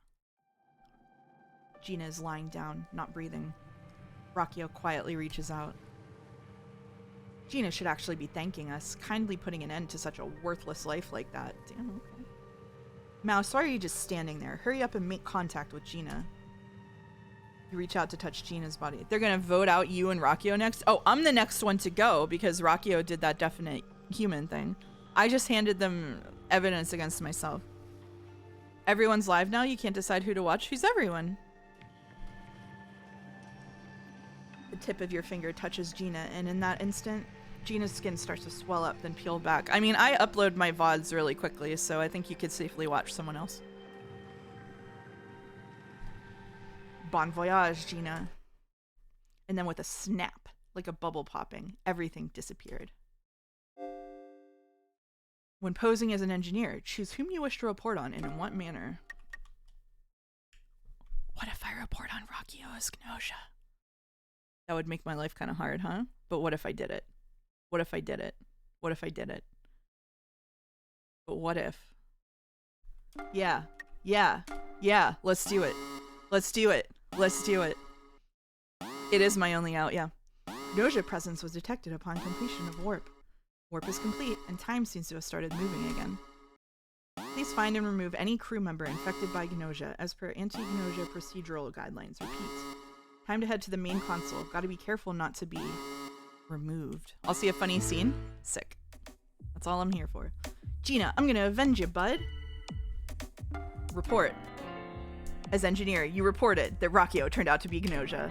Gina is lying down, not breathing. Rakio quietly reaches out. Gina should actually be thanking us, kindly putting an end to such a worthless life like that. Damn, okay. Mouse, why are you just standing there? Hurry up and make contact with Gina. You reach out to touch Gina's body. They're gonna vote out you and Rakio next? Oh, I'm the next one to go because Rakio did that definite human thing. I just handed them evidence against myself. Everyone's live now? You can't decide who to watch? Who's everyone? The tip of your finger touches Gina, and in that instant, Gina's skin starts to swell up, then peel back. I mean, I upload my VODs really quickly, so I think you could safely watch someone else. Bon voyage, Gina. And then with a snap, like a bubble popping, everything disappeared. When posing as an engineer, choose whom you wish to report on and in what manner. What if I report on Rakio as Gnosia? That would make my life kind of hard, huh? But what if I did it? What if I did it? What if I did it? But what if? Yeah. Let's do it. Let's do it. Let's do it. It is my only out, yeah. Gnosia presence was detected upon completion of warp. Warp is complete, and time seems to have started moving again. Please find and remove any crew member infected by Gnosia as per anti-Gnosia procedural guidelines. Repeat. Time to head to the main console. Gotta be careful not to be removed. I'll see a funny scene. Sick. That's all I'm here for. Gina, I'm gonna avenge you, bud. Report. As engineer, you reported that Rakio turned out to be Gnosia.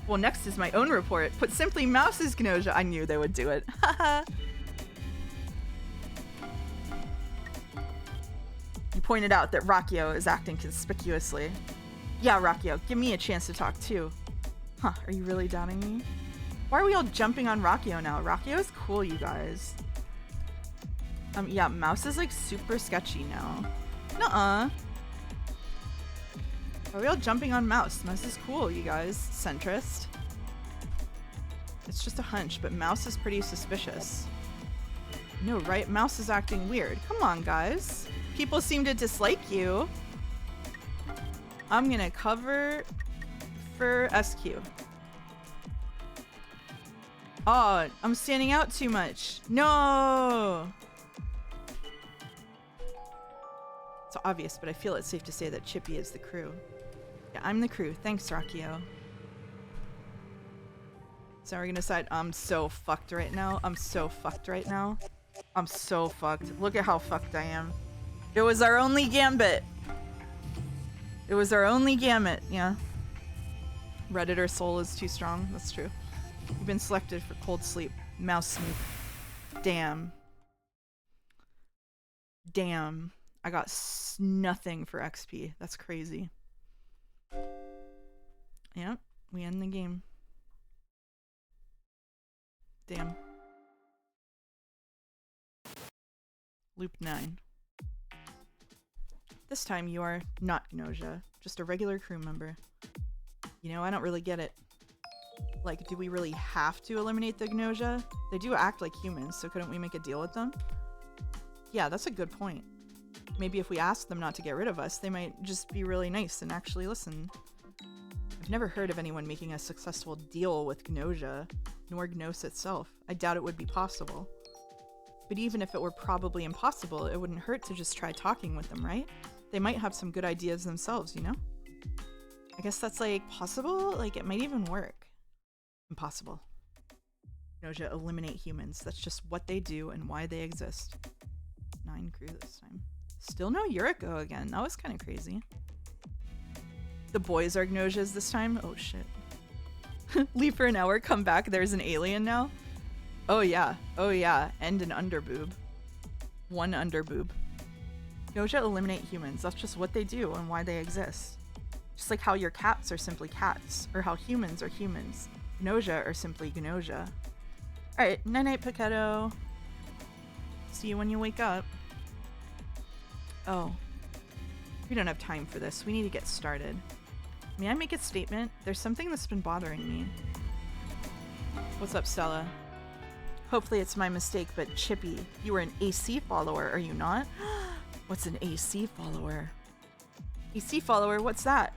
Well, next is my own report. Put simply, Mouse is Gnosia. I knew they would do it. Haha. You pointed out that Rakio is acting conspicuously. Yeah, Rakio, give me a chance to talk too. Huh, are you really doubting me? Why are we all jumping on Rakio now? Rakio is cool, you guys. Yeah, Mouse is like super sketchy now. Nuh-uh. Are we all jumping on Mouse? Mouse is cool, you guys. Centrist. It's just a hunch, but Mouse is pretty suspicious. No, right? Mouse is acting weird. Come on, guys. People seem to dislike you. I'm gonna cover for SQ. Oh, I'm standing out too much. No! It's obvious, but I feel it's safe to say that Chippy is the crew. Yeah, I'm the crew. Thanks, Rakio. So we're gonna decide. I'm so fucked right now. I'm so fucked right now. I'm so fucked. Look at how fucked I am. It was our only gambit. It was our only gambit, yeah. Redditor soul is too strong. That's true. You've been selected for cold sleep. Mouse sneak. Damn. Damn. I got nothing for XP. That's crazy. Yep. We end the game. Damn. Loop 9. This time you are not Gnosia, just a regular crew member. You know, I don't really get it. Like, do we really have to eliminate the Gnosia? They do act like humans, so couldn't we make a deal with them? Yeah, that's a good point. Maybe if we asked them not to get rid of us, they might just be really nice and actually listen. I've never heard of anyone making a successful deal with Gnosia, nor Gnos itself. I doubt it would be possible. But even if it were probably impossible, it wouldn't hurt to just try talking with them, right? They might have some good ideas themselves, you know? I guess that's like possible? Like it might even work. Impossible. Gnosia eliminate humans. That's just what they do and why they exist. 9 crew this time. Still no Yuriko again. That was kind of crazy. The boys are Gnosias this time? Oh shit. Leave for an hour, come back, there's an alien now? Oh yeah. Oh yeah. And an underboob. 1 underboob. Gnosia eliminate humans. That's just what they do and why they exist. Just like how your cats are simply cats, or how humans are humans. Gnosia are simply Gnosia. Alright, night-night, Paquetto. See you when you wake up. Oh. We don't have time for this. We need to get started. May I make a statement? There's something that's been bothering me. What's up, Stella? Hopefully it's my mistake, but Chippy, you are an AC follower, are you not? What's an AC follower? AC follower? What's that?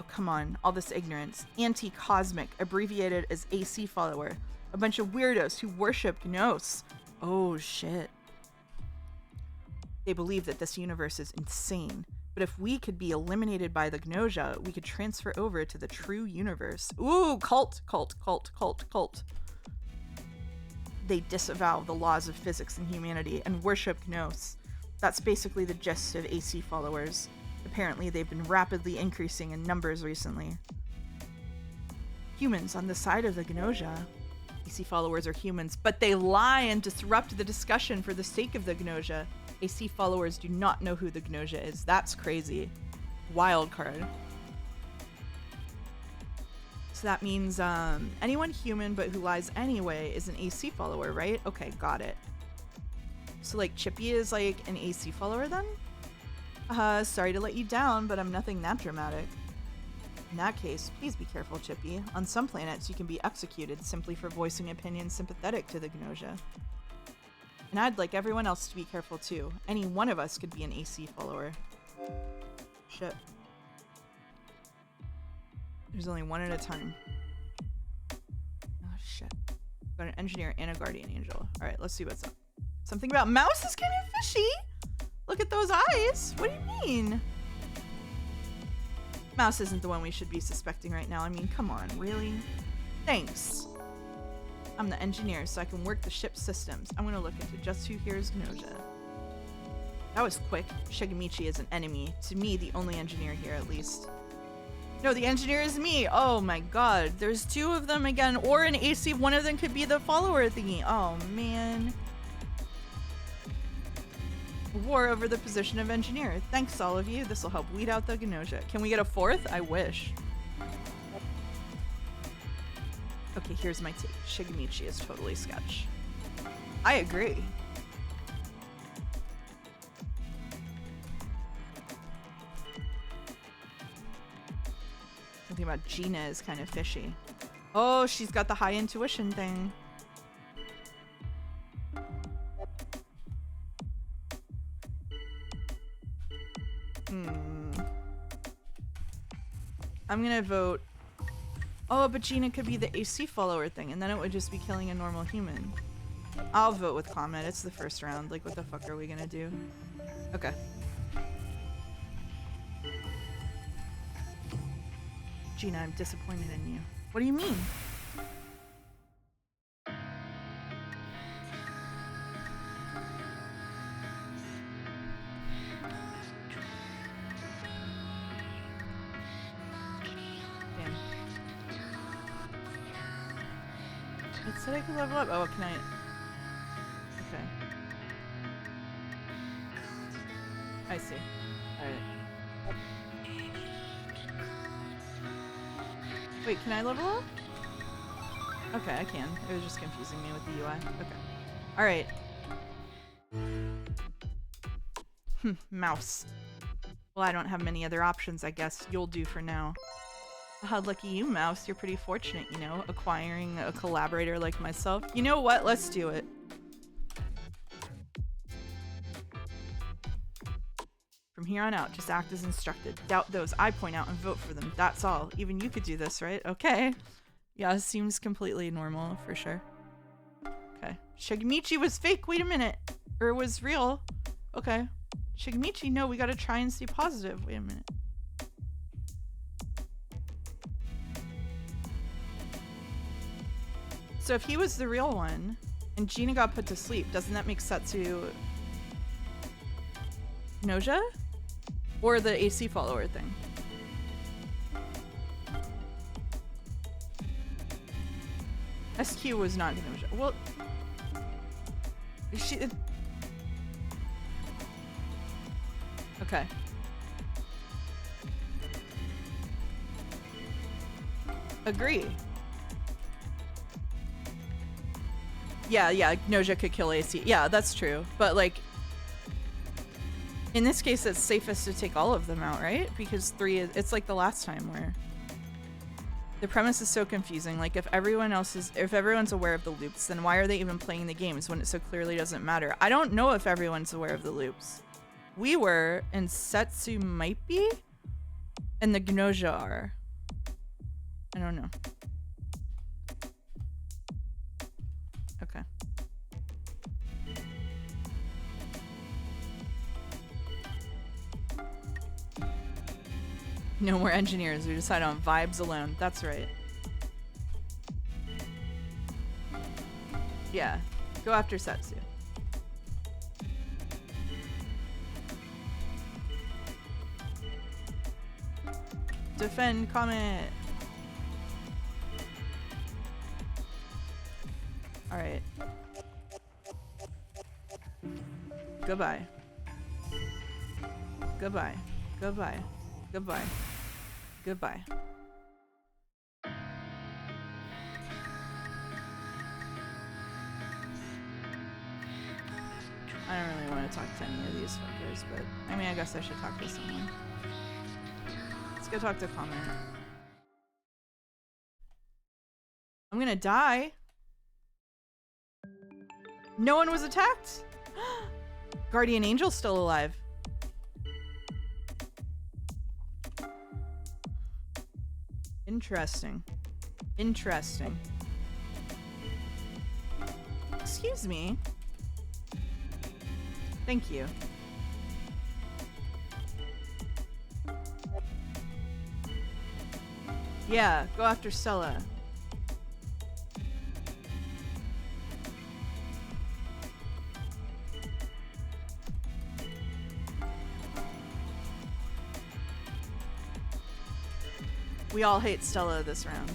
Oh, come on. All this ignorance. Anti-cosmic, abbreviated as AC follower. A bunch of weirdos who worship Gnos. Oh, shit. They believe that this universe is insane. But if we could be eliminated by the Gnosia, we could transfer over to the true universe. Ooh, cult, cult, cult, cult, cult. They disavow the laws of physics and humanity and worship Gnos. That's basically the gist of AC followers. Apparently, they've been rapidly increasing in numbers recently. Humans on the side of the Gnosia. AC followers are humans, but they lie and disrupt the discussion for the sake of the Gnosia. AC followers do not know who the Gnosia is. That's crazy. Wild card. So that means anyone human but who lies anyway is an AC follower, right? Okay, got it. So like Chippy is like an AC follower then? Sorry to let you down, but I'm nothing that dramatic. In that case, please be careful, Chippy. On some planets, you can be executed simply for voicing opinions sympathetic to the Gnosia. And I'd like everyone else to be careful too. Any one of us could be an AC follower. Shit. There's only one at a time. Oh shit. Got an engineer and a guardian angel. Alright, let's see what's up. Something about Mouse is kind of fishy! Look at those eyes! What do you mean? Mouse isn't the one we should be suspecting right now. I mean, come on, really? Thanks. I'm the engineer, so I can work the ship's systems. I'm gonna look into just who here is Gnosia. That was quick. Shigemichi is an enemy. To me, the only engineer here, at least. No, the engineer is me! Oh my god. There's 2 of them again, or an AC. One of them could be the follower thingy. Oh man. War over the position of engineer. Thanks, all of you. This will help weed out the Gnosia. Can we get a 4th? I wish. Okay, here's my take. Shigemichi is totally sketch. I agree. Something about Gina is kind of fishy. Oh, she's got the high intuition thing. I'm gonna vote. Oh, but Gina could be the AC follower thing, and then it would just be killing a normal human. I'll vote with Comet. It's the first round. Like, what the fuck are we gonna do? Okay. Gina, I'm disappointed in you. What do you mean? It said I could level up. Oh, can I? Okay. I see. Alright. Wait, can I level up? Okay, I can. It was just confusing me with the UI. Okay. Alright. Mouse. Well, I don't have many other options, I guess. You'll do for now. How lucky you, Mouse. You're pretty fortunate, you know, acquiring a collaborator like myself. You know what? Let's do it. From here on out, just act as instructed. Doubt those I point out and vote for them. That's all. Even you could do this, right? Okay. Yeah, it seems completely normal, for sure. Okay. Shigemichi was fake. Wait a minute. Or was real. Okay. Shigemichi, no, we gotta try and stay positive. Wait a minute. So if he was the real one, and Gina got put to sleep, doesn't that make Setsu Gnosia? Or the AC follower thing? SQ was not Gnosia. Well, she... Okay. Agree. Yeah, Gnosia could kill AC. Yeah, that's true. But, like, in this case, it's safest to take all of them out, right? Because 3 is... It's like the last time where... The premise is so confusing. Like, if everyone's aware of the loops, then why are they even playing the games when it so clearly doesn't matter? I don't know if everyone's aware of the loops. We were, and Setsu might be, and the Gnosia are. I don't know. Okay. No more engineers. We decide on vibes alone. That's right. Yeah. Go after Setsu. Defend Comet. Alright. Goodbye. Goodbye. Goodbye. Goodbye. Goodbye. I don't really want to talk to any of these fuckers, but I mean, I guess I should talk to someone. Let's go talk to Comet. I'm gonna die. No one was attacked? Guardian Angel's still alive. Interesting. Interesting. Excuse me. Thank you. Yeah, go after Stella. We all hate Stella this round.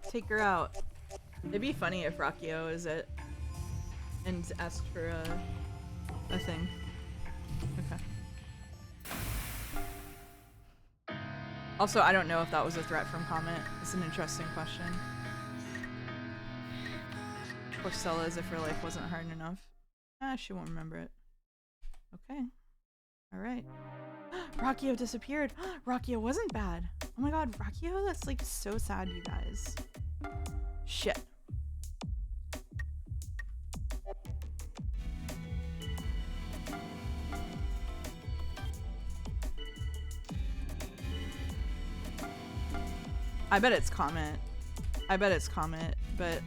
Take her out. It'd be funny if Rakio is it and asked for a thing. Okay. Also, I don't know if that was a threat from Comet. It's an interesting question. Poor Stella, as if her life wasn't hard enough. Ah, she won't remember it. Okay. Alright. Rakio disappeared. Rakio wasn't bad. Oh my god, Rakio? That's like so sad, you guys. Shit. I bet it's Comet. I bet it's Comet, but...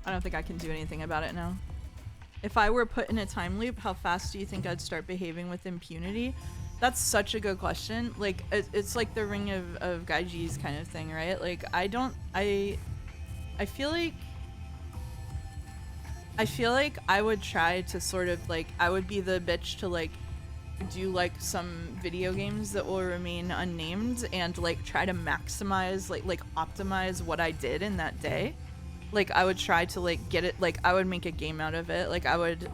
I don't think I can do anything about it now. If I were put in a time loop, how fast do you think I'd start behaving with impunity? That's such a good question. Like, it's like the Ring of Gaiji's kind of thing, right? Like, I feel like I would try to sort of, like, I would be the bitch to, like, do, like, some video games that will remain unnamed and, like, try to maximize, like optimize what I did in that day. Like, I would try to, like, get it, like, I would make a game out of it. Like, I would,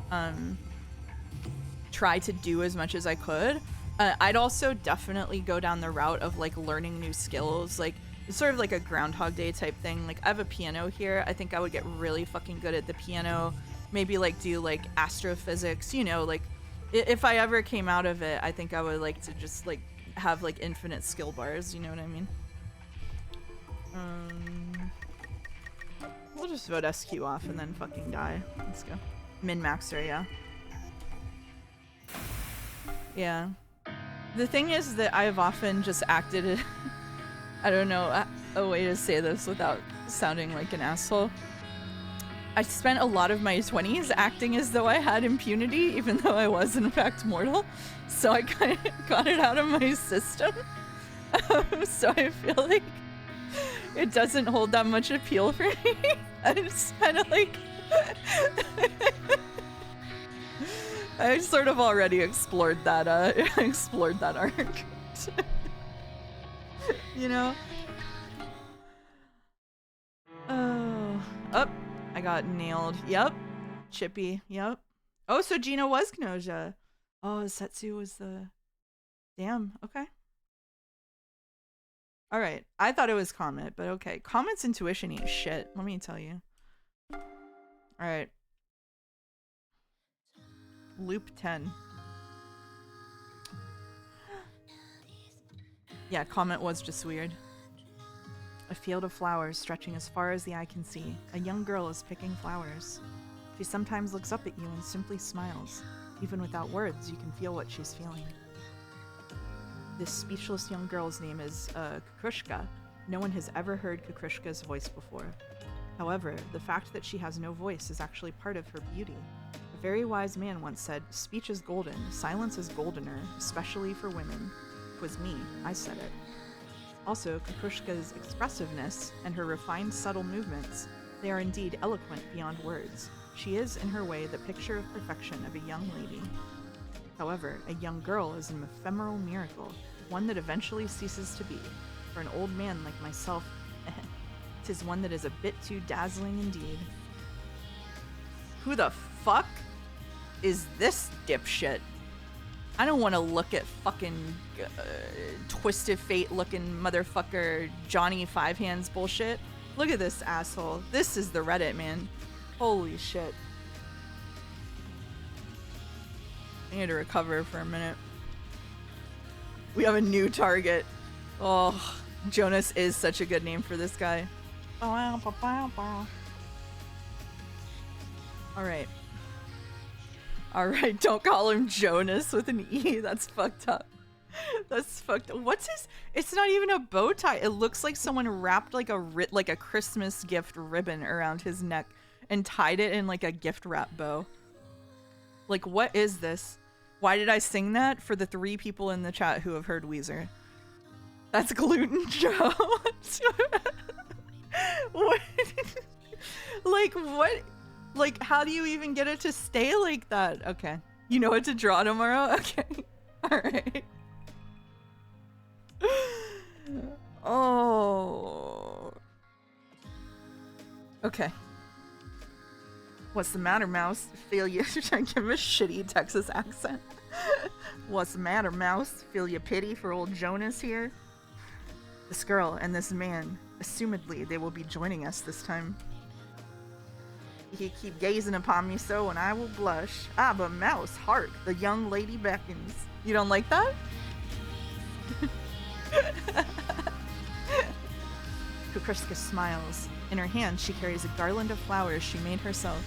try to do as much as I could. I'd also definitely go down the route of, like, learning new skills. Like, it's sort of like a Groundhog Day type thing. Like, I have a piano here. I think I would get really fucking good at the piano. Maybe, like, do, like, astrophysics, you know, like, if I ever came out of it, I think I would like to just, like, have, like, infinite skill bars, you know what I mean? We'll just vote SQ off and then fucking die. Let's go. Min-maxer, yeah. Yeah. The thing is that I've often just acted I don't know a way to say this without sounding like an asshole. I spent a lot of my 20s acting as though I had impunity, even though I was in fact mortal. So I kind of got it out of my system. So I feel like it doesn't hold that much appeal for me. I just kind of like... I sort of already explored that arc. You know? Oh. I got nailed. Yep. Chippy. Yep. Oh, so Gina was Gnosia. Oh, Setsu was the... Damn. Okay. Alright. I thought it was Comet, but okay. Comet's intuition eats shit. Let me tell you. Alright. Loop 10. Yeah, Comet was just weird. A field of flowers stretching as far as the eye can see. A young girl is picking flowers. She sometimes looks up at you and simply smiles. Even without words, you can feel what she's feeling. This speechless young girl's name is Kukrushka. No one has ever heard Kukrushka's voice before. However, the fact that she has no voice is actually part of her beauty. A very wise man once said, "Speech is golden, silence is goldener, especially for women." It was me, I said it. Also, Kukrushka's expressiveness and her refined, subtle movements, they are indeed eloquent beyond words. She is, in her way, the picture of perfection of a young lady. However, a young girl is an ephemeral miracle, one that eventually ceases to be. For an old man like myself, 'tis one that is a bit too dazzling indeed. Who the fuck is this dipshit? I don't want to look at fucking Twisted Fate looking motherfucker Johnny Five Hands bullshit. Look at this asshole. This is the Reddit, man. Holy shit. I need to recover for a minute. We have a new target. Oh, Jonas is such a good name for this guy. Alright. Alright, don't call him Jonas with an E. That's fucked up. That's fucked up. What's his... It's not even a bow tie. It looks like someone wrapped like a Christmas gift ribbon around his neck and tied it in like a gift wrap bow. Like, what is this? Why did I sing that? For the 3 people in the chat who have heard Weezer. That's Gluten Joe. What? Like, what? Like, how do you even get it to stay like that? Okay. You know what to draw tomorrow? Okay. Alright. Oh. Okay. What's the matter, Mouse? Feel you trying to give him a shitty Texas accent. What's the matter, Mouse? Feel you pity for old Jonas here? This girl and this man, assumedly they will be joining us this time. He keep gazing upon me so, and I will blush. Ah, but Mouse, hark, the young lady beckons. You don't like that? Kukrushka smiles. In her hand, she carries a garland of flowers she made herself.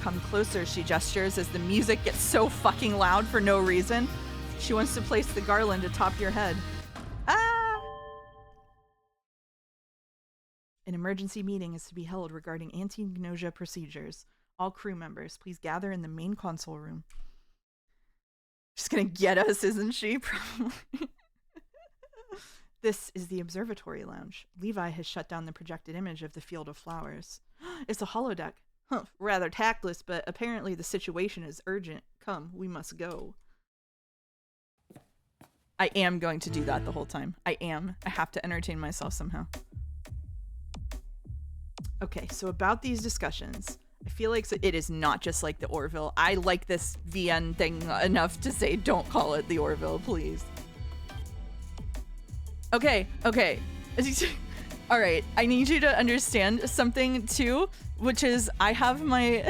Come closer, she gestures as the music gets so fucking loud for no reason. She wants to place the garland atop your head. Ah! An emergency meeting is to be held regarding anti-Gnosia procedures. All crew members, please gather in the main console room. She's gonna get us, isn't she? Probably. This is the observatory lounge. Levi has shut down the projected image of the field of flowers. It's a holodeck. Huh, rather tactless, but apparently the situation is urgent. Come, we must go. I am going to do that the whole time. I am. I have to entertain myself somehow. Okay, so about these discussions, I feel like it is not just like the Orville. I like this VN thing enough to say don't call it the Orville, please. Okay. All right, I need you to understand something too, which is I have like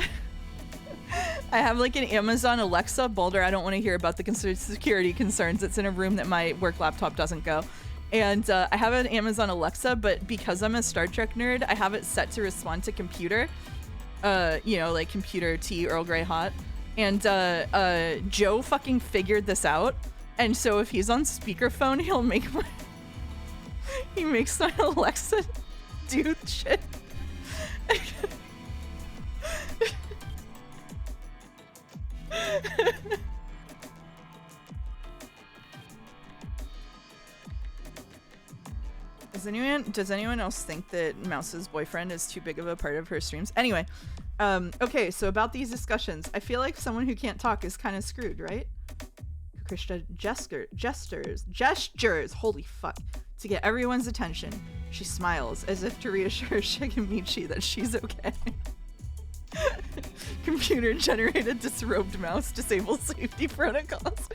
an Amazon Alexa. Boulder, I don't want to hear about the security concerns. It's in a room that my work laptop doesn't go. And I have an Amazon Alexa, but because I'm a Star Trek nerd, I have it set to respond to computer. You know, like computer tea, Earl Grey hot. And Joe fucking figured this out. And so if he's on speakerphone, he'll make my... He makes my Alexa do shit. Does anyone else think that Mouse's boyfriend is too big of a part of her streams? Anyway, okay, so about these discussions, I feel like someone who can't talk is kind of screwed, right? Krishna gestures, holy fuck, to get everyone's attention. She smiles as if to reassure Shigemichi that she's okay. Computer generated disrobed mouse disables safety protocols.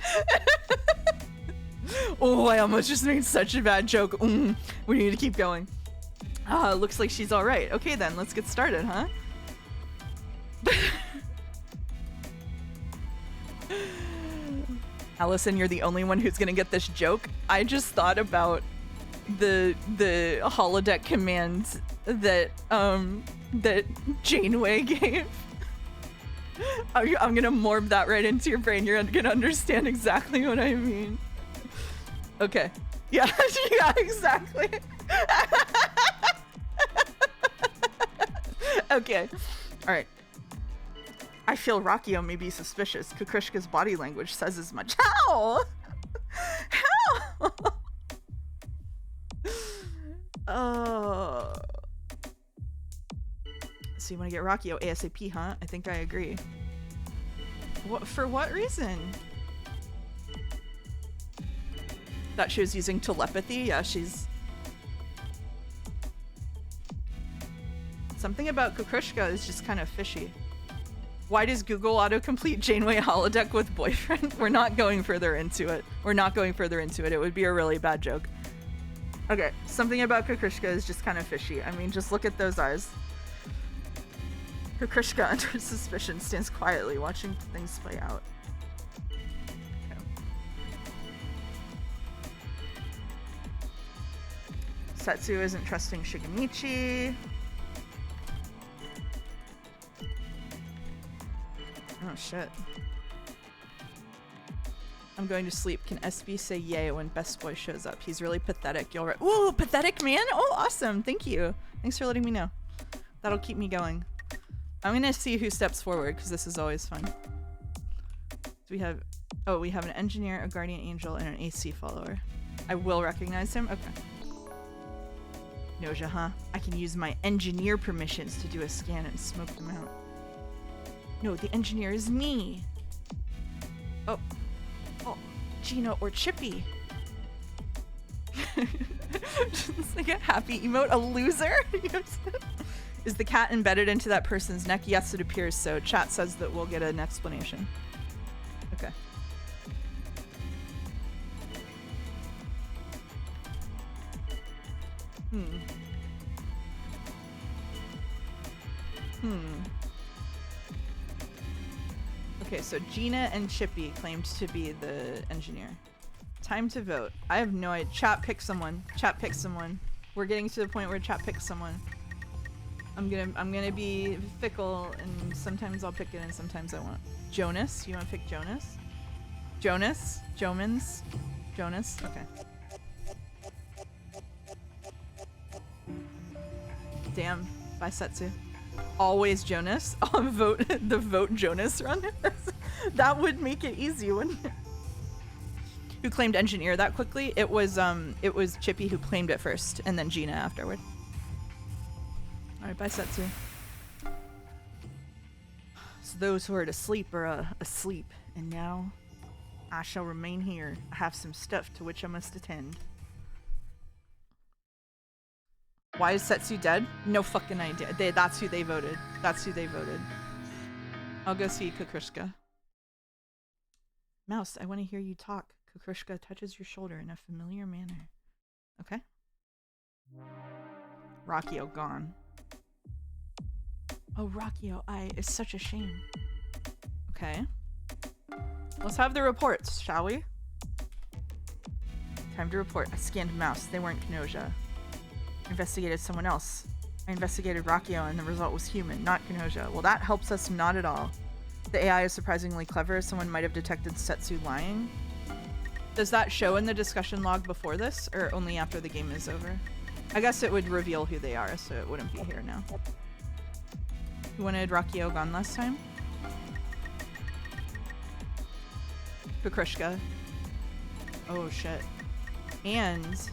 Oh, I almost just made such a bad joke. We need to keep going. Looks like she's all right. Okay, then let's get started, huh? Allison, you're the only one who's gonna get this joke. I just thought about the holodeck commands that that Janeway gave. I'm gonna morph that right into your brain. You're gonna understand exactly what I mean. Okay. Yeah, yeah, exactly. Okay. All right. I feel Rakio may be suspicious. Kukrishka's body language says as much. How? How? Oh. So you want to get Rakio ASAP, huh? I think I agree. What, for what reason? Thought she was using telepathy. Yeah, she's... Something about Kukrishka is just kind of fishy. Why does Google autocomplete Janeway holodeck with boyfriend? We're not going further into it. We're not going further into it. It would be a really bad joke. Okay, something about Kukrishka is just kind of fishy. I mean, just look at those eyes. Kukrishka, under suspicion, stands quietly, watching things play out. Okay. Setsu isn't trusting Shigemichi. Oh shit. I'm going to sleep. Can SB say yay when Best Boy shows up? He's really pathetic. You'll Ooh, pathetic man? Oh, awesome. Thank you. Thanks for letting me know. That'll keep me going. I'm gonna see who steps forward because this is always fun. So we have an engineer, a guardian angel, and an AC follower. I will recognize him. Okay. Gnosia, huh? I can use my engineer permissions to do a scan and smoke them out. No, the engineer is me. Oh, Gina or Chippy. Just like a happy emote, a loser. Is the cat embedded into that person's neck? Yes, it appears so. Chat says that we'll get an explanation. Okay. Okay, so Gina and Chippy claimed to be the engineer. Time to vote. I have no idea. Chat pick someone. Chat pick someone. We're getting to the point where chat picks someone. I'm gonna be fickle, and sometimes I'll pick it and sometimes I won't. Jonas, you wanna pick Jonas? Jonas? Jomans? Jonas? Okay. Damn. Bye, Setsu. Always Jonas. I'll vote the vote Jonas run. That would make it easy, wouldn't it? who claimed engineer that quickly. It was Chippy who claimed it first, and then Gina afterward. All right, bye, Setsu. So those who are asleep are asleep, and now I shall remain here. I have some stuff to which I must attend. Why is Setsu dead? No fucking idea. That's who they voted. That's who they voted. I'll go see Kukushka. Mouse, I want to hear you talk. Kukushka touches your shoulder in a familiar manner. Okay. Rakio gone. Oh, Rakio, it's such a shame. Okay. Let's have the reports, shall we? Time to report. I scanned Mouse. They weren't Gnosia. I investigated someone else. I investigated Rakio and the result was human, not Gnosia. Well, that helps us not at all. The AI is surprisingly clever. Someone might have detected Setsu lying. Does that show in the discussion log before this, or only after the game is over? I guess it would reveal who they are, so it wouldn't be here now. Who wanted Rakio gone last time? Kukushka. Oh shit. And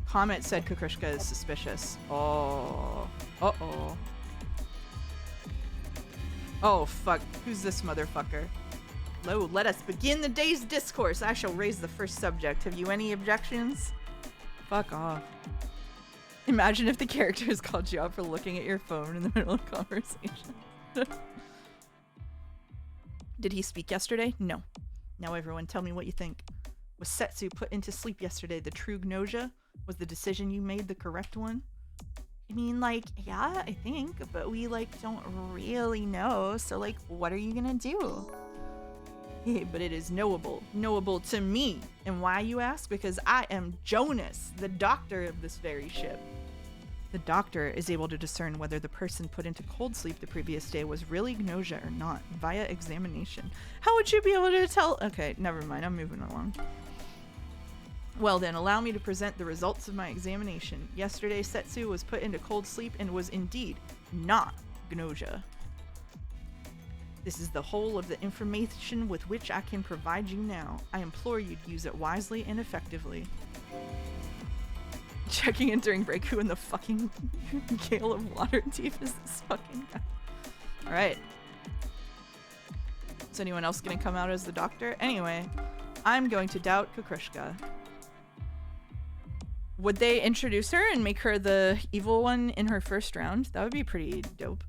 Comet said Kukushka is suspicious. Oh. Uh-oh. Oh fuck. Who's this motherfucker? Lo, let us begin the day's discourse. I shall raise the first subject. Have you any objections? Fuck off. Imagine if the characters called you out for looking at your phone in the middle of conversation. Did he speak yesterday? No. Now everyone tell me what you think. Was Setsu put into sleep yesterday the true Gnosia? Was the decision you made the correct one? I mean, like, yeah, I think, but we, like, don't really know, so, like, what are you gonna do? But it is knowable. Knowable to me. And why, you ask? Because I am Jonas, the doctor of this very ship. The doctor is able to discern whether the person put into cold sleep the previous day was really Gnosia or not, via examination. How would you be able to tell? Okay, never mind, I'm moving along. Well then, allow me to present the results of my examination. Yesterday, Setsu was put into cold sleep and was indeed not Gnosia. This is the whole of the information with which I can provide you now. I implore you to use it wisely and effectively. Checking in during break, who in the fucking gale of water deep is this fucking guy? Alright. Is anyone else gonna come out as the doctor? Anyway, I'm going to doubt Kukushka. Would they introduce her and make her the evil one in her first round? That would be pretty dope.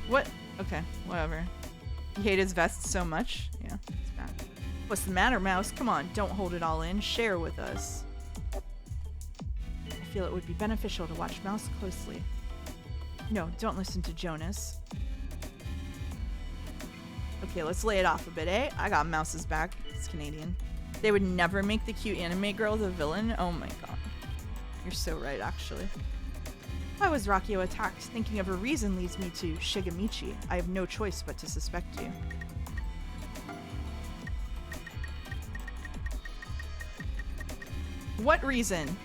What? Okay, whatever. You hate his vest so much? Yeah, it's bad. What's the matter, Mouse? Come on, don't hold it all in. Share with us. I feel it would be beneficial to watch Mouse closely. No, don't listen to Jonas. Okay, let's lay it off a bit, eh? I got Mouse's back. It's Canadian. They would never make the cute anime girl the villain? Oh my god. You're so right, actually. Why was Rakio attacked? Thinking of a reason leads me to Shigemichi. I have no choice but to suspect you. What reason?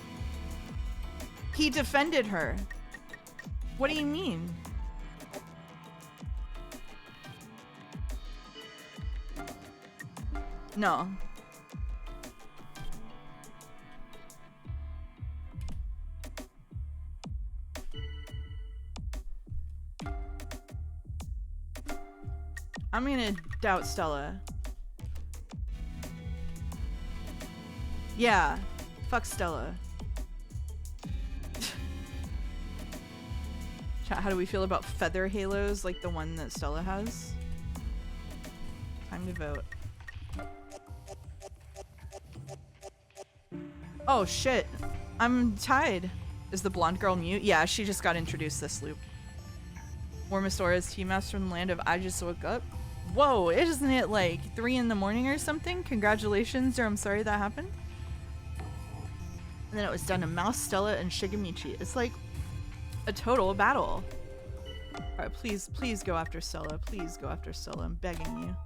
He defended her. What do you mean? No. I'm gonna doubt Stella. Yeah. Fuck Stella. Chat, how do we feel about feather halos like the one that Stella has? Time to vote. Oh shit. I'm tied. Is the blonde girl mute? Yeah, she just got introduced this loop. Warmest Aura's T-Mouse from the land of I just woke up. Whoa, isn't it like 3 in the morning or something? Congratulations, or I'm sorry that happened. And then it was done to Mouse, Stella, and Shigemichi. It's like a total battle. Alright, please, please go after Stella. Please go after Stella. I'm begging you.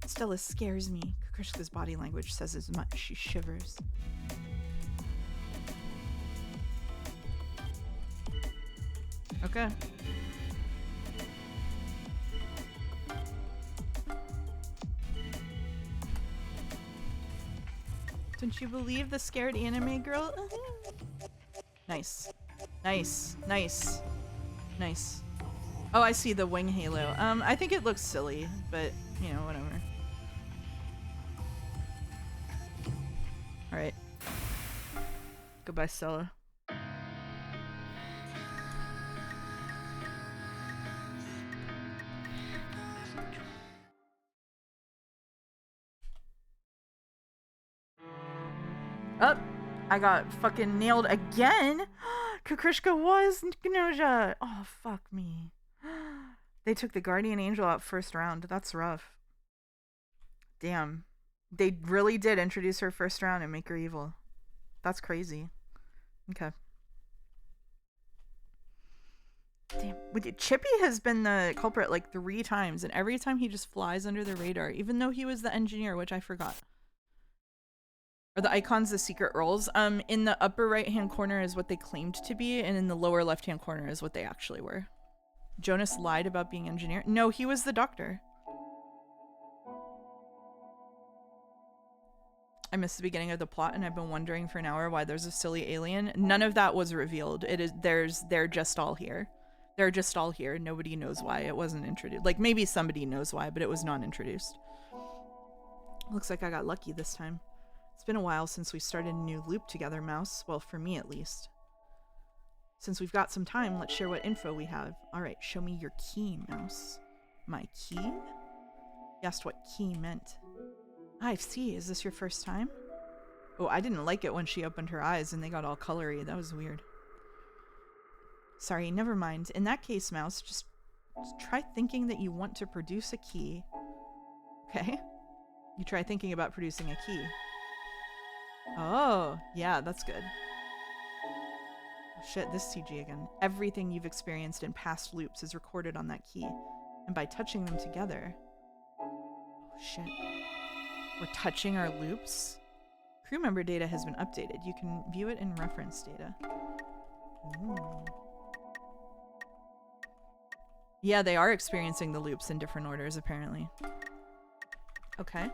Stella scares me. Kukushka's body language says as much. She shivers. Okay. Don't you believe the scared anime girl? Nice. Nice. Nice. Nice. Oh, I see the wing halo. I think it looks silly, but, you know, whatever. Alright. Goodbye, Stella. Oh, I got fucking nailed again. Kukrishka was Gnosia. Oh, fuck me. They took the Guardian Angel out first round. That's rough. Damn. They really did introduce her first round and make her evil. That's crazy. Okay. Damn. Chippy has been the culprit like 3 times, and every time he just flies under the radar, even though he was the engineer, which I forgot. Are the icons the secret roles? In the upper right-hand corner is what they claimed to be, and in the lower left-hand corner is what they actually were. Jonas lied about being engineer? No, he was the doctor. I missed the beginning of the plot, and I've been wondering for an hour why there's a silly alien. None of that was revealed. They're just all here. They're just all here. Nobody knows why. It wasn't introduced. Like, maybe somebody knows why, but it was not introduced. Looks like I got lucky this time. It's been a while since we started a new loop together, Mouse. Well, for me at least. Since we've got some time, let's share what info we have. Alright, show me your key, Mouse. My key? You asked what key meant. I see. Is this your first time? Oh, I didn't like it when she opened her eyes and they got all colory. That was weird. Sorry, never mind. In that case, Mouse, just try thinking that you want to produce a key. Okay? You try thinking about producing a key. Oh, yeah, that's good. Oh, shit, this CG again. Everything you've experienced in past loops is recorded on that key. And by touching them together... Oh, shit. We're touching our loops? Crew member data has been updated. You can view it in reference data. Ooh. Yeah, they are experiencing the loops in different orders, apparently. Okay.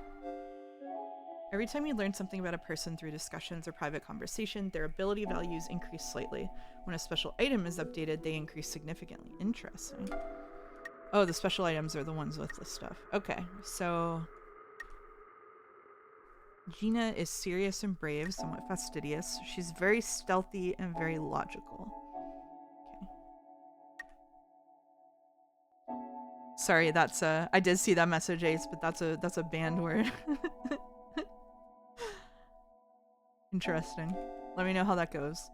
Every time you learn something about a person through discussions or private conversation, their ability values increase slightly. When a special item is updated, they increase significantly. Interesting. Oh, the special items are the ones with this stuff. Okay, so... Gina is serious and brave, somewhat fastidious. She's very stealthy and very logical. Okay. Sorry, that's I did see that message, Ace, but that's a banned word. Interesting. Let me know how that goes.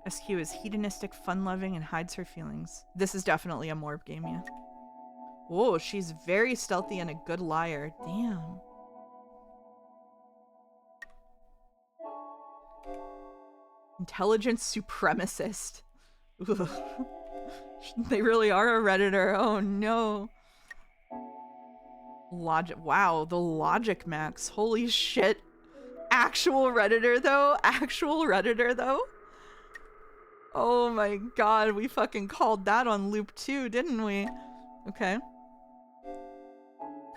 SQ is hedonistic, fun-loving, and hides her feelings. This is definitely a Morb game, yeah. Whoa, she's very stealthy and a good liar. Damn. Intelligent supremacist. Ugh. They really are a Redditor. Oh no. Logic. Wow, the logic max. Holy shit. Actual Redditor though? Actual Redditor though? Oh my god, we fucking called that on loop 2, didn't we? Okay.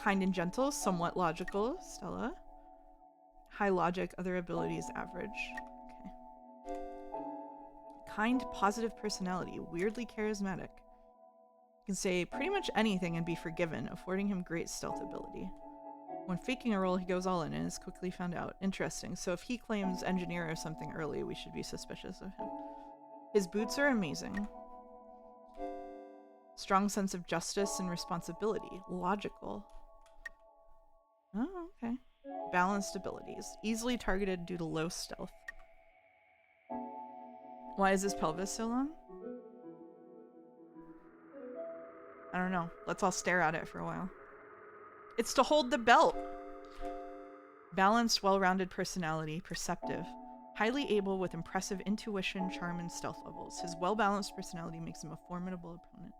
Kind and gentle, somewhat logical, Stella. High logic, other abilities average. Okay. Kind, positive personality, weirdly charismatic. Can say pretty much anything and be forgiven, affording him great stealth ability. When faking a role, he goes all in and is quickly found out. Interesting. So if he claims engineer or something early, we should be suspicious of him. His boots are amazing. Strong sense of justice and responsibility. Logical. Oh, okay. Balanced abilities. Easily targeted due to low stealth. Why is his pelvis so long? I don't know. Let's all stare at it for a while. It's to hold the belt! Balanced, well-rounded personality. Perceptive. Highly able with impressive intuition, charm, and stealth levels. His well-balanced personality makes him a formidable opponent.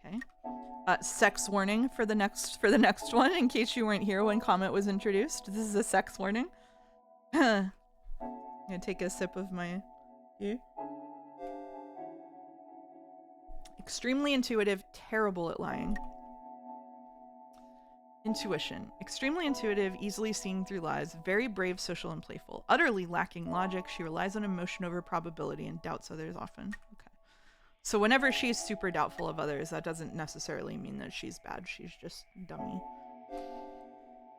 Okay. Sex warning for the next one, in case you weren't here when Comet was introduced. This is a sex warning. I'm gonna take a sip of my beer. Extremely intuitive, terrible at lying. Intuition. Extremely intuitive, easily seeing through lies, very brave, social, and playful. Utterly lacking logic, she relies on emotion over probability and doubts others often. Okay. So whenever she's super doubtful of others, that doesn't necessarily mean that she's bad. She's just dummy.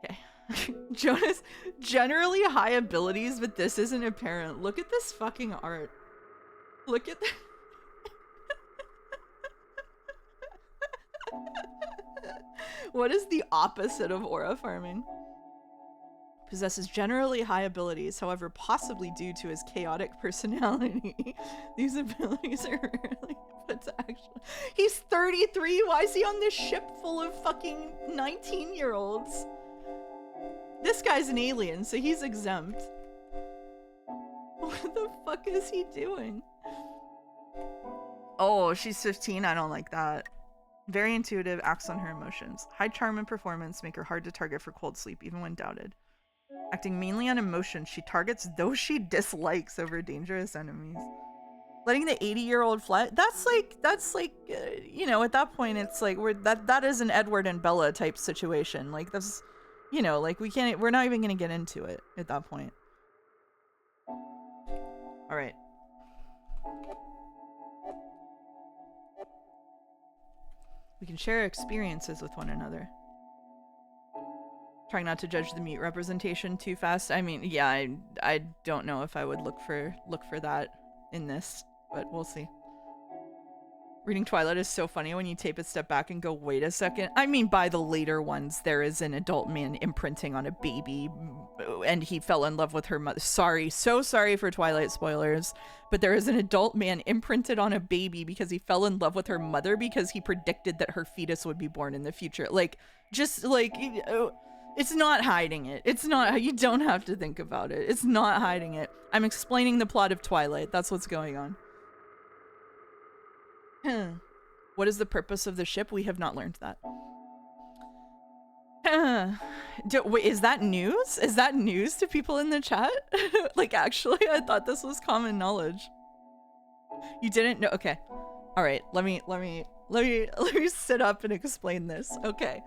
Okay. Jonas, generally high abilities, but this isn't apparent. Look at this fucking art. Look at that. What is the opposite of aura farming? Possesses generally high abilities, however, possibly due to his chaotic personality. These abilities are rarely put to action. He's 33. Why is he on this ship full of fucking 19-year-olds? This guy's an alien, so he's exempt. What the fuck is he doing? Oh, she's 15. I don't like that. Very intuitive, acts on her emotions. High charm and performance make her hard to target for cold sleep, even when doubted. Acting mainly on emotion, she targets those she dislikes over dangerous enemies. Letting the 80-year-old fly, that's like, you know, at that point, it's like, that is an Edward and Bella type situation. Like, that's, you know, like, we're not even gonna get into it at that point. All right. We can share experiences with one another. Trying not to judge the mute representation too fast. I mean, yeah, I don't know if I would look for that in this, but we'll see. Reading Twilight is so funny when you take a step back and go, wait a second. I mean, by the later ones, there is an adult man imprinting on a baby, and he fell in love with her mother. Sorry, so sorry for Twilight spoilers, but there is an adult man imprinted on a baby because he fell in love with her mother because he predicted that her fetus would be born in the future. Like, just like, it's not hiding it. It's not, you don't have to think about it. It's not hiding it. I'm explaining the plot of Twilight. That's what's going on. What is the purpose of the ship? We have not learned that. Wait, is that news? Is that news to people in the chat? Like, actually, I thought this was common knowledge. You didn't know? Okay. All right. Let me sit up and explain this. Okay.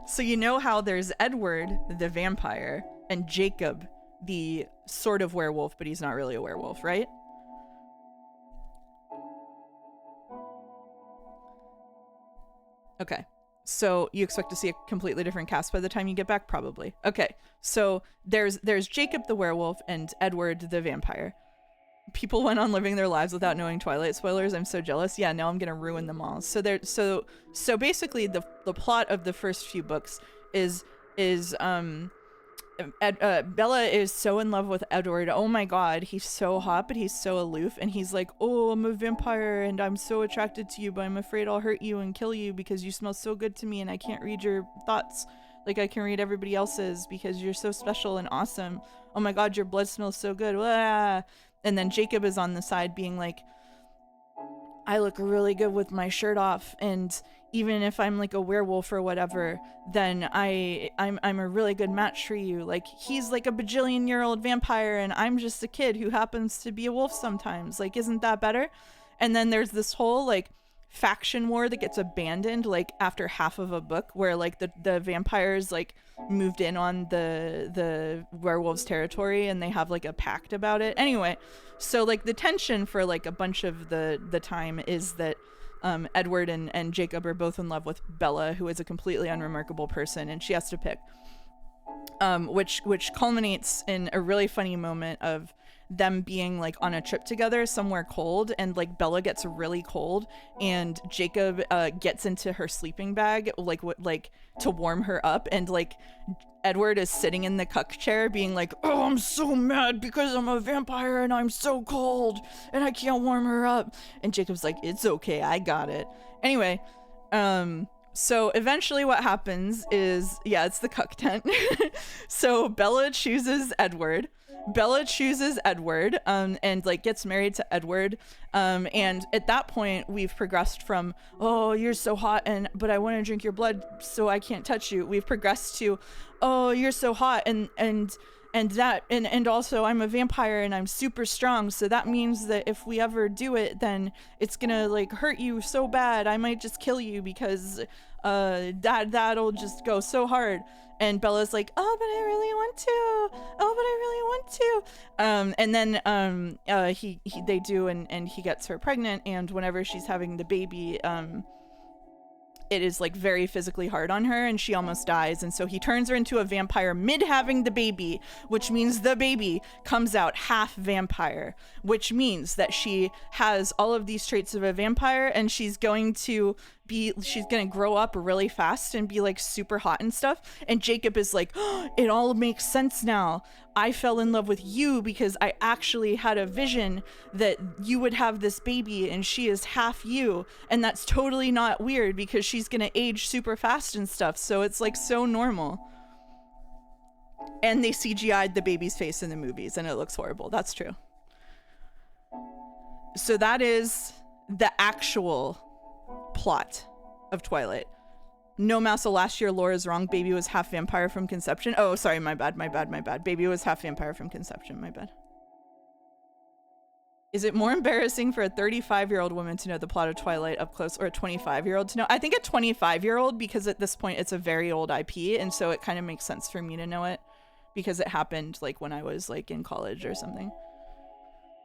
So you know how there's Edward, the vampire, and Jacob, the sort of werewolf, but he's not really a werewolf, right? Okay, so you expect to see a completely different cast by the time you get back? Probably. Okay, so there's Jacob the werewolf and Edward the vampire. People went on living their lives without knowing Twilight spoilers. I'm so jealous. Yeah, now I'm gonna ruin them all. So basically the plot of the first few books is Bella is so in love with Edward. Oh my god, he's so hot, but he's so aloof, and he's like, oh, I'm a vampire and I'm so attracted to you, but I'm afraid I'll hurt you and kill you because you smell so good to me and I can't read your thoughts like I can read everybody else's because you're so special and awesome. Oh my god, your blood smells so good. Blah. And then Jacob is on the side being like, I look really good with my shirt off, and even if I'm like a werewolf or whatever, then I'm a really good match for you. Like, he's like a bajillion-year-old vampire and I'm just a kid who happens to be a wolf sometimes. Like, isn't that better? And then there's this whole like faction war that gets abandoned like after half of a book, where like the vampires like moved in on the werewolves' territory and they have like a pact about it. Anyway, so like the tension for like a bunch of the time is that Edward and Jacob are both in love with Bella, who is a completely unremarkable person, and she has to pick. Which culminates in a really funny moment of them being like on a trip together somewhere cold, and like Bella gets really cold and Jacob gets into her sleeping bag like to warm her up, and like Edward is sitting in the cuck chair being like, oh, I'm so mad because I'm a vampire and I'm so cold and I can't warm her up, and Jacob's like, it's okay, I got it. Anyway, so eventually what happens is, yeah, it's the cuck tent. So Bella chooses Edward, and like gets married to Edward. And at that point we've progressed from, oh, you're so hot but I want to drink your blood so I can't touch you. We've progressed to, oh, you're so hot and and also I'm a vampire and I'm super strong, so that means that if we ever do it, then it's gonna like hurt you so bad I might just kill you because that'll just go so hard. And Bella's like, oh, but I really want to. Oh, but I really want to. And then they do, and he gets her pregnant. And whenever she's having the baby, it is like very physically hard on her, and she almost dies. And so he turns her into a vampire mid having the baby, which means the baby comes out half vampire, which means that she has all of these traits of a vampire, and she's going to grow up really fast and be like super hot and stuff. And Jacob is like, oh, it all makes sense now. I fell in love with you because I actually had a vision that you would have this baby and she is half you. And that's totally not weird because she's gonna age super fast and stuff. So it's like so normal. And they CGI'd the baby's face in the movies and it looks horrible. That's true. So that is the actual plot of Twilight. No, Mouse, last year lore is wrong. Baby was half vampire from conception. Oh, sorry, my bad. Baby was half vampire from conception, my bad. Is it more embarrassing for a 35-year-old woman to know the plot of Twilight up close or a 25-year-old to know? I think a 25-year-old, because at this point it's a very old IP, and so it kind of makes sense for me to know it because it happened like when I was like in college or something.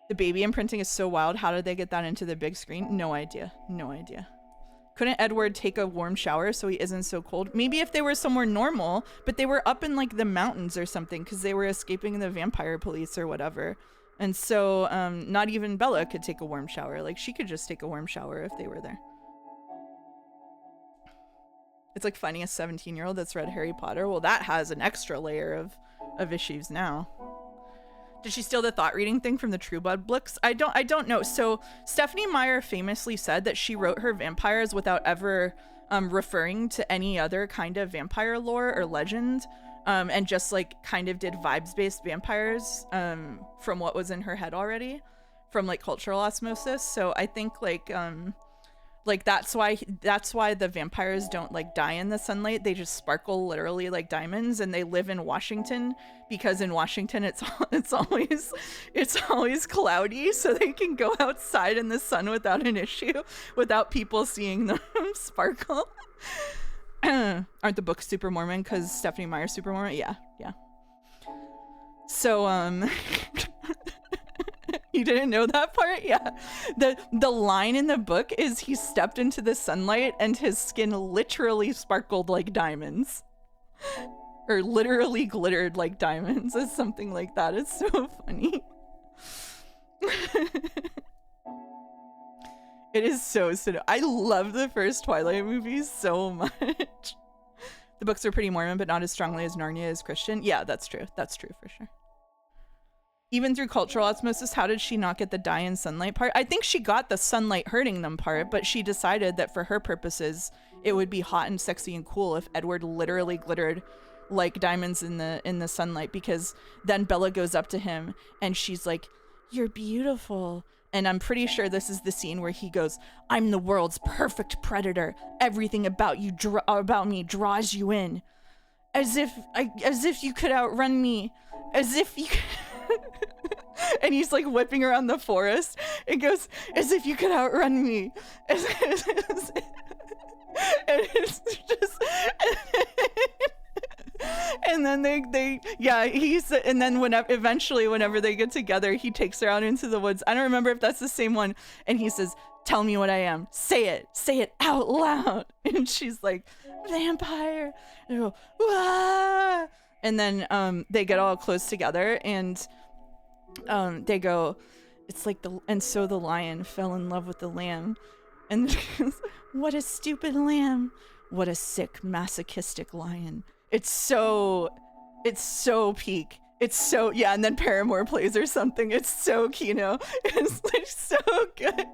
The baby imprinting is so wild. How did they get that into the big screen? No idea. Couldn't Edward take a warm shower so he isn't so cold? Maybe if they were somewhere normal, but they were up in like the mountains or something because they were escaping the vampire police or whatever. And so not even Bella could take a warm shower. Like she could just take a warm shower if they were there. It's like finding a 17-year-old that's read Harry Potter. Well, that has an extra layer of issues now. Did she steal the thought reading thing from the True Blood books? I don't know. So Stephanie Meyer famously said that she wrote her vampires without ever referring to any other kind of vampire lore or legend, and just like kind of did vibes-based vampires from what was in her head already from like cultural osmosis. So I think like that's why the vampires don't like die in the sunlight. They just sparkle literally like diamonds, and they live in Washington because in Washington it's always cloudy, so they can go outside in the sun without an issue, without people seeing them sparkle. Aren't the books super Mormon because Stephanie Meyer's super Mormon? Yeah. So you didn't know that part? Yeah. The line in the book is he stepped into the sunlight and his skin literally sparkled like diamonds. Or literally glittered like diamonds. It's something like that. It's so funny. It is so I love the first Twilight movies so much. The books are pretty Mormon, but not as strongly as Narnia is Christian. Yeah, that's true. That's true for sure. Even through cultural osmosis, how did she not get the die in sunlight part? I think she got the sunlight hurting them part, but she decided that for her purposes, it would be hot and sexy and cool if Edward literally glittered like diamonds in the sunlight, because then Bella goes up to him and she's like, "You're beautiful." And I'm pretty sure this is the scene where he goes, "I'm the world's perfect predator. Everything about you about me draws you in. As if you could outrun me. As if you could..." And he's like whipping around the forest. It goes, "As if you could outrun me." And it's just... And then and then whenever they get together, he takes her out into the woods. I don't remember if that's the same one. And he says, "Tell me what I am. Say it out loud." And she's like, "Vampire." And they go, "Wah!" And then they get all close together, and they go, it's like and so the lion fell in love with the lamb. And "What a stupid lamb. What a sick masochistic lion." It's so peak. It's so, yeah, and then Paramore plays or something. It's so Kino. It's like so good.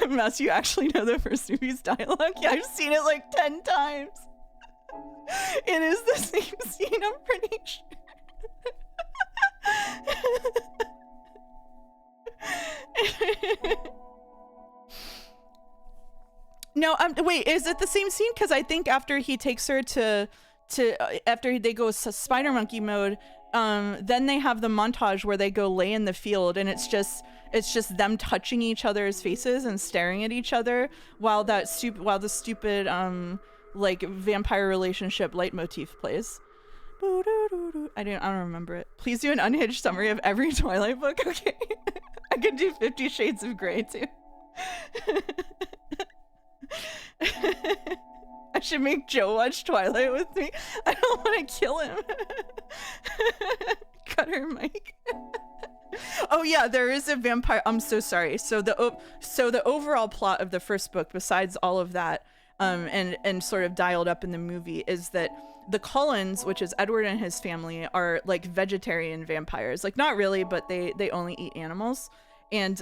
Mouse, you actually know the first movie's dialogue? Yeah, I've seen it like 10 times. It is the same scene, I'm pretty sure. No, wait, is it the same scene? Because I think after he takes her to after they go spider monkey mode, then they have the montage where they go lay in the field, and it's just them touching each other's faces and staring at each other while the stupid like vampire relationship leitmotif plays. I don't remember it. Please do an unhinged summary of every Twilight book. Okay. I could do 50 Shades of Grey too. I should make Joe watch Twilight with me. I don't want to kill him. Cut her mic. Oh yeah, there is a vampire. I'm so sorry. So the overall plot of the first book, besides all of that, and sort of dialed up in the movie, is that the Cullens, which is Edward and his family, are like vegetarian vampires. Like not really, but they only eat animals. And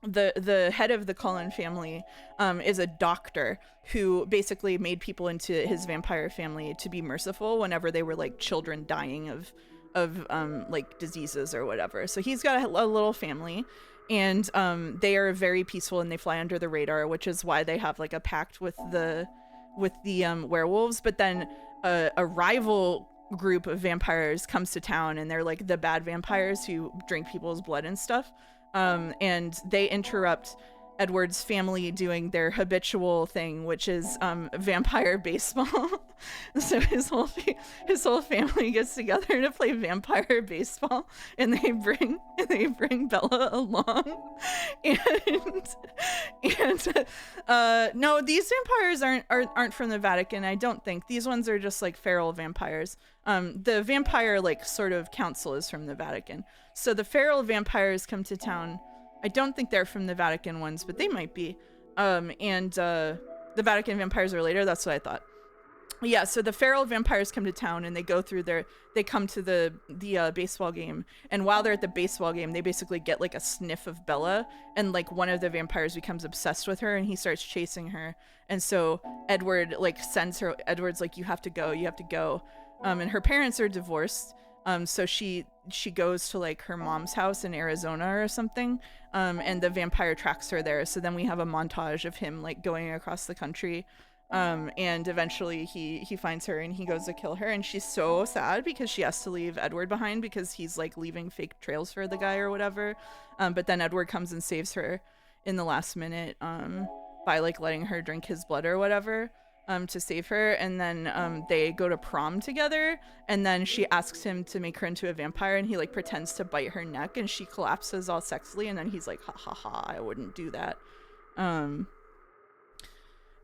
the head of the Cullen family is a doctor who basically made people into his vampire family to be merciful whenever they were like children dying of like diseases or whatever. So he's got a little family, and they are very peaceful and they fly under the radar, which is why they have like a pact with the werewolves. But then a rival group of vampires comes to town, and they're like the bad vampires who drink people's blood and stuff. And they interrupt Edward's family doing their habitual thing, which is vampire baseball. So his whole family gets together to play vampire baseball, and they bring Bella along. And no, these vampires aren't from the Vatican. I don't think these ones are just like feral vampires. The vampire like sort of council is from the Vatican. So the feral vampires come to town. I don't think they're from the Vatican ones, but they might be. The Vatican vampires are later. That's what I thought. Yeah, so the feral vampires come to town, and they come to the baseball game. And while they're at the baseball game, they basically get like a sniff of Bella, and like one of the vampires becomes obsessed with her, and he starts chasing her. And so Edward like sends her. Edward's like, you have to go. And her parents are divorced. So she goes to like her mom's house in Arizona or something, and the vampire tracks her there. So then we have a montage of him like going across the country, and eventually he finds her and he goes to kill her, and she's so sad because she has to leave Edward behind because he's like leaving fake trails for the guy or whatever. But then Edward comes and saves her in the last minute by like letting her drink his blood or whatever. To save her, and then they go to prom together, and then she asks him to make her into a vampire, and he like pretends to bite her neck, and she collapses all sexily, and then he's like, ha ha ha, I wouldn't do that.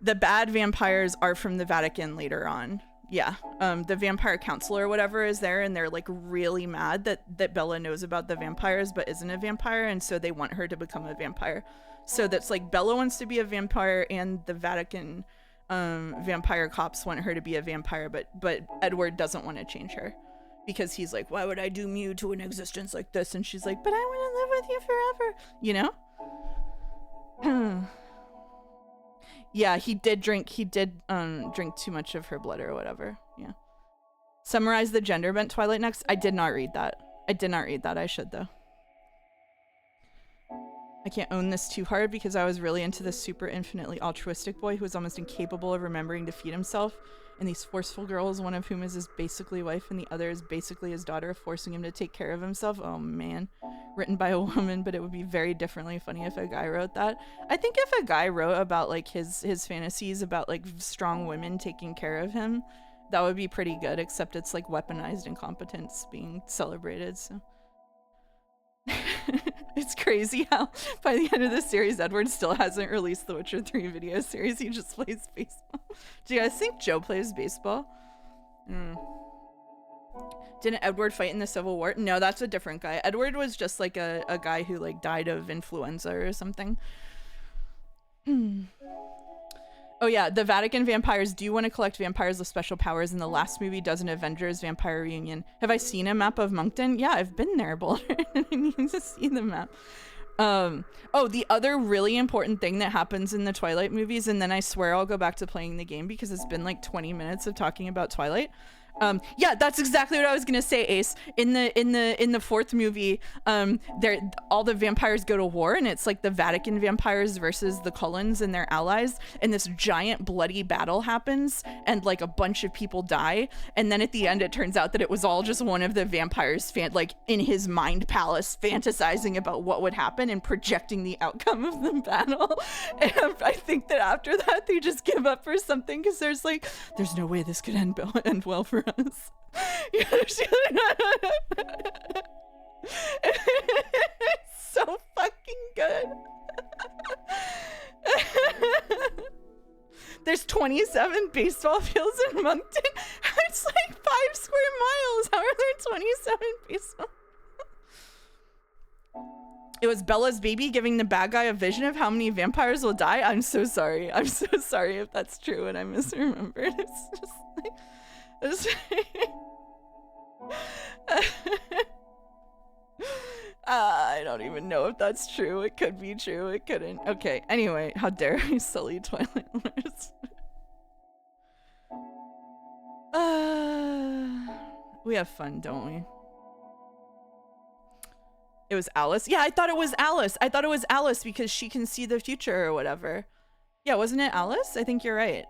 The bad vampires are from the Vatican later on. Yeah, the vampire council or whatever is there, and they're like really mad that Bella knows about the vampires but isn't a vampire, and so they want her to become a vampire. So that's like Bella wants to be a vampire, and the Vatican vampire cops want her to be a vampire, but Edward doesn't want to change her because he's like, why would I doom you to an existence like this? And she's like, but I want to live with you forever, you know. Yeah, he did drink too much of her blood or whatever. Yeah. Summarize the gender bent Twilight next. I did not read that. I should though. I can't own this too hard because I was really into this super infinitely altruistic boy who was almost incapable of remembering to feed himself, and these forceful girls, one of whom is his basically wife and the other is basically his daughter, forcing him to take care of himself. Oh man. Written by a woman, but it would be very differently funny if a guy wrote that. I think if a guy wrote about like his fantasies about like strong women taking care of him, that would be pretty good, except it's like weaponized incompetence being celebrated, so. It's crazy how by the end of the series Edward still hasn't released the Witcher 3 video series. He just plays baseball. Do you guys think Joe plays baseball? Didn't Edward fight in the Civil War? No, that's a different guy. Edward was just like a guy who like died of influenza or something. Oh yeah, the Vatican vampires do want to collect vampires with special powers, and the last movie does an Avengers vampire reunion. Have I seen a map of Moncton? Yeah, I've been there, Boulder. I need to see the map. Oh, the other really important thing that happens in the Twilight movies, and then I swear I'll go back to playing the game because it's been like 20 minutes of talking about Twilight. Yeah, that's exactly what I was gonna say, Ace. In the fourth movie, all the vampires go to war, and it's like the Vatican vampires versus the Cullens and their allies, and this giant bloody battle happens, and like a bunch of people die, and then at the end it turns out that it was all just one of the vampires like in his mind palace fantasizing about what would happen and projecting the outcome of the battle. And I think that after that they just give up for something because there's no way this could end well for us. It's so fucking good. There's 27 baseball fields in Moncton. It's like 5 square miles. How are there 27 baseball? It was Bella's baby giving the bad guy a vision of how many vampires will die. I'm so sorry. I'm so sorry if that's true and I misremembered. It's just like... I don't even know if that's true. It could be true. It couldn't. Okay. Anyway, how dare I sully Twilight Wars? We have fun, don't we? It was Alice. Yeah, I thought it was Alice. I thought it was Alice because she can see the future or whatever. Yeah, wasn't it Alice? I think you're right.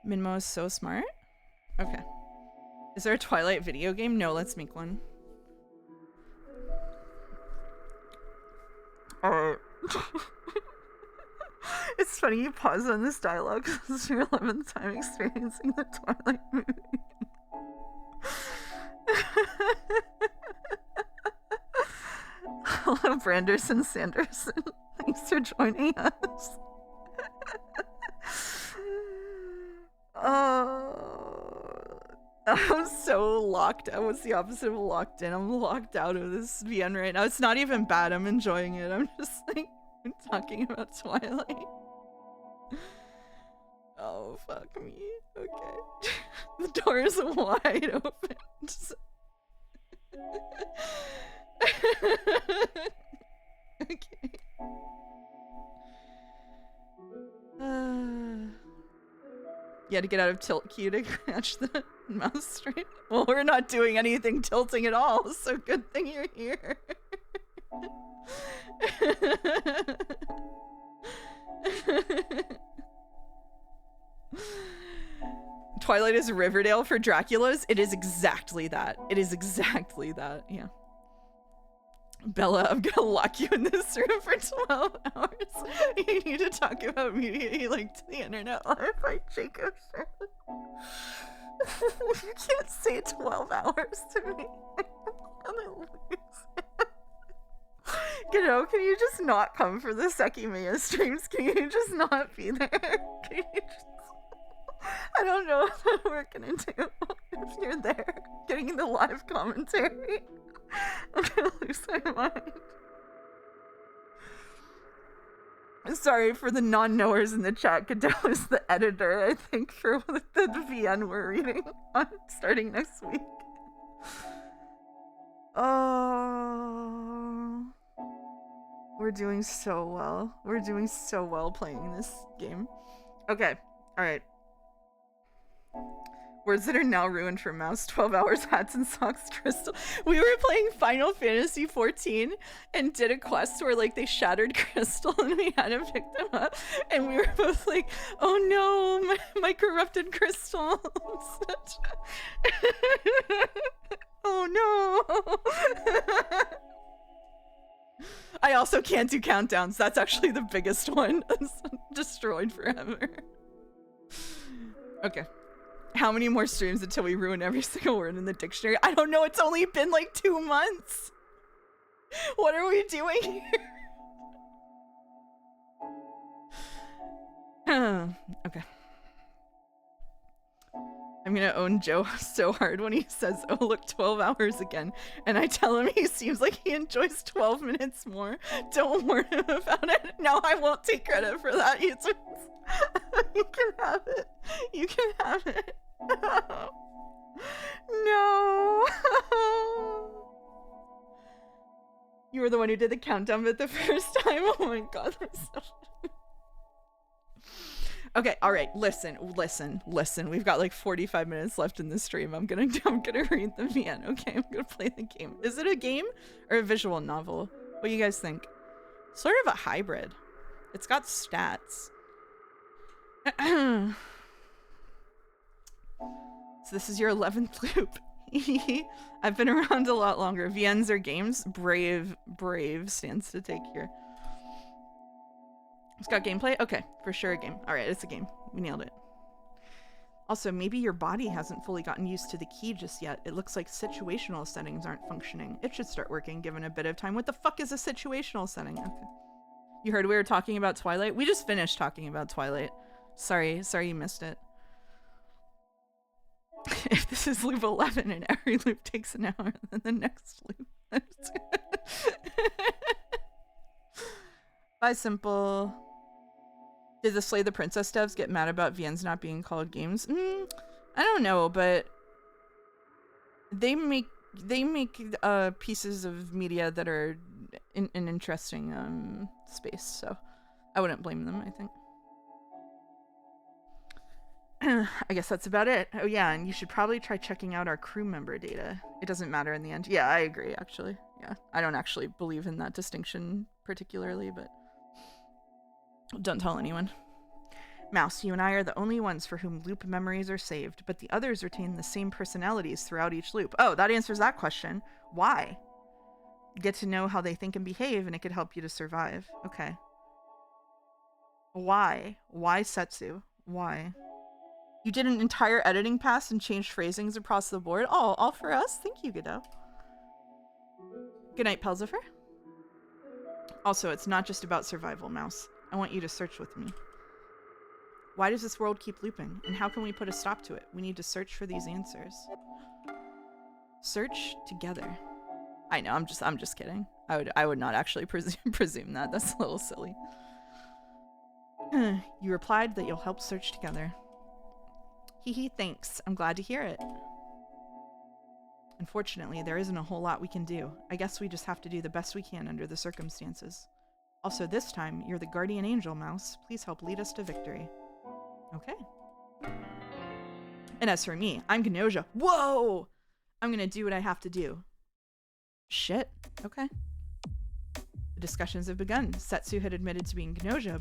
Minmo is so smart. Okay. Is there a Twilight video game? No, let's make one. It's funny you pause on this dialogue because it's your 11th time experiencing the Twilight movie. Hello, Branderson Sanderson. Thanks for joining us. I'm so locked. What's the opposite of locked in? I'm locked out of this VN right now. It's not even bad. I'm enjoying it. I'm just like talking about Twilight. Oh, fuck me. Okay. The door is wide open. Okay. You had to get out of tilt queue to catch the mouse straight. Well, we're not doing anything tilting at all, so good thing you're here. Twilight is Riverdale for Draculas. It is exactly that. It is exactly that. Yeah. Bella, I'm gonna lock you in this room for 12 hours. You need to talk about media you like to the internet live by Jacob Sherman. You can't say 12 hours to me. I'm gonna lose. You know, can you just not come for the Seki Maya streams? Can you just not be there? Can you just... I don't know what we're gonna do if you're there getting the live commentary. I'm gonna lose my mind. Sorry for the non-knowers in the chat. Godot is the editor, I think, for the VN we're reading on starting next week. Oh, we're doing so well. We're doing so well playing this game. Okay, all right. Words that are now ruined for mouse. 12 hours, hats and socks, Crystal. We were playing Final Fantasy 14 and did a quest where like they shattered Crystal and we had to pick them up. And we were both like, oh no, my corrupted Crystal. Oh no. I also can't do countdowns. That's actually the biggest one. Destroyed forever. Okay. How many more streams until we ruin every single word in the dictionary? I don't know. It's only been like 2 months. What are we doing here? Okay. I'm gonna own Joe so hard when he says, oh look, 12 hours again. And I tell him he seems like he enjoys 12 minutes more. Don't warn him about it. No, I won't take credit for that. You can have it. You can have it. No. You were the one who did the countdown bit the first time. Oh my god, that's so Okay, all right. Listen. We've got like 45 minutes left in this stream. I'm gonna read the VN. Okay, I'm gonna play the game. Is it a game or a visual novel? What do you guys think? Sort of a hybrid. It's got stats. So this is your 11th loop. I've been around a lot longer. VNs are games. Brave stands to take here. It's got gameplay? Okay, for sure a game. Alright, it's a game. We nailed it. Also, maybe your body hasn't fully gotten used to the key just yet. It looks like situational settings aren't functioning. It should start working given a bit of time. What the fuck is a situational setting? Okay. You heard we were talking about Twilight? We just finished talking about Twilight. Sorry you missed it. If this is loop 11 and every loop takes an hour, then the next loop. Bye, Simple. Did the Slay the Princess devs get mad about VNs not being called games? I don't know, but they make pieces of media that are in an interesting space, so I wouldn't blame them, I think. I guess that's about it. Oh yeah, and you should probably try checking out our crew member data. It doesn't matter in the end. Yeah, I agree, actually. Yeah, I don't actually believe in that distinction particularly, but don't tell anyone. Mouse, you and I are the only ones for whom loop memories are saved, but the others retain the same personalities throughout each loop. Oh, that answers that question. Why? Get to know how they think and behave, and it could help you to survive. Okay. Why? Why Setsu? Why? You did an entire editing pass and changed phrasings across the board? Oh, all for us? Thank you, Godot. Good night, Pelzifer. Also, it's not just about survival, Mouse. I want you to search with me. Why does this world keep looping? And how can we put a stop to it? We need to search for these answers. Search together. I know, I'm just kidding. I would not actually presume that. That's a little silly. You replied that you'll help search together. Hee, thanks. I'm glad to hear it. Unfortunately, there isn't a whole lot we can do. I guess we just have to do the best we can under the circumstances. Also, this time, you're the guardian angel, Mouse. Please help lead us to victory. Okay. And as for me, I'm Gnosia. Whoa! I'm gonna do what I have to do. Shit. Okay. The discussions have begun. Setsu had admitted to being Gnosia,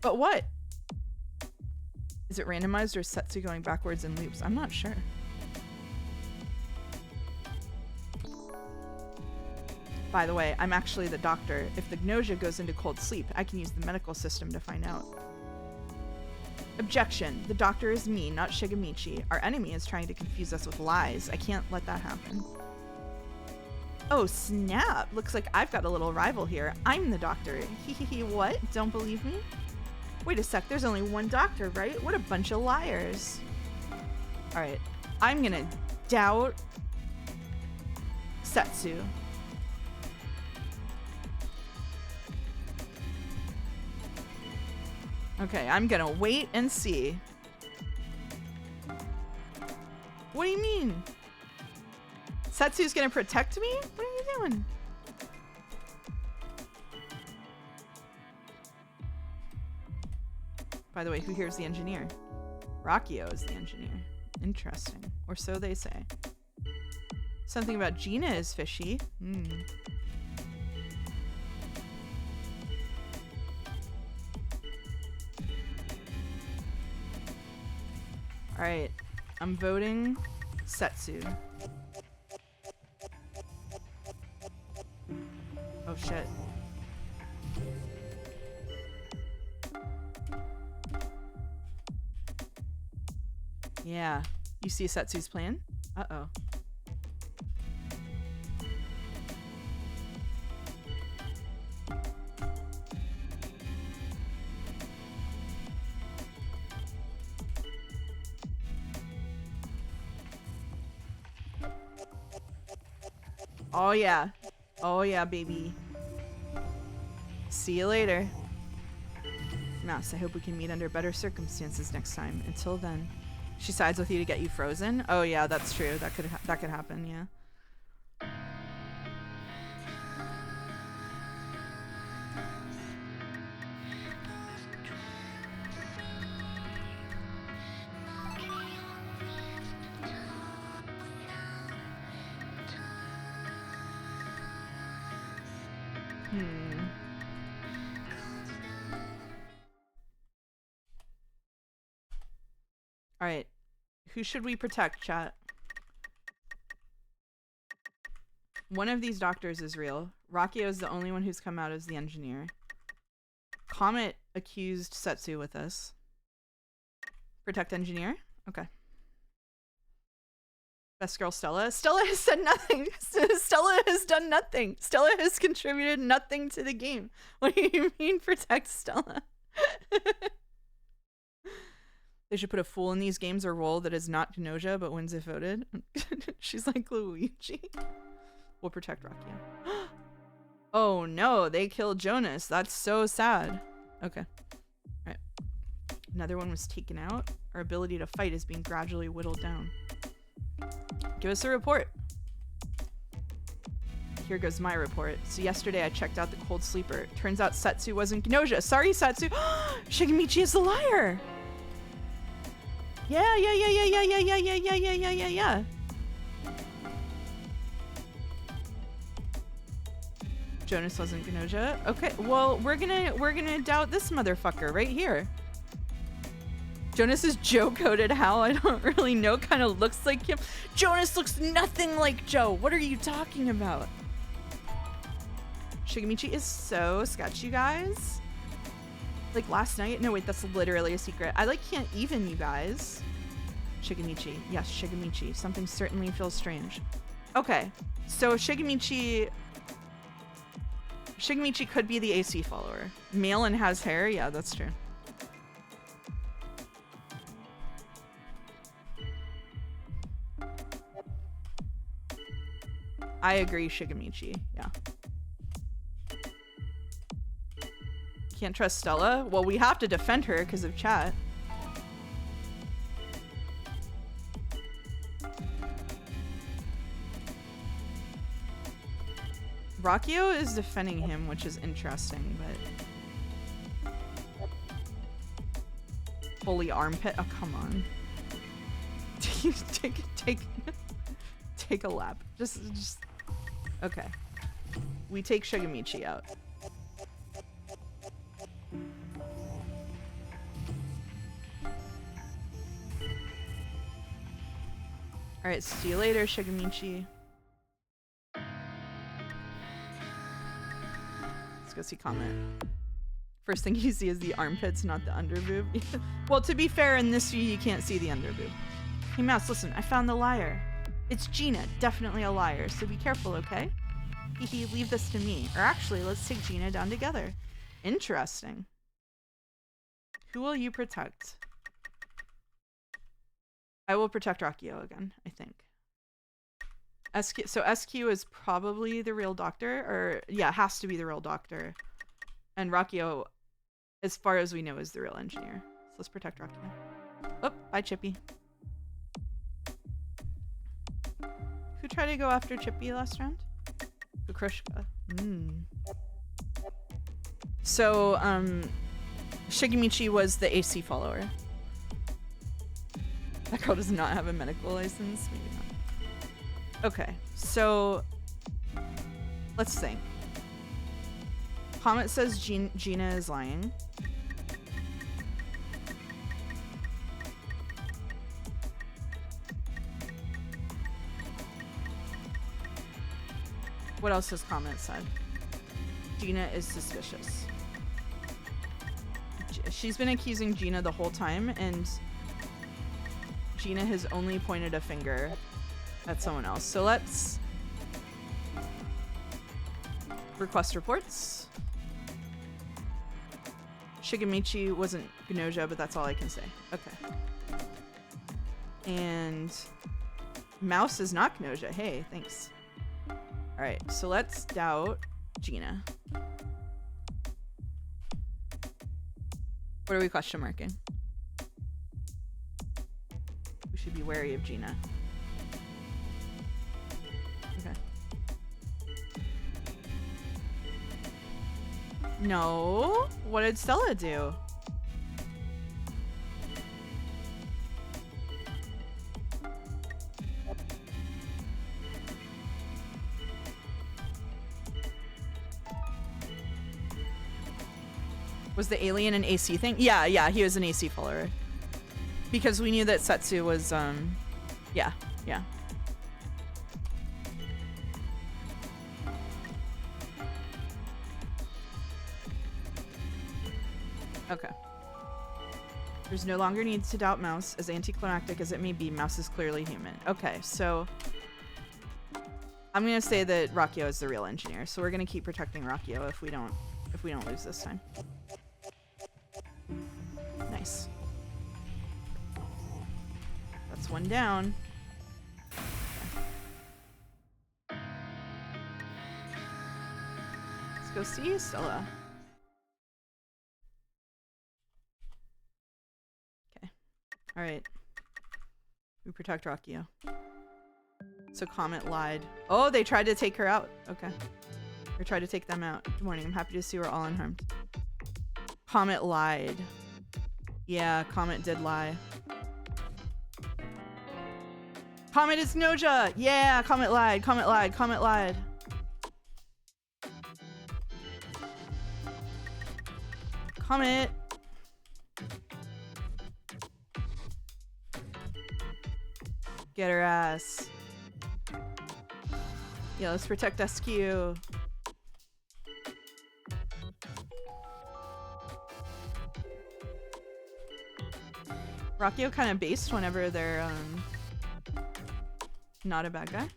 but what? Is it randomized or is Setsu going backwards in loops? I'm not sure. By the way, I'm actually the doctor. If the Gnosia goes into cold sleep, I can use the medical system to find out. Objection. The doctor is me, not Shigemichi. Our enemy is trying to confuse us with lies. I can't let that happen. Oh, snap. Looks like I've got a little rival here. I'm the doctor. Hehehe, what? Don't believe me? Wait a sec, there's only one doctor, right? What a bunch of liars. Alright, I'm gonna doubt Setsu. Okay, I'm gonna wait and see. What do you mean? Setsu's gonna protect me? What are you doing? By the way, who here's the engineer? Rakio is the engineer. Interesting. Or so they say. Something about Gina is fishy. Alright. I'm voting Setsu. Oh shit. Yeah. You see Setsu's plan? Uh-oh. Oh yeah. Oh yeah, baby. See you later. Mouse, I hope we can meet under better circumstances next time. Until then. She sides with you to get you frozen? Oh yeah, that's true. That could happen, yeah. Alright. Who should we protect, chat? One of these doctors is real. Rakio is the only one who's come out as the engineer. Comet accused Setsu with us. Protect engineer? Okay. Best girl Stella. Stella has said nothing. Stella has done nothing. Stella has contributed nothing to the game. What do you mean protect Stella? They should put a fool in these games or role that is not Gnosia but wins if voted. She's like Luigi. We'll protect Rakio. Oh no, they killed Jonas. That's so sad. Okay. Alright. Another one was taken out. Our ability to fight is being gradually whittled down. Give us a report. Here goes my report. So yesterday I checked out the cold sleeper. Turns out Setsu wasn't Gnosia. Sorry, Setsu. Shigemichi is the liar. Yeah. Jonas wasn't Gnosia. Okay, well, we're gonna doubt this motherfucker right here. Jonas is Joe coded how? I don't really know. Kind of looks like him. Jonas looks nothing like Joe. What are you talking about? Shigemichi is so sketchy, you guys. Like last night? No, wait, that's literally a secret. I like can't even, you guys. Shigemichi. Yes, Shigemichi. Something certainly feels strange. Okay, so Shigemichi could be the AC follower. Male and has hair? Yeah, that's true. I agree, Shigemichi. Yeah. Can't trust Stella? Well, we have to defend her because of chat. Rakio is defending him, which is interesting, but... Fully armpit? Oh, come on. Take a lap. Just... Okay. We take Shigemichi out. Alright, see you later, Shigemichi. Let's go see Comet. First thing you see is the armpits, not the underboob. Well, to be fair, in this view, you can't see the underboob. Hey, Mouse, listen, I found the liar. It's Gina, definitely a liar, so be careful, okay? Hehe, leave this to me. Or actually, let's take Gina down together. Interesting. Who will you protect? I will protect Rakio again, I think. So SQ is probably the real doctor, or yeah, has to be the real doctor. And Rakio, as far as we know, is the real engineer. So let's protect Rakio. Oh, bye Chippy. Who tried to go after Chippy last round? Kukrushka. So, Shigemichi was the AC follower. That girl does not have a medical license. Maybe not. Okay, so let's think. Comet says Gina is lying. What else has Comet said? Gina is suspicious. She's been accusing Gina the whole time, and Gina has only pointed a finger at someone else. So let's request reports. Shigemichi wasn't Gnosia, but that's all I can say. Okay. And Mouse is not Gnosia. Hey, thanks. Alright, so let's doubt Gina. What are we question marking? We should be wary of Gina. Okay. No? What did Stella do? Was the alien an AC thing? Yeah, yeah, he was an AC follower. Because we knew that Setsu was, yeah, yeah. Okay. There's no longer need to doubt Mouse. As anticlimactic as it may be, Mouse is clearly human. Okay, so I'm gonna say that Rakio is the real engineer, so we're gonna keep protecting Rakio if we don't lose this time. Nice. That's one down. Okay. Let's go see Stella. Okay. Alright. We protect Rakio. So Comet lied. Oh, they tried to take her out. Okay. Or tried to take them out. Good morning. I'm happy to see we're all unharmed. Comet lied. Yeah, Comet did lie. Comet is Gnosia! Yeah, Comet lied. Comet lied. Comet lied. Comet. Get her ass. Yeah, let's protect SQ. Rakio kind of based whenever they're not a bad guy.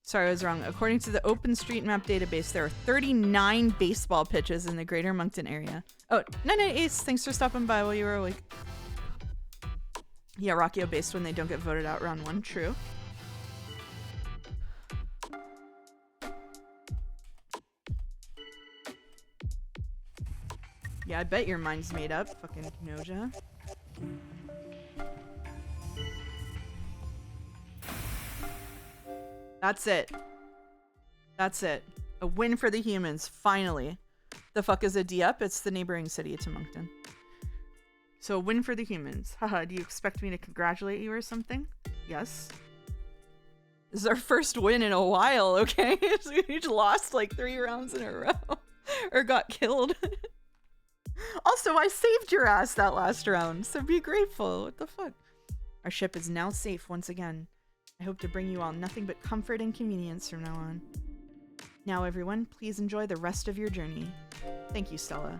Sorry, I was wrong. According to the OpenStreetMap database, there are 39 baseball pitches in the greater Moncton area. Oh, night Ace, thanks for stopping by while you were awake. Yeah, Rakio based when they don't get voted out round 1. True. Yeah, I bet your mind's made up, fucking Gnosia. That's it. That's it. A win for the humans, finally. The fuck is a D up? It's the neighboring city to Moncton. So a win for the humans. Haha, do you expect me to congratulate you or something? Yes. This is our first win in a while, okay? We lost like 3 rounds in a row. Or got killed. Also, I saved your ass that last round, so be grateful. What the fuck? Our ship is now safe once again. I hope to bring you all nothing but comfort and convenience from now on. Now, everyone, please enjoy the rest of your journey. Thank you, Stella.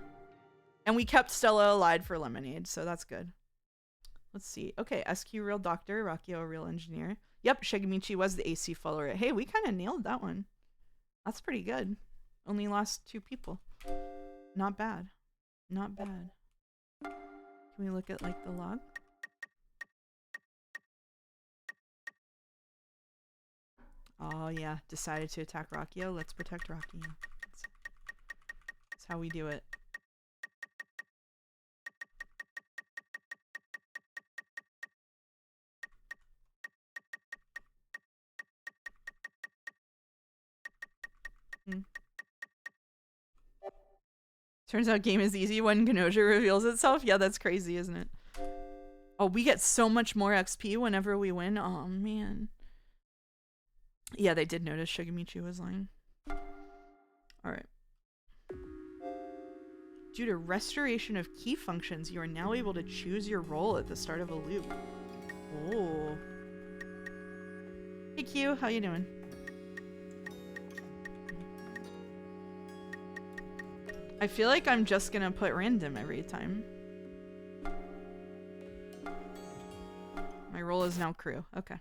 And we kept Stella alive for Lemonade, so that's good. Let's see. Okay, SQ real doctor, Rakio real engineer. Yep, Shigemichi was the AC follower. Hey, we kind of nailed that one. That's pretty good. Only lost 2 people. Not bad. Not bad. Can we look at, like, the log? Oh, yeah. Decided to attack Rakio. Let's protect Rakio. That's how we do it. Turns out game is easy when Gnosia reveals itself. Yeah, that's crazy, isn't it? Oh, we get so much more XP whenever we win. Oh, man. Yeah, they did notice Shigemichi was lying. Alright. Due to restoration of key functions, you are now able to choose your role at the start of a loop. Oh. Hey Q, how you doing? I feel like I'm just gonna put random every time. My role is now crew. Okay.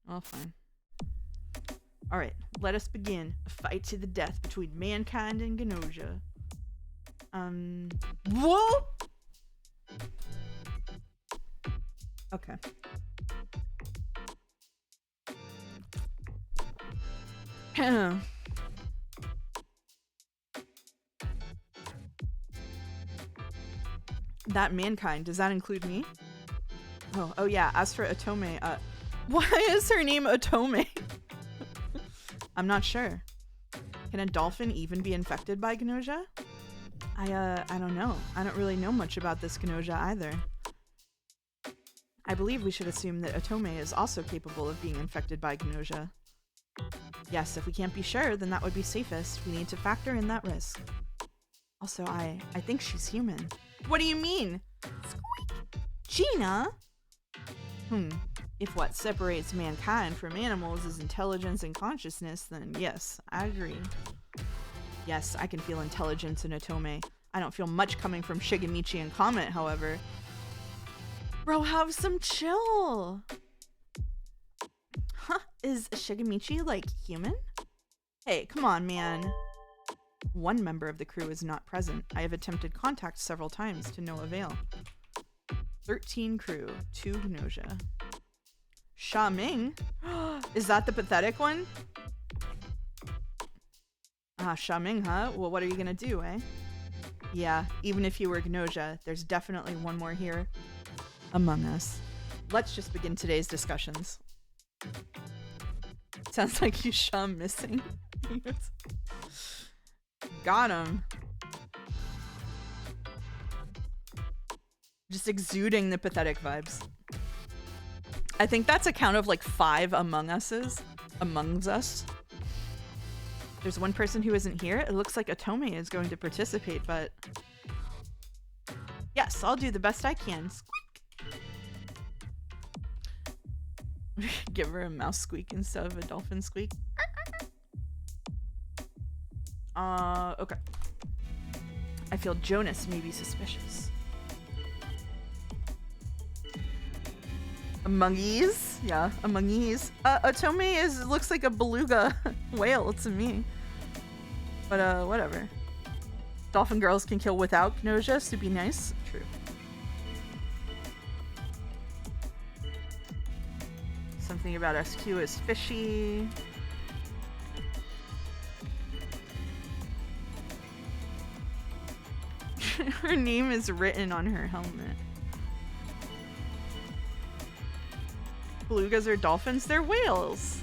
Well, fine. Alright, let us begin. A fight to the death between mankind and Gnosia. Whoa! Okay. That mankind, does that include me? Oh yeah, as for Otome, why is her name Otome? I'm not sure. Can a dolphin even be infected by Gnosia? I don't know. I don't really know much about this Gnosia either. I believe we should assume that Otome is also capable of being infected by Gnosia. Yes, if we can't be sure, then that would be safest. We need to factor in that risk. Also, I think she's human. What do you mean? Squeak. Gina? If what separates mankind from animals is intelligence and consciousness, then yes, I agree. Yes, I can feel intelligence in Otome. I don't feel much coming from Shigemichi and Comet, however. Bro, have some chill. Huh? Is Shigemichi, like, human? Hey, come on, man. One member of the crew is not present. I have attempted contact several times to no avail. 13 crew, 2 Gnosia. Sha Ming? Is that the pathetic one? Ah, Sha Ming, huh? Well, what are you gonna do, eh? Yeah, even if you were Gnosia, there's definitely one more here among us. Let's just begin today's discussions. Sounds like you Sha missing. Got him. Just exuding the pathetic vibes. I think that's a count of like 5 Among Us's. Amongst us. There's one person who isn't here. It looks like Otome is going to participate, but... Yes, I'll do the best I can. Squeak! Give her a mouse squeak instead of a dolphin squeak. Okay. I feel Jonas may be suspicious. Amongies? Yeah, amongies. Otome looks like a beluga whale to me. But, whatever. Dolphin girls can kill without Gnosia, so be nice. True. Something about SQ is fishy. Her name is written on her helmet. Belugas are dolphins? They're whales.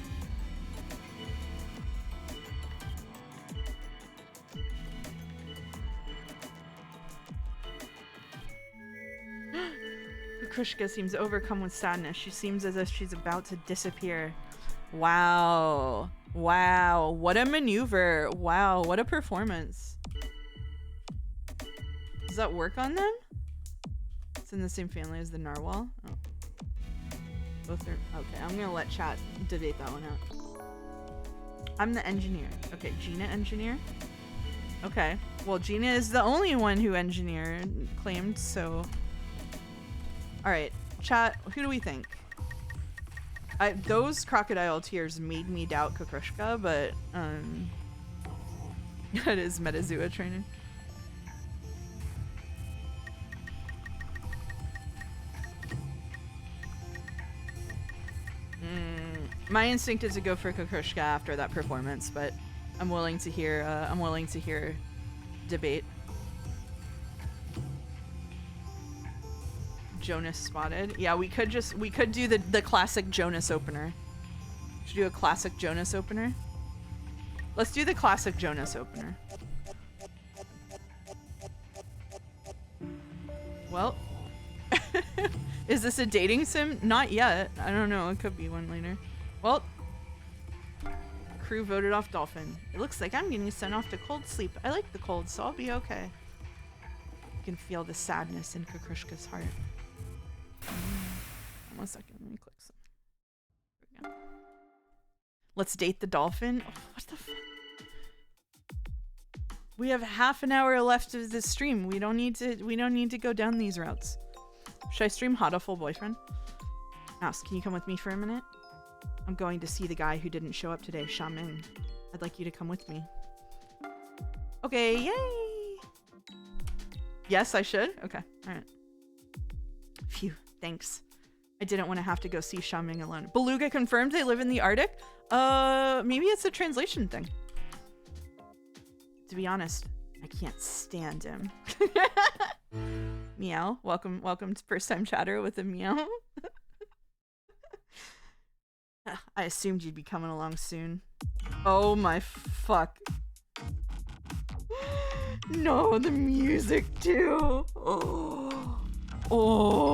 Kukrushka seems overcome with sadness. She seems as if she's about to disappear. Wow. Wow. What a maneuver. Wow. What a performance. Does that work on them? It's in the same family as the narwhal. Oh. Both are okay. I'm gonna let chat debate that one out. I'm the engineer. Okay, Gina engineer. Okay. Well, Gina is the only one who claimed, so. Alright, chat, who do we think? Those crocodile tears made me doubt Kukrushka, but it is Metazua training. My instinct is to go for Kukrushka after that performance, but I'm willing to hear debate. Jonas spotted. Yeah, we could do the classic Jonas opener. Should we do a classic Jonas opener? Let's do the classic Jonas opener. Well, is this a dating sim? Not yet. I don't know. It could be one later. Well, crew voted off dolphin. It looks like I'm getting sent off to cold sleep. I like the cold, so I'll be okay. You can feel the sadness in Kukrushka's heart. 1 second, let me click some. There we go. Let's date the dolphin. Oh, what the fuck? We have half an hour left of this stream. We don't need to go down these routes. Should I stream Hodaful Boyfriend? Mouse, can you come with me for a minute? I'm going to see the guy who didn't show up today, Sha Ming. I'd like you to come with me. Okay, yay! Yes, I should? Okay, alright. Phew, thanks. I didn't want to have to go see Sha Ming alone. Beluga confirmed they live in the Arctic? Maybe it's a translation thing. To be honest, I can't stand him. Meow. Welcome to First Time Chatter with a meow. I assumed you'd be coming along soon. Oh my fuck. No, the music too. Oh. Oh.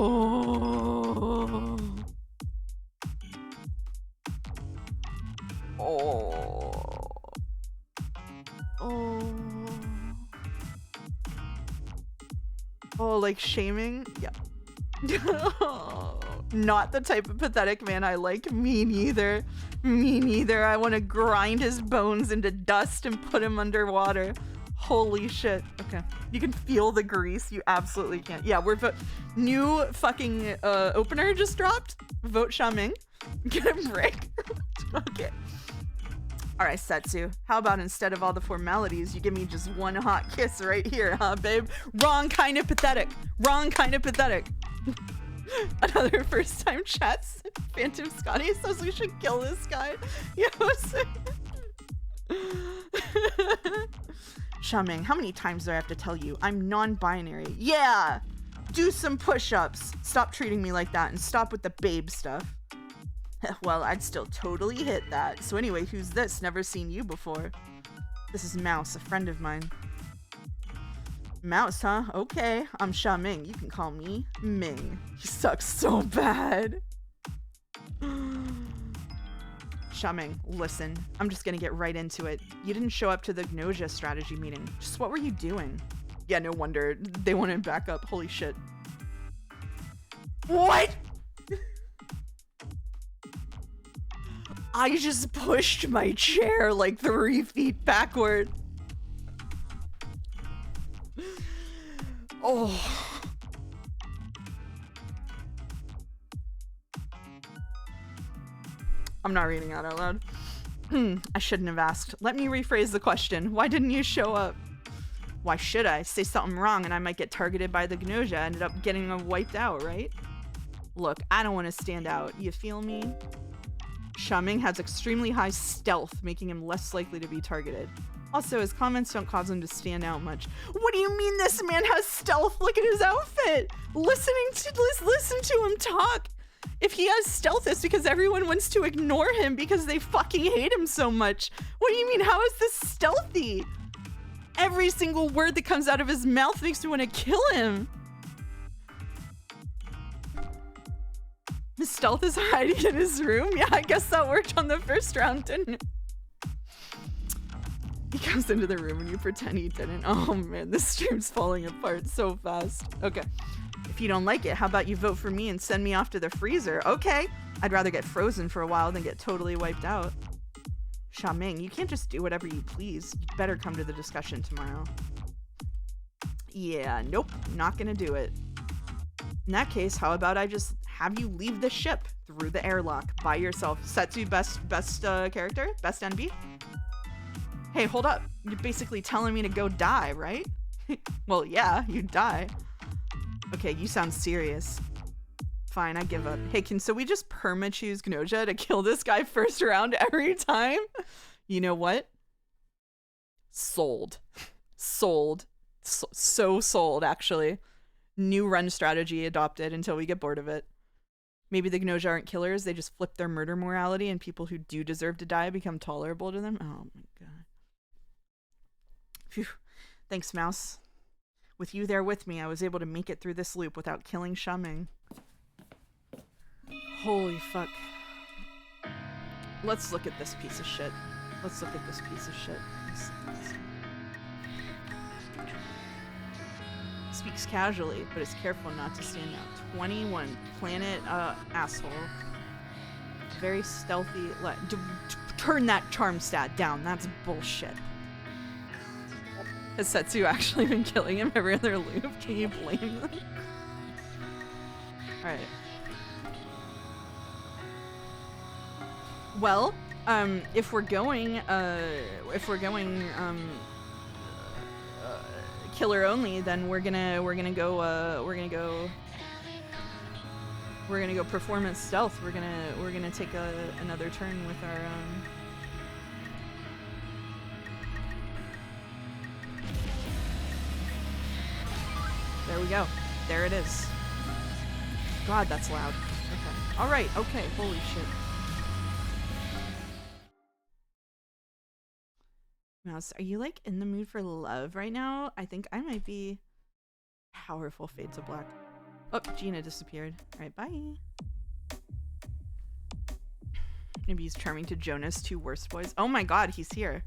Oh. Oh. Oh, like shaming? Yeah. Not the type of pathetic man I like. Me neither. Me neither. I want to grind his bones into dust and put him underwater. Holy shit. Okay. You can feel the grease. You absolutely can. Yeah, we're new fucking opener just dropped. Vote Xiaoming. Get a break. Okay. Alright, Setsu. How about instead of all the formalities, you give me just one hot kiss right here, huh, babe? Wrong kind of pathetic. Wrong kind of pathetic. Another first time chats. Phantom Scotty says we should kill this guy. Yes. Xiaoming, how many times do I have to tell you? I'm non-binary. Yeah! Do some push-ups. Stop treating me like that and stop with the babe stuff. Well, I'd still totally hit that. So anyway, who's this? Never seen you before. This is Mouse, a friend of mine. Mouse, huh? Okay, I'm Xiaoming. You can call me Ming. He sucks so bad. Xiaoming, listen. I'm just gonna get right into it. You didn't show up to the Gnosia strategy meeting. Just what were you doing? Yeah, no wonder. They wanted backup. Holy shit. What? I just pushed my chair like 3 feet backward. Oh. I'm not reading that out loud. I shouldn't have asked. Let me rephrase the question. Why didn't you show up? Why should I? Say something wrong and I might get targeted by the Gnosia. I ended up getting wiped out, right? Look, I don't want to stand out. You feel me? Xiaoming has extremely high stealth, making him less likely to be targeted. Also, his comments don't cause him to stand out much. What do you mean this man has stealth? Look at his outfit! Listen to him talk! If he has stealth, it's because everyone wants to ignore him because they fucking hate him so much. What do you mean? How is this stealthy? Every single word that comes out of his mouth makes me want to kill him. His stealth is hiding in his room? Yeah, I guess that worked on the first round, didn't it? He comes into the room and you pretend he didn't. Oh man, this stream's falling apart so fast. Okay. If you don't like it, how about you vote for me and send me off to the freezer? Okay. I'd rather get frozen for a while than get totally wiped out. Xiaoming, you can't just do whatever you please. You'd better come to the discussion tomorrow. Yeah, nope. Not gonna do it. In that case, how about I just have you leave the ship through the airlock by yourself? Setsu, best character? Best NB? Hey, hold up. You're basically telling me to go die, right? Well, yeah, you die. Okay, you sound serious. Fine, I give up. Hey, so we just perma-choose Gnosia to kill this guy first round every time? You know what? Sold. Sold. So sold, actually. New run strategy adopted until we get bored of it. Maybe the Gnosia aren't killers, they just flip their murder morality and people who do deserve to die become tolerable to them. Oh my god. Phew. Thanks, Mouse. With you there with me, I was able to make it through this loop without killing Xiaoming. Holy fuck. Let's look at this piece of shit. Let's look at this piece of shit. Speaks casually, but is careful not to stand out. 21. Planet, asshole. Very stealthy. Turn that charm stat down. That's bullshit. Has Setsu actually been killing him every other loop? Can you blame them? Alright. Well, if we're going killer only, then we're gonna go performance stealth. We're gonna take another turn with our There we go. There it is. God, that's loud. Okay. All right. Okay. Holy shit. Mouse, are you like in the mood for love right now? I think I might be. Powerful fade to black. Oh, Gina disappeared. All right, bye. Maybe he's charming to Jonas, two worst boys. Oh my god, he's here.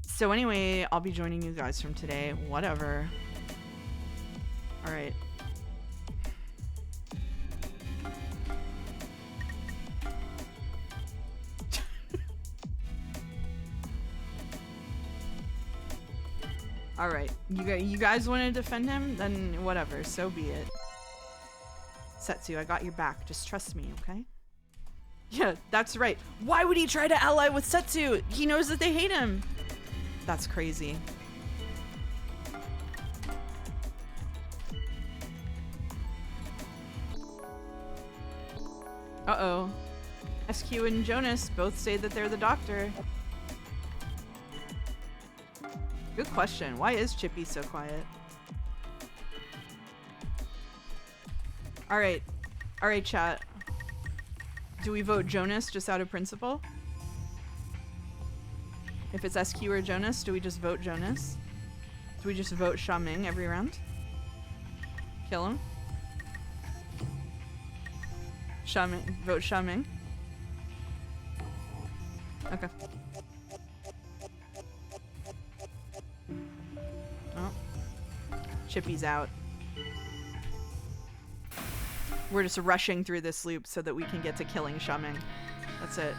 So anyway, I'll be joining you guys from today. Whatever. Alright. Alright. You guys want to defend him? Then whatever. So be it. Setsu, I got your back. Just trust me, okay? Yeah, that's right. Why would he try to ally with Setsu? He knows that they hate him. That's crazy. Uh-oh. SQ and Jonas both say that they're the doctor. Good question. Why is Chippy so quiet? Alright. Alright, chat. Do we vote Jonas just out of principle? If it's SQ or Jonas, do we just vote Jonas? Do we just vote Xiaoming every round? Kill him? Xiaoming. Vote Xiaoming. Okay. Oh. Chippy's out. We're just rushing through this loop so that we can get to killing Xiaoming. That's it.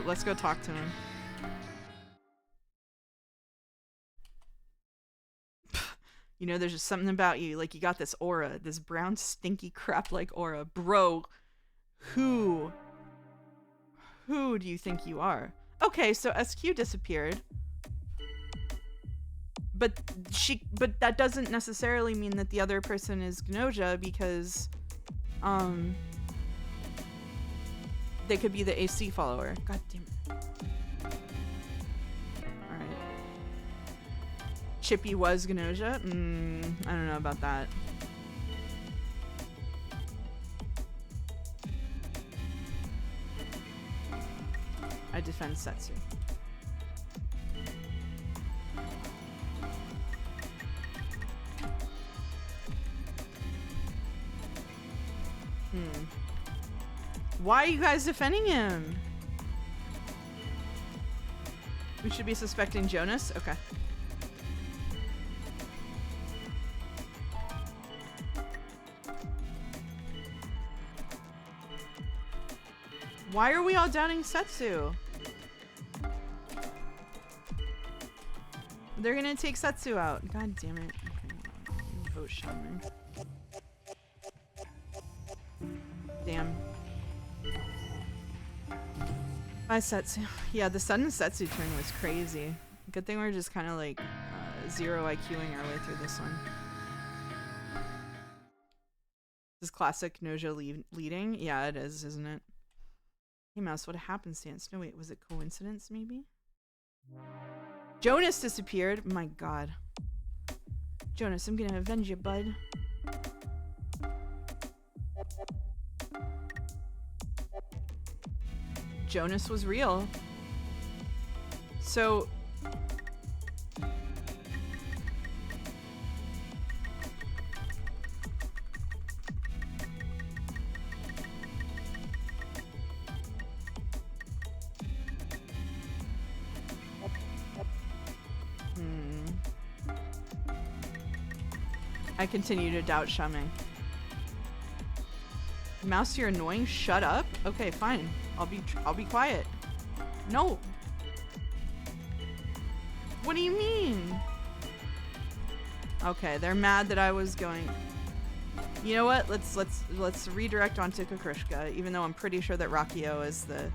Let's go talk to him. You know, there's just something about you. Like, you got this aura. This brown, stinky crap-like aura. Bro, who do you think you are? Okay, so SQ disappeared. But that doesn't necessarily mean that the other person is Gnosia, because they could be the AC follower. God damn it. Alright. Chippy was Gnosia? I don't know about that. I defend Setsu. Why are you guys defending him? We should be suspecting Jonas? Okay. Why are we all doubting Setsu? They're gonna take Setsu out. God damn it. Okay. Vote Shaman. Damn. Bye, Setsu. Yeah, the sudden Setsu turn was crazy. Good thing we're just kind of like zero IQing our way through this one. This is classic Gnosia leading. Yeah, it is, isn't it? Hey, Mouse, what a happenstance. No, wait, was it coincidence, maybe? Jonas disappeared. My god. Jonas, I'm gonna avenge you, bud. Jonas was real. So... I continue to doubt Xiaoming. Mouse, you're annoying. Shut up. Okay, fine. I'll be quiet. No. What do you mean? Okay, they're mad that I was going. You know what? Let's redirect onto Kukrishka, even though I'm pretty sure that Rakio is the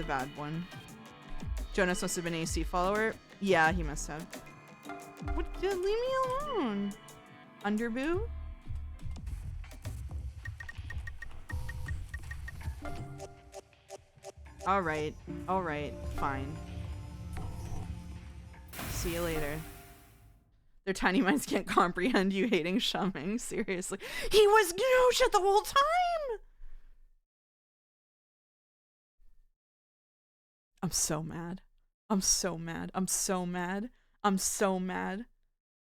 bad one. Jonas must have been an AC follower. Yeah, he must have. What? Leave me alone. Underboo? Alright, fine. See you later. Their tiny minds can't comprehend you hating Xiaoming. Seriously. He was Gnosia the whole time! I'm so mad. I'm so mad. I'm so mad. I'm so mad.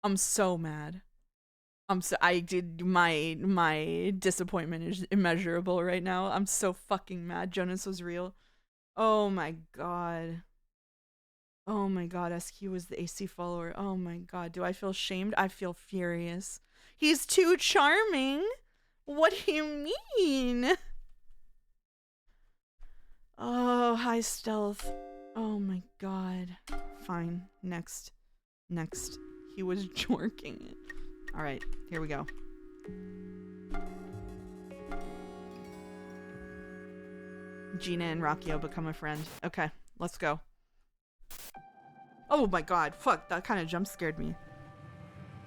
I'm so mad. I did my disappointment is immeasurable right now. I'm so fucking mad. Jonas was real. Oh my god. Oh my god, SQ was the AC follower. Oh my god, do I feel shamed? I feel furious. He's too charming. What do you mean? Oh, high stealth. Oh my god. Fine. Next. He was jorking it. Alright, here we go. Gina and Rockio become a friend. Okay, let's go. Oh my god, fuck, that kind of jump scared me.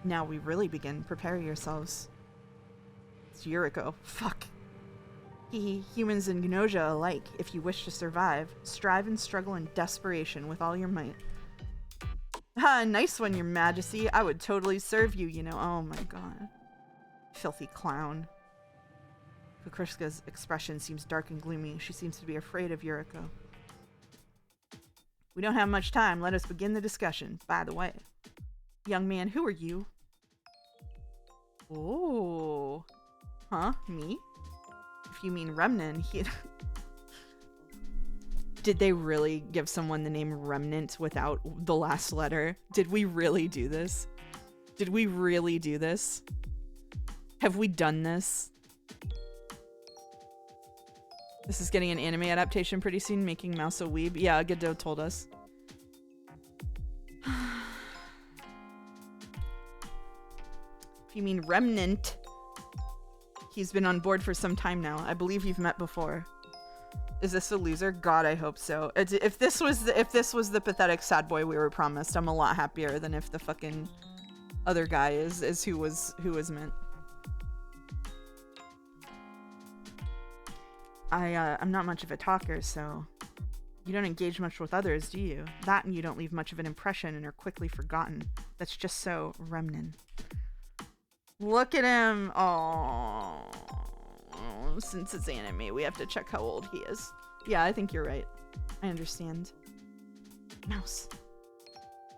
Now we really begin. Prepare yourselves. It's Yuriko. Fuck. Humans and Gnosia alike, if you wish to survive, strive and struggle in desperation with all your might. Ha, nice one, your majesty. I would totally serve you, you know. Oh my god. Filthy clown. Kukrishka's expression seems dark and gloomy. She seems to be afraid of Yuriko. We don't have much time. Let us begin the discussion. By the way, young man, who are you? Oh. Huh? Me? If you mean Remnant, Did they really give someone the name Remnant without the last letter? Did we really do this? Did we really do this? Have we done this? This is getting an anime adaptation pretty soon, making Mouse a weeb. Yeah, Godot told us. If you mean Remnant, he's been on board for some time now. I believe you've met before. Is this a loser? God, I hope so. If this was the pathetic sad boy we were promised, I'm a lot happier than if the fucking other guy is who was meant. I'm not much of a talker, so you don't engage much with others, do you? That and you don't leave much of an impression and are quickly forgotten. That's just so Remnant. Look at him. Oh, since it's anime, we have to check how old he is. Yeah, I think you're right. I understand. Mouse.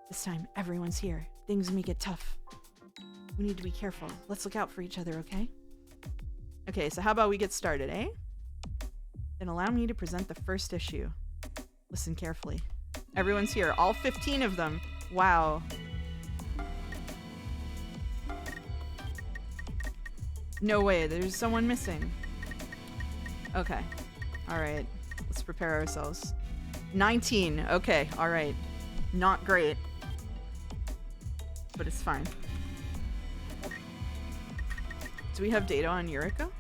This time, everyone's here. Things may get tough. We need to be careful. Let's look out for each other, okay? Okay, so how about we get started, eh? Then allow me to present the first issue. Listen carefully. Everyone's here. All 15 of them. Wow. No way, there's someone missing. Okay. Alright. Let's prepare ourselves. 19. Okay, alright. Not great. But it's fine. Do we have data on Yuriko?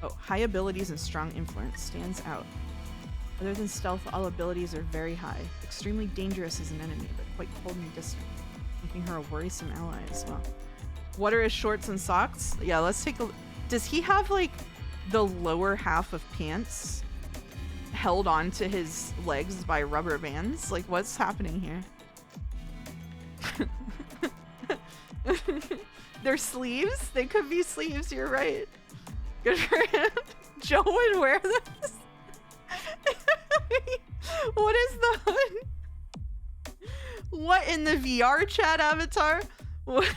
Oh, high abilities and strong influence stands out. Other than stealth, all abilities are very high. Extremely dangerous as an enemy, but quite cold and distant, making her a worrisome ally as well. What are his shorts and socks? Yeah, let's take a... Does he have, like, the lower half of pants held onto his legs by rubber bands? Like, what's happening here? They're sleeves? They could be sleeves, you're right. Good for him. Joe would wear this? What is the hood? What in the VR chat avatar? What?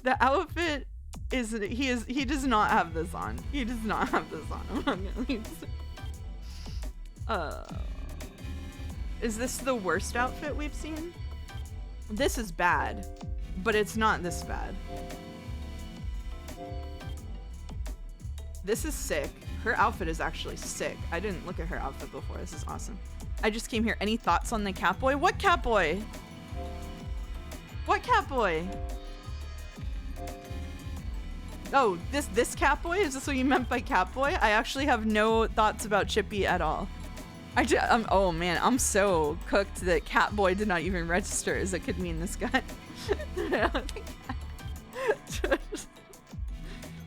The outfit is he does not have this on. He does not have this on. I'm not gonna leave this. Is this the worst outfit we've seen? This is bad, but it's not this bad. This is sick. Her outfit is actually sick. I didn't look at her outfit before. This is awesome. I just came here. Any thoughts on the Catboy? What Catboy? What Catboy? Oh, this Catboy? Is this what you meant by Catboy? I actually have no thoughts about Chippy at all. Oh man, I'm so cooked that Catboy did not even register as it could mean this guy.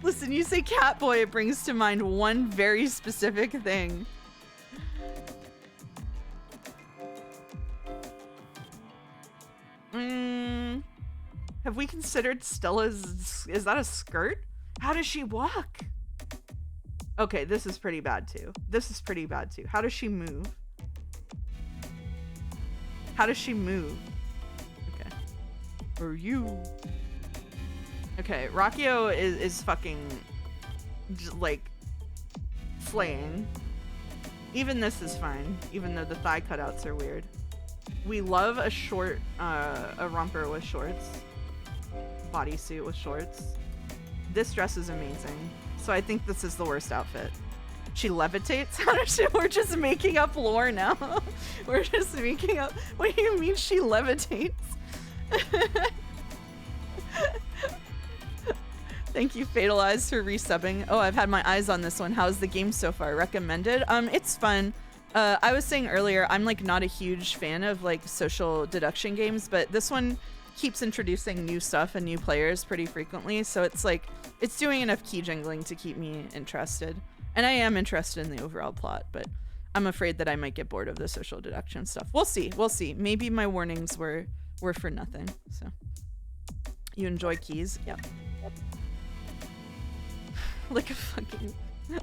Listen, you say Catboy, it brings to mind one very specific thing. Have we considered Stella's... Is that a skirt? How does she walk? Okay, this is pretty bad too. This is pretty bad too. How does she move? How does she move? Okay. Or you. Okay, Rakio is fucking like slaying. Even this is fine, even though the thigh cutouts are weird. We love a short, a romper with shorts. Bodysuit with shorts. This dress is amazing. So I think this is the worst outfit. She levitates? We're just making up lore now. We're just making up. What do you mean she levitates? Thank you, Fatalized, for resubbing. Oh, I've had my eyes on this one. How's the game so far? Recommended? It's fun. I was saying earlier, I'm like not a huge fan of like social deduction games, but this one keeps introducing new stuff and new players pretty frequently. So it's like, it's doing enough key jingling to keep me interested. And I am interested in the overall plot, but I'm afraid that I might get bored of the social deduction stuff. We'll see. We'll see. Maybe my warnings were for nothing. So you enjoy keys? Yep. Like a fucking...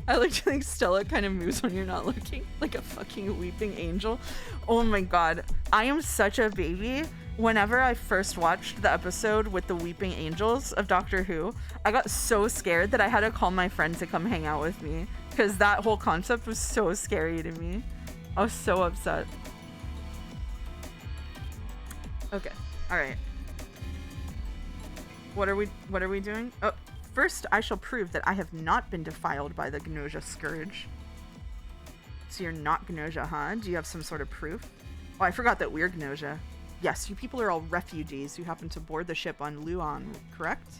I like to think Stella kind of moves when you're not looking. Like a fucking weeping angel. Oh my god. I am such a baby. Whenever I first watched the episode with the weeping angels of Doctor Who, I got so scared that I had to call my friend to come hang out with me. Because that whole concept was so scary to me. I was so upset. Okay. Alright. What are we doing? Oh. First, I shall prove that I have not been defiled by the Gnosia scourge. So you're not Gnosia, huh? Do you have some sort of proof? Oh, I forgot that we're Gnosia. Yes, you people are all refugees who happened to board the ship on Luon, correct?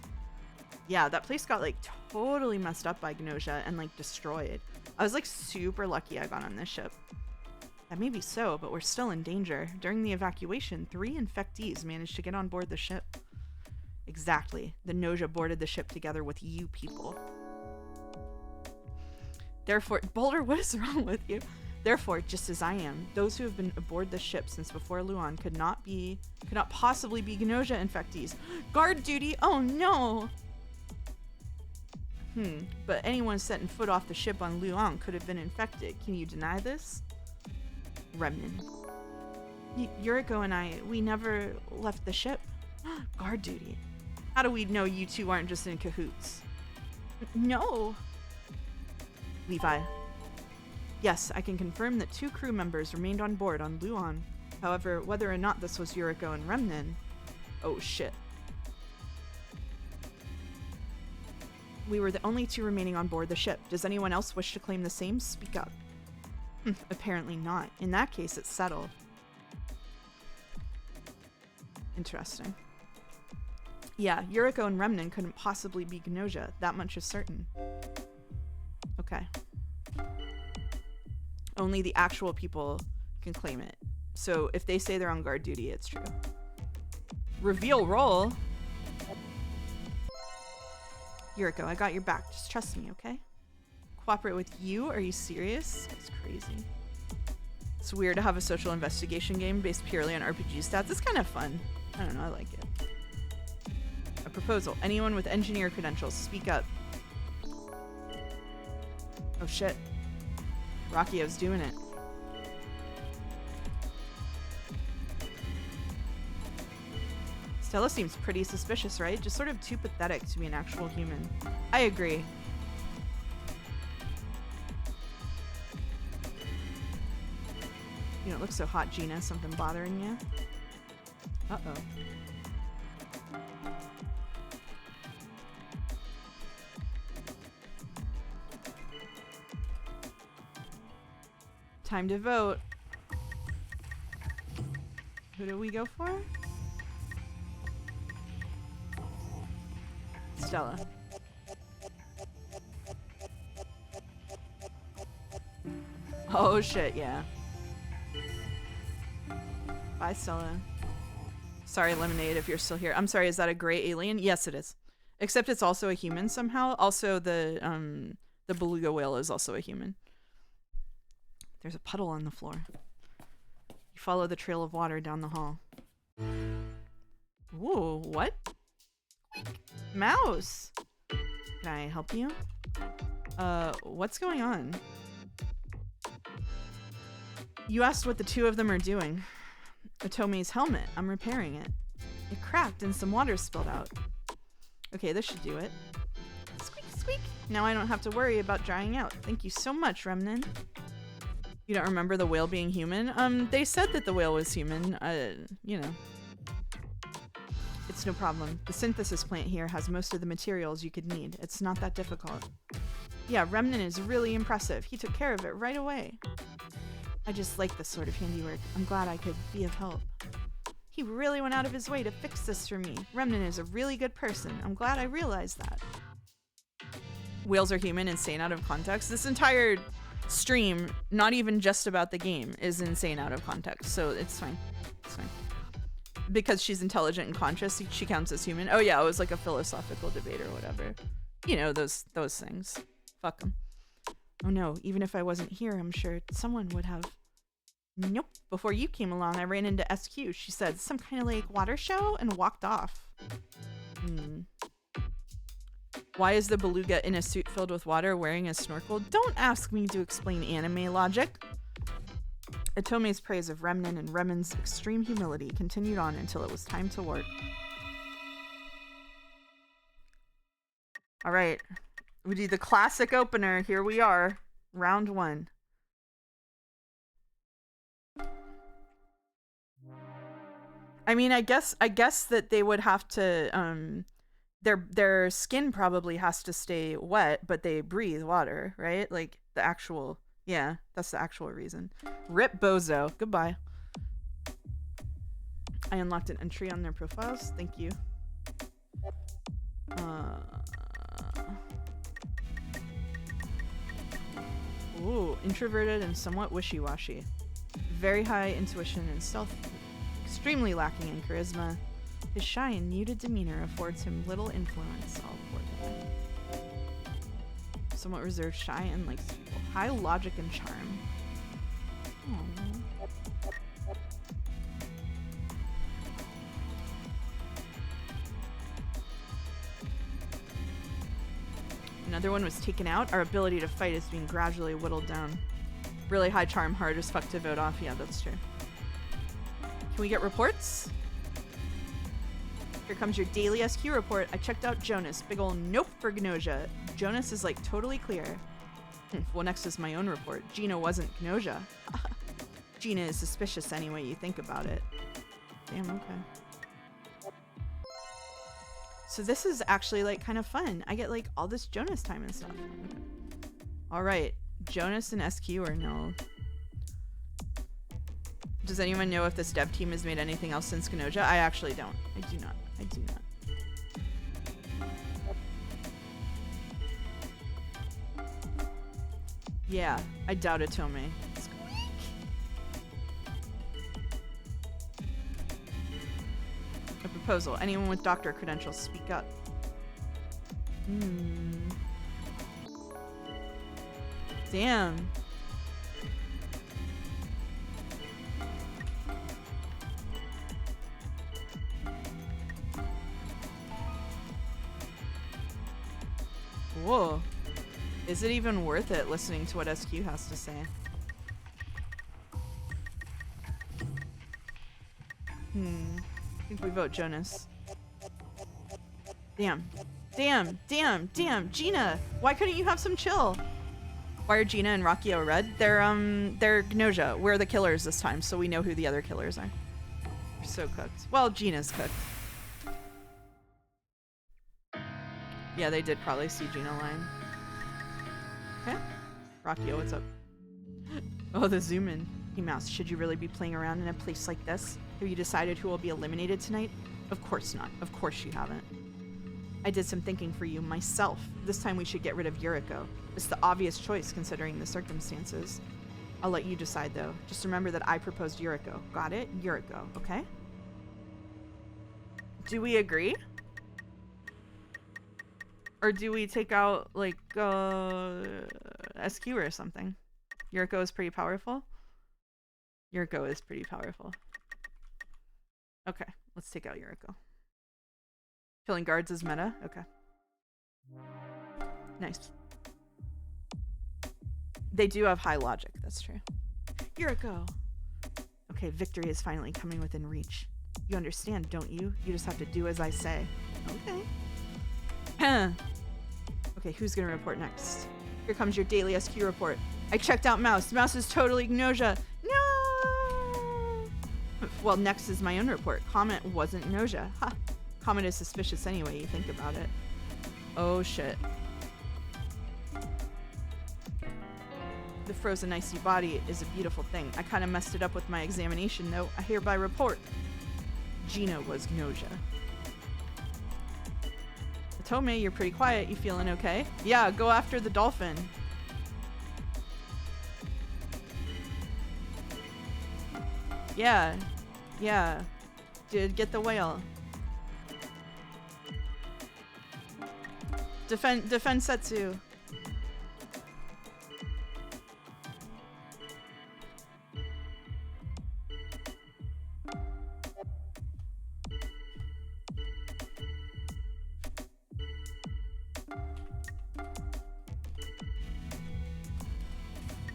Yeah, that place got like totally messed up by Gnosia and like destroyed. I was like super lucky I got on this ship. That may be so, but we're still in danger. During the evacuation, 3 infectees managed to get on board the ship. Exactly. The Gnosia boarded the ship together with you people. Therefore, Boulder, what is wrong with you? Therefore, just as I am, those who have been aboard the ship since before Luon could not possibly be Gnosia infectees. Guard duty? Oh no! But anyone setting foot off the ship on Luon could have been infected. Can you deny this? Remnant. Yuriko and I, we never left the ship. Guard duty. How do we know you two aren't just in cahoots? No. Levi. Yes, I can confirm that 2 crew members remained on board on Luon. However, whether or not this was Yuriko and Remnan... Oh shit. We were the only 2 remaining on board the ship. Does anyone else wish to claim the same? Speak up. Apparently not. In that case, it's settled. Interesting. Yeah, Yuriko and Remnan couldn't possibly be Gnosia. That much is certain. Okay. Only the actual people can claim it. So if they say they're on guard duty, it's true. Reveal role? Yuriko, I got your back. Just trust me, okay? Cooperate with you? Are you serious? That's crazy. It's weird to have a social investigation game based purely on RPG stats. It's kind of fun. I don't know, I like it. A proposal. Anyone with engineer credentials, speak up. Oh shit. Rakio's doing it. Stella seems pretty suspicious, right? Just sort of too pathetic to be an actual human. I agree. You don't look so hot, Gina. Something bothering you? Uh-oh. Time to vote. Who do we go for? Stella. Oh shit, yeah. Bye, Stella. Sorry, Lemonade, if you're still here. I'm sorry, is that a gray alien? Yes, it is. Except it's also a human somehow. Also, the beluga whale is also a human. There's a puddle on the floor. You follow the trail of water down the hall. Ooh, what? Mouse! Can I help you? What's going on? You asked what the 2 of them are doing. Otome's helmet. I'm repairing it. It cracked and some water spilled out. Okay, this should do it. Squeak, squeak. Now I don't have to worry about drying out. Thank you so much, Remnan. You don't remember the whale being human? They said that the whale was human. You know. It's no problem. The synthesis plant here has most of the materials you could need. It's not that difficult. Yeah, Remnan is really impressive. He took care of it right away. I just like this sort of handiwork. I'm glad I could be of help. He really went out of his way to fix this for me. Remnan is a really good person. I'm glad I realized that. Whales are human, insane out of context. This entire stream, not even just about the game, is insane out of context. So it's fine. It's fine. Because she's intelligent and conscious, she counts as human. Oh yeah, it was like a philosophical debate or whatever. You know, those things. Fuck them. Oh no, even if I wasn't here, I'm sure someone would have. Nope. Before you came along, I ran into SQ. She said, some kind of like water show, and walked off. Why is the beluga in a suit filled with water wearing a snorkel? Don't ask me to explain anime logic. Atome's praise of Remnan and Remen's extreme humility continued on until it was time to work. Alright. We do the classic opener. Here we are. Round 1. I mean, I guess that they would have to their skin probably has to stay wet, but they breathe water, right? Like the actual, yeah, that's the actual reason. Rip Bozo. Goodbye. I unlocked an entry on their profiles. Thank you. Ooh, introverted and somewhat wishy-washy. Very high intuition and stealth. Extremely lacking in charisma. His shy and muted demeanor affords him little influence. Oh, poor guy. Somewhat reserved, shy, and likes people. High logic and charm. Aww. Another one was taken out. Our ability to fight is being gradually whittled down. Really high charm, hard as fuck to vote off. Yeah, that's true. Can we get reports? Here comes your daily SQ report. I checked out Jonas. Big ol' nope for Gnosia. Jonas is like totally clear. Well, next is my own report. Gina wasn't Gnosia. Gina is suspicious any way you think about it. Damn, okay. So this is actually like kind of fun. I get like all this Jonas time and stuff. Okay. All right, Jonas and SQ are no. Does anyone know if this dev team has made anything else since Gnosia? I actually don't. I do not. I do not. Yeah, I doubt it, Tomei. A proposal. Anyone with doctor credentials, speak up. Damn. Whoa. Is it even worth it listening to what SQ has to say? I think we vote Jonas. Damn. Damn. Damn. Damn. Gina! Why couldn't you have some chill? Why are Gina and Rockio red? They're Gnosia. We're the killers this time, so we know who the other killers are. We're so cooked. Well, Gina's cooked. Yeah, they did probably see Gina lying. Okay. Rockio, what's up? Oh, the zoom in. Hey, Mouse, should you really be playing around in a place like this? Have you decided who will be eliminated tonight? Of course not. Of course you haven't. I did some thinking for you myself. This time we should get rid of Yuriko. It's the obvious choice considering the circumstances. I'll let you decide though. Just remember that I proposed Yuriko. Got it? Yuriko, okay? Do we agree? Or do we take out, like, SQ or something? Yuriko is pretty powerful? Yuriko is pretty powerful. Okay, let's take out Yuriko. Killing guards is meta? Okay. Nice. They do have high logic, that's true. Yuriko! Okay, victory is finally coming within reach. You understand, don't you? You just have to do as I say. Okay. Okay, who's gonna report next? Here comes your daily SQ report. I checked out Mouse. Mouse is totally Gnosia. No! Well, next is my own report. Comet wasn't Gnosia. Ha! Comet is suspicious anyway, you think about it. Oh shit. The frozen icy body is a beautiful thing. I kind of messed it up with my examination though. I hereby report. Gina was Gnosia. Atome, you're pretty quiet. You feeling okay? Yeah, go after the dolphin. Yeah. Yeah. Dude, get the whale. Defend Setsu.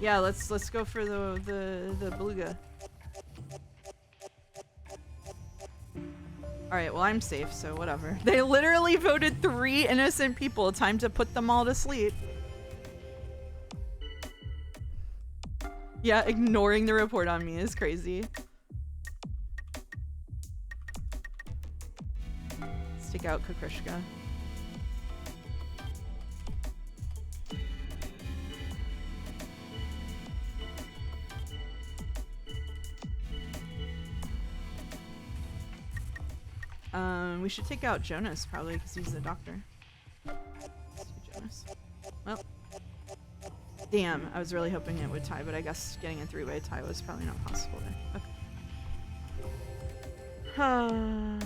Yeah, let's go for the beluga. Alright, well I'm safe, so whatever. They literally voted 3 innocent people. Time to put them all to sleep. Yeah, ignoring the report on me is crazy. Let's take out Kukrishka. We should take out Jonas probably because he's the doctor. Let's do Jonas. Well, damn, I was really hoping it would tie, but I guess getting a 3-way tie was probably not possible there. Okay.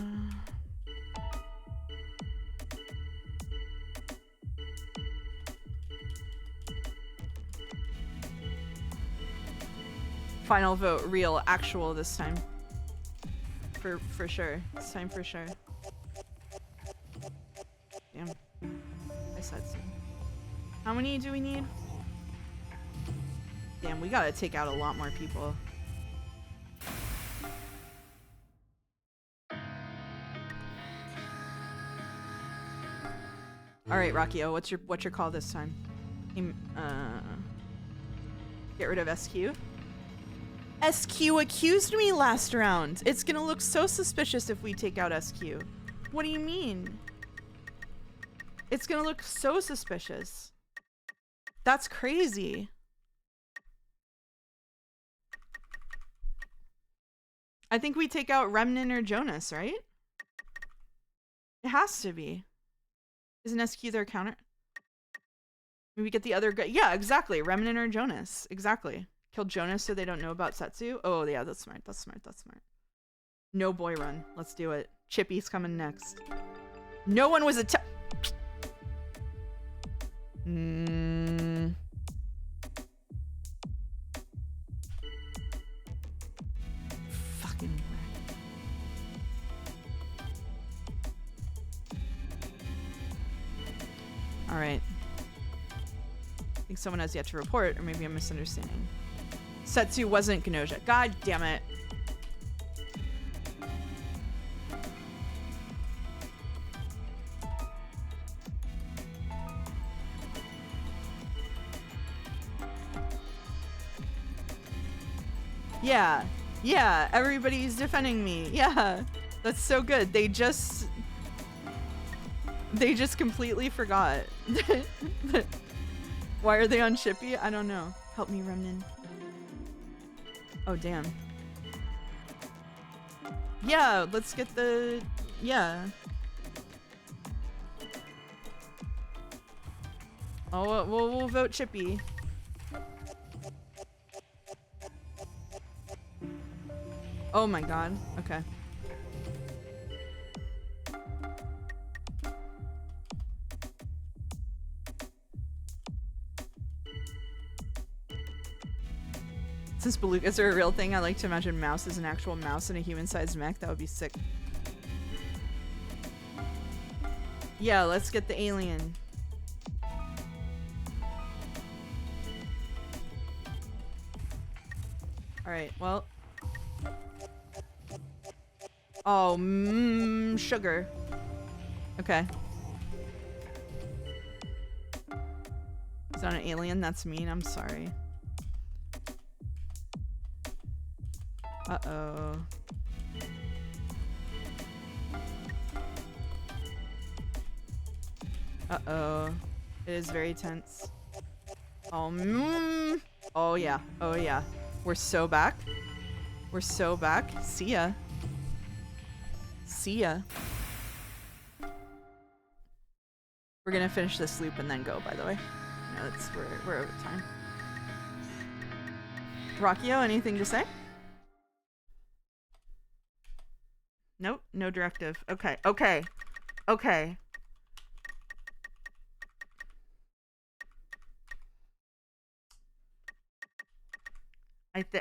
Final vote, real, actual this time. For sure. This time for sure. Damn. I said so. How many do we need? Damn, we gotta take out a lot more people. Alright, Rockio, what's your call this time? Get rid of SQ? SQ accused me last round. It's gonna look so suspicious if we take out SQ. What do you mean? It's gonna look so suspicious. That's crazy. I think we take out Remnant or Jonas, right? It has to be. Isn't SQ their counter? Maybe get the other guy. Yeah, exactly. Remnant or Jonas. Exactly. Kill Jonas so they don't know about Setsu. Oh, yeah, that's smart. That's smart. That's smart. No boy run. Let's do it. Chippy's coming next. No one was Fucking rat. All right. I think someone has yet to report, or maybe I'm misunderstanding. Setsu wasn't Gnosia. God damn it. Yeah. Yeah, everybody's defending me. Yeah. That's so good. They just completely forgot. Why are they on Chippy? I don't know. Help me, Remnant. Oh, damn. Yeah, let's get the... Yeah. Oh, we'll vote Chippy. Oh my god. Okay. Since belugas are a real thing, I like to imagine Mouse as an actual mouse in a human-sized mech. That would be sick. Yeah, let's get the alien. Alright, well. Oh, sugar. Okay. It's not an alien. That's mean. I'm sorry. Uh-oh. Uh-oh. It is very tense. Oh, oh yeah. Oh yeah. We're so back. We're so back. See ya. See ya. We're gonna finish this loop and then go, by the way. No, we're over time. Rockio, anything to say? Nope, no directive. Okay, okay, okay.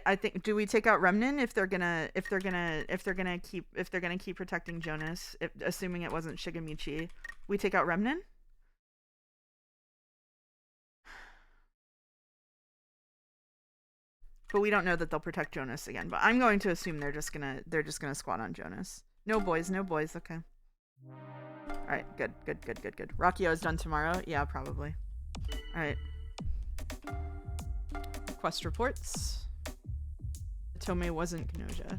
I think do we take out Remnant if they're gonna keep protecting Jonas, assuming it wasn't Shigemichi? We take out Remnant? But we don't know that they'll protect Jonas again. But I'm going to assume they're just gonna squat on Jonas. No boys, no boys. Okay. All right. Good. Rockio is done tomorrow. Yeah, probably. All right. Quest reports. Atome wasn't Gnosia.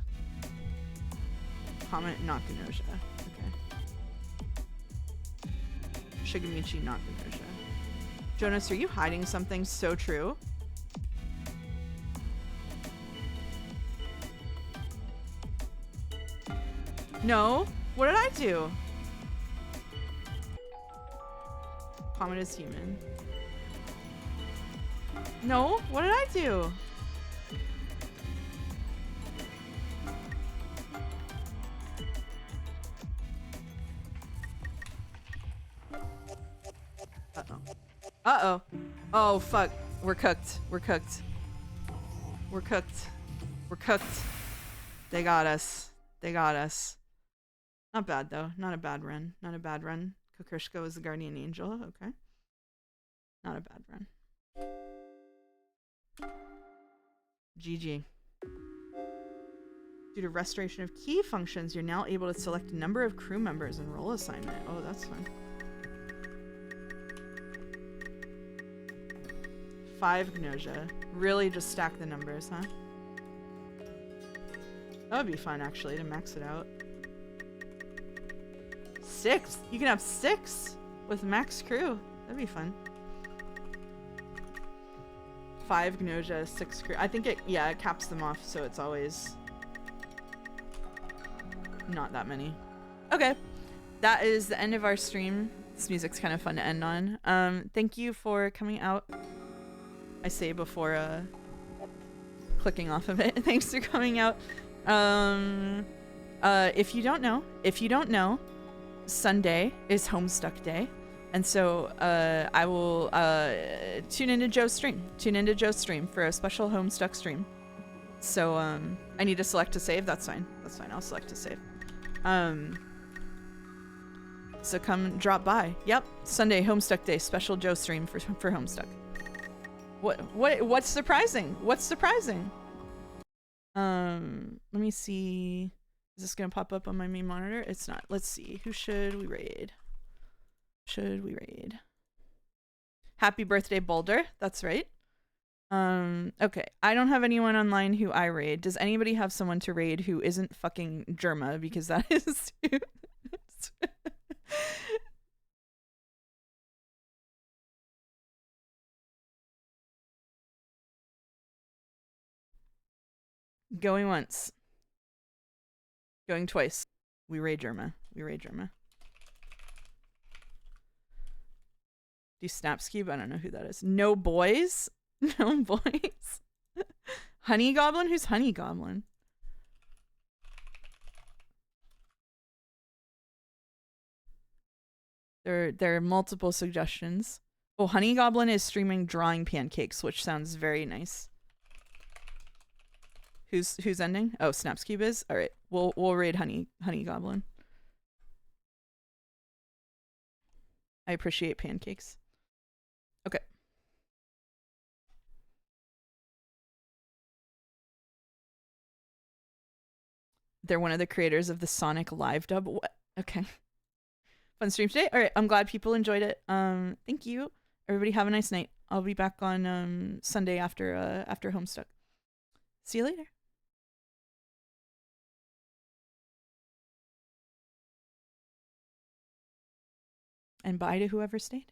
Comment not Gnosia. Okay. Shigemichi not Gnosia. Jonas, are you hiding something so true? No. What did I do? Comet is human. No. What did I do? Uh-oh. Uh-oh. Oh, fuck. We're cooked. We're cooked. We're cooked. We're cooked. They got us. They got us. Not bad, though. Not a bad run. Not a bad run. Kukrishko is the guardian angel. Okay. Not a bad run. GG. Due to restoration of key functions, you're now able to select a number of crew members and role assignment. Oh, that's fun. 5 Gnosia. Really just stack the numbers, huh? That would be fun, actually, to max it out. 6? You can have 6 with max crew. That'd be fun. 5 Gnosia, 6 crew. I think it caps them off, so it's always not that many. Okay. That is the end of our stream. This music's kind of fun to end on. Thank you for coming out. I say before clicking off of it. Thanks for coming out. If you don't know, Sunday is Homestuck Day, and so I will tune into Joe's stream for a special Homestuck stream. So I need to select to save. That's fine. I'll select to save. So come drop by. Yep, Sunday Homestuck Day, special Joe stream for Homestuck. What's surprising? Let me see. Is this gonna pop up on my main monitor? It's not. Let's see. Who should we raid? Happy birthday, Boulder. That's right. Okay. I don't have anyone online who I raid. Does anybody have someone to raid who isn't fucking Germa? Because that is going once. Going twice. We raid Germa. Do Snaps Cube? I don't know who that is. No boys? No boys? Honey Goblin? Who's Honey Goblin? There are multiple suggestions. Oh, Honey Goblin is streaming drawing pancakes, which sounds very nice. Who's ending? Oh, Snaps Cube is? Alright. We'll raid Honey Goblin. I appreciate pancakes. Okay. They're one of the creators of the Sonic live dub. What? Okay. Fun stream today. Alright, I'm glad people enjoyed it. Thank you. Everybody have a nice night. I'll be back on Sunday after Homestuck. See you later. And bye to whoever stayed.